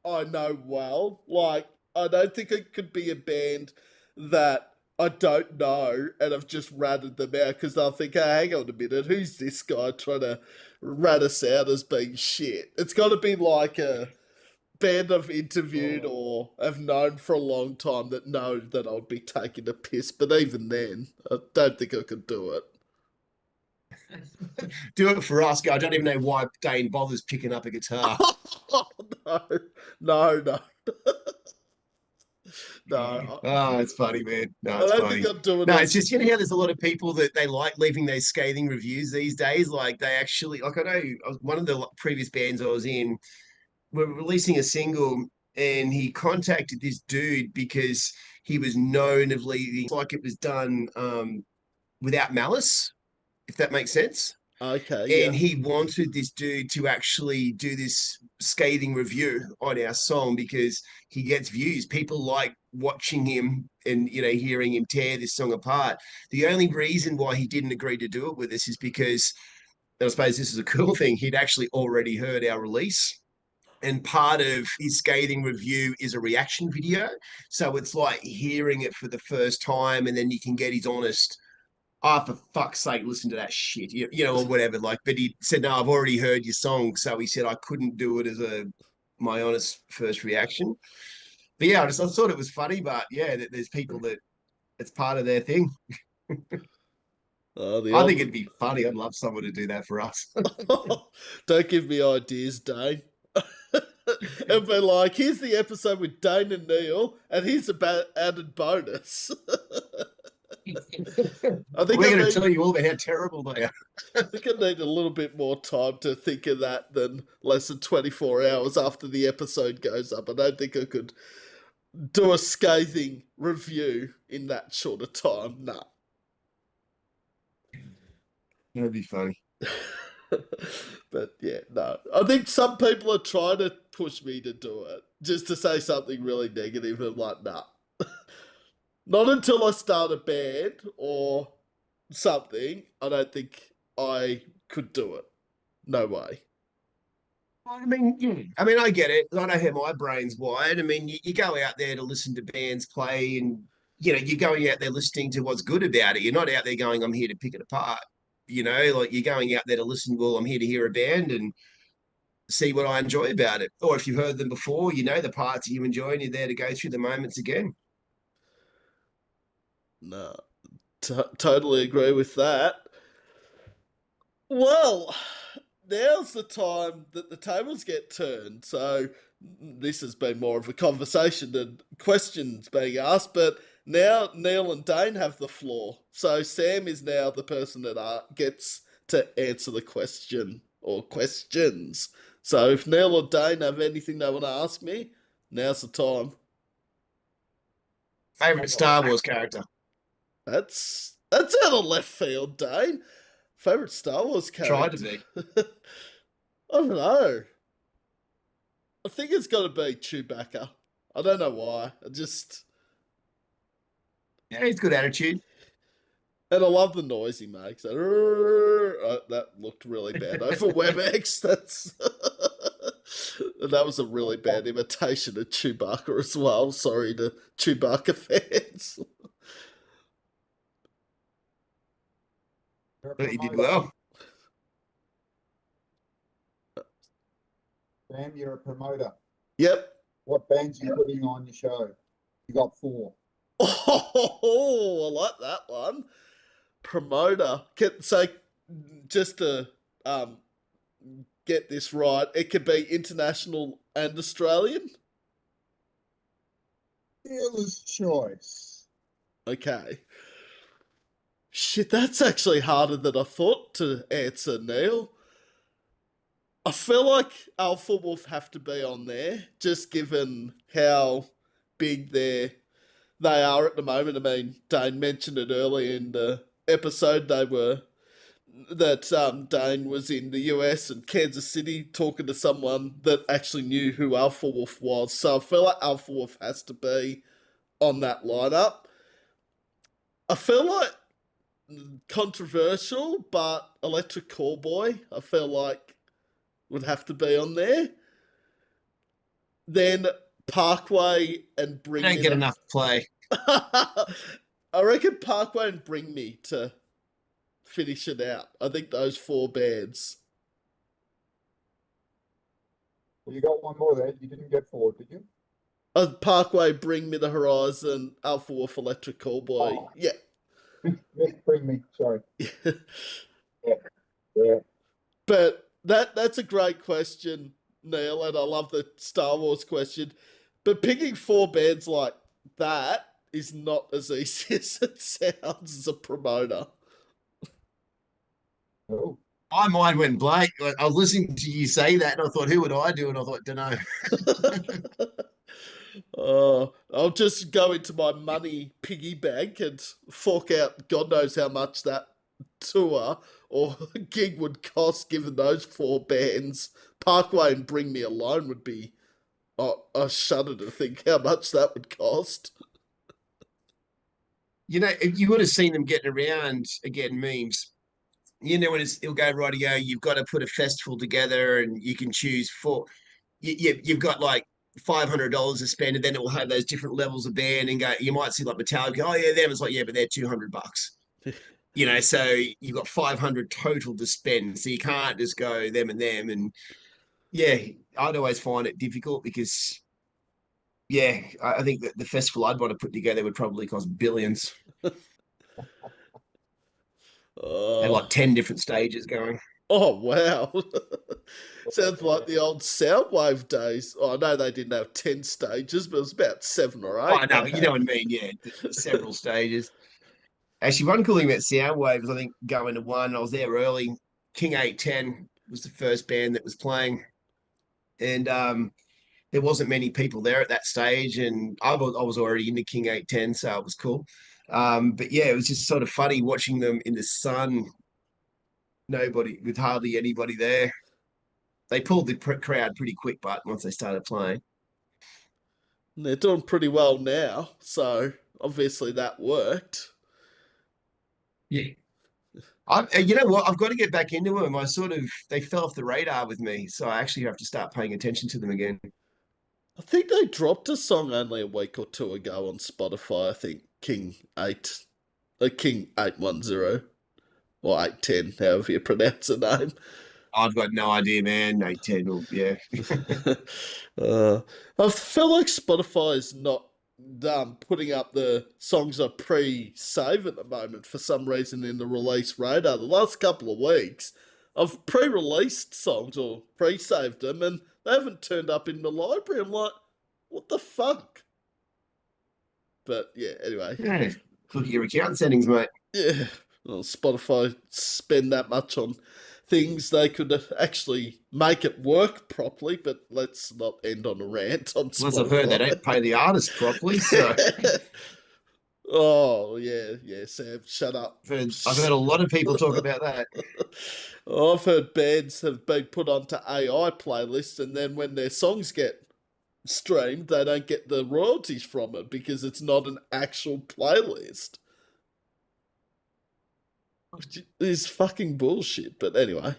I know well. Like, I don't think it could be a band that I don't know and I've just ratted them out because they'll think, hey, hang on a minute, who's this guy trying to rat us out as being shit? It's got to be like a band I've interviewed Oh, or have known for a long time that know that I'd be taking a piss. But even then, I don't think I could do it. Do it for us. I don't even know why Dane bothers picking up a guitar. Oh, no, no, no, no. Oh, it's funny, man. No, I it's don't think funny. I'd do it No, it's as. just, how there's a lot of people that they like leaving those scathing reviews these days. Like they actually, like I know one of the previous bands I was in, were releasing a single, and he contacted this dude because he was known of leaving like it was done without malice, if that makes sense. Okay, And yeah. he wanted this dude to actually do this scathing review on our song because he gets views. People like watching him and hearing him tear this song apart. The only reason why he didn't agree to do it with us is because, and I suppose this is a cool thing, he'd actually already heard our release. And part of his scathing review is a reaction video. So it's like hearing it for the first time, and then you can get his honest, oh, for fuck's sake, listen to that shit, or whatever. Like, but he said, no, I've already heard your song. So he said I couldn't do it as my honest first reaction. But yeah, I thought it was funny, but yeah, that there's people that it's part of their thing. The I think old. it'd be funny. I'd love someone to do that for us. Don't give me ideas, Dane. It'd be like, here's the episode with Dane and Neil, and here's a added bonus. I think We're I going to need, tell you all about how terrible they are. I think I need a little bit more time to think of that than less than 24 hours after the episode goes up. I don't think I could do a scathing review in that short a time. Nah. That'd be funny. But yeah, no. I think some people are trying to push me to do it just to say something really negative. I'm like, nah. Not until I start a band or something, I don't think I could do it. No way. I mean, yeah. I mean, I get it. I know how my brain's wired. I mean, you go out there to listen to bands play, and you're going out there listening to what's good about it. You're not out there going, "I'm here to pick it apart." Like you're going out there to listen. Well, I'm here to hear a band and see what I enjoy about it. Or if you've heard them before, you know the parts that you enjoy, and you're there to go through the moments again. No, totally agree with that. Well, now's the time that the tables get turned. So this has been more of a conversation than questions being asked, but now Neil and Dane have the floor. So Sam is now the person that gets to answer the question or questions. So if Neil or Dane have anything they want to ask me, now's the time. Favorite Star Wars character? That's out of left field, Dane. Favorite Star Wars Try to character? be. I don't know. I think it's got to be Chewbacca. I don't know why. I just. Yeah, he's good attitude. And I love the noise he makes. That looked really bad over WebEx. That's. That was a really bad imitation of Chewbacca as well. Sorry to Chewbacca fans. you're a But he did promoter. well. Sam, you're a promoter. Yep. What bands are you putting on your show? You got 4. Oh, I like that one. Promoter. So, just to um, get this right, it could be international and Australian. Dealer's choice. Okay. Shit, that's actually harder than I thought to answer, Neil. I feel like Alpha Wolf have to be on there, just given how big they are at the moment. I mean, Dane mentioned it earlier in the episode. Dane was in the US and Kansas City talking to someone that actually knew who Alpha Wolf was. So I feel like Alpha Wolf has to be on that lineup. I feel like controversial, but Electric Callboy, I feel like would have to be on there. Then Parkway and I Bring don't Me get the... enough play. I reckon Parkway and Bring Me to finish it out. I think those four bands. Well, you got one more there. You didn't get four, did you? Parkway, Bring Me the Horizon, Alpha Wolf, Electric Callboy. Oh, Yeah. Bring me. Sorry. Yeah. Yeah. But that's a great question, Neil, and I love the Star Wars question. But picking four bands like that is not as easy as it sounds as a promoter. Oh. My mind went blank. Like, I was listening to you say that, and I thought, who would I do? And I thought, don't know. I'll just go into my money piggy bank and fork out God knows how much that tour or gig would cost given those four bands. Parkway and Bring Me Alone would be... Oh, I shudder to think how much that would cost. You know, if you would have seen them getting around again, memes. You know, when it'll go rightio, you've got to put a festival together, and you can choose four. You've got like $500 to spend, and then it will have those different levels of band. And go, you might see like Metallica. Oh yeah, them. It's like yeah, but they're $200. You know, so you've got 500 total to spend. So you can't just go them and them. And yeah, I'd always find it difficult because yeah, I think that the festival I'd want to put together would probably cost billions. And Oh, like 10 different stages going. oh wow. Sounds like the old Soundwave days. Oh, I know they didn't have 10 stages, but it was about 7 or Oh 8 no, they but you know had. what I mean. Yeah, the several stages. Actually, one cool thing about Soundwave is I think going to one, I was there early. King 810 was the first band that was playing. And there wasn't many people there at that stage. And I was already into King 810, so it was cool. But yeah, it was just sort of funny watching them in the sun, nobody with hardly anybody there. They pulled the crowd pretty quick, but once they started playing. And they're doing pretty well now, so obviously that worked. Yeah. You know what? I've got to get back into them. They fell off the radar with me, so I actually have to start paying attention to them again. I think they dropped a song only a week or two ago on Spotify. I think King 810 or 810, however you pronounce the name. I've got no idea, man. 810, yeah. uh, I feel like Spotify is not putting up the songs I pre-save at the moment for some reason in the release radar. The last couple of weeks, I've pre-released songs or pre-saved them, and they haven't turned up in the library. I'm like, what the fuck? But yeah, anyway. Yeah. Look at your account settings, mate. Yeah, well, Spotify spend that much on things they could actually make it work properly, but let's not end on a rant on Unless I've heard they Spotify. don't pay the artists properly, so Oh, yeah, yeah, Sam, shut up. I've heard a lot of people talk about that. Oh, I've heard bands have been put onto AI playlists, and then when their songs get streamed, they don't get the royalties from it because it's not an actual playlist. Which is fucking bullshit, but anyway.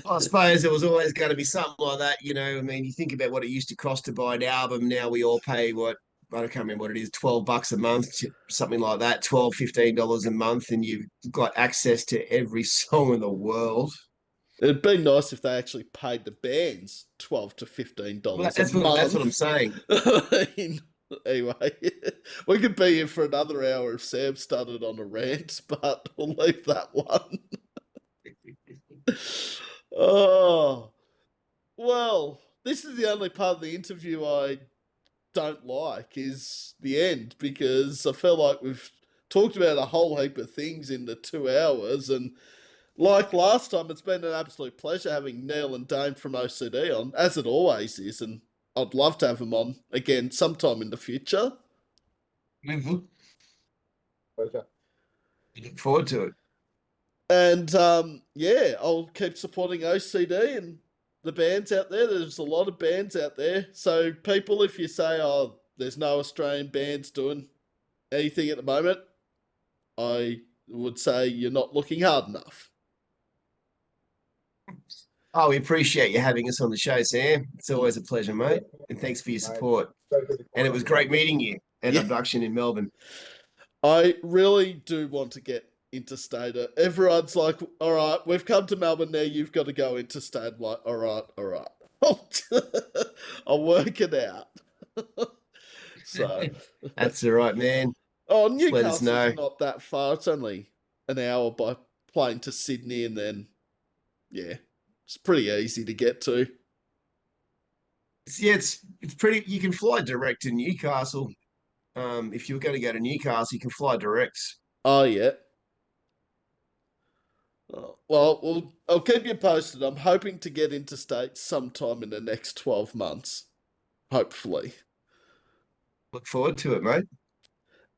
I suppose there was always going to be something like that, you know. I mean, you think about what it used to cost to buy an album. Now we all pay what I can't remember what it is, $12 a month, something like that, $15 a month, and you've got access to every song in the world. It'd be nice if they actually paid the bands $12 to $15 a That's what I'm month. saying. I mean, anyway, we could be here for another hour if Sam started on a rant, but we'll leave that one. Oh, well, this is the only part of the interview I don't like is the end because I feel like we've talked about a whole heap of things in the 2 hours, and like last time, it's been an absolute pleasure having Neil and Dane from OCD on, as it always is, and I'd love to have them on again sometime in the future. Mhm. Pleasure. Look forward to it. And yeah, I'll keep supporting OCD and the bands out there. There's a lot of bands out there. So, people, if you say, oh, there's no Australian bands doing anything at the moment, I would say you're not looking hard enough. Oh, we appreciate you having us on the show, Sam. It's always a pleasure, Yeah, mate. And thanks for your mate. support. So good to And it connect was with you. great meeting you and Yeah. abduction in Melbourne. I really do want to get interstate. Everyone's like, all right, we've come to Melbourne now, you've got to go interstate. I'm like, all right. I'll work it out. So, That's all right, man. oh, Just let us Newcastle's know. not that far. It's only an hour by plane to Sydney, and then, yeah, it's pretty easy to get to. Yeah, it's pretty. You can fly direct to Newcastle. If you're going to go to Newcastle, you can fly direct. Oh, yeah. Well, I'll keep you posted. I'm hoping to get interstate sometime in the next 12 months. Hopefully. Look forward to it, mate.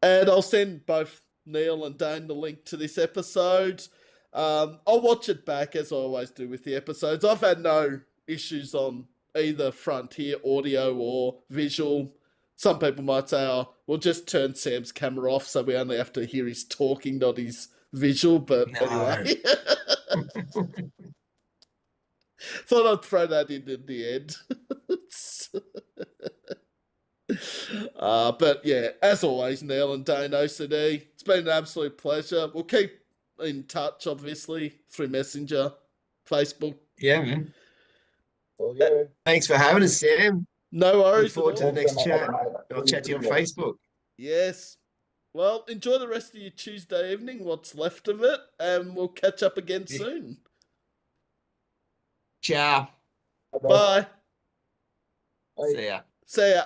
And I'll send both Neil and Dane the link to this episode. I'll watch it back as I always do with the episodes. I've had no issues on either front here, audio or visual. Some people might say, oh, we'll just turn Sam's camera off so we only have to hear his talking, not his visual. But No. anyway, thought I'd throw that in at the end. But yeah, as always, Neil and Dane OCD, it's been an absolute pleasure. We'll keep in touch, obviously, through Messenger, Facebook. Yeah, man. Well, yeah. Thanks for having us, Sam. No Look worries at forward to the all. next Thanks so chat. much, mate. I'll Really chat to you on appreciate it. Facebook. Yes. Well, enjoy the rest of your Tuesday evening, what's left of it, and we'll catch up again Yeah. soon. Ciao. Bye-bye. Bye. Bye. See ya. See ya.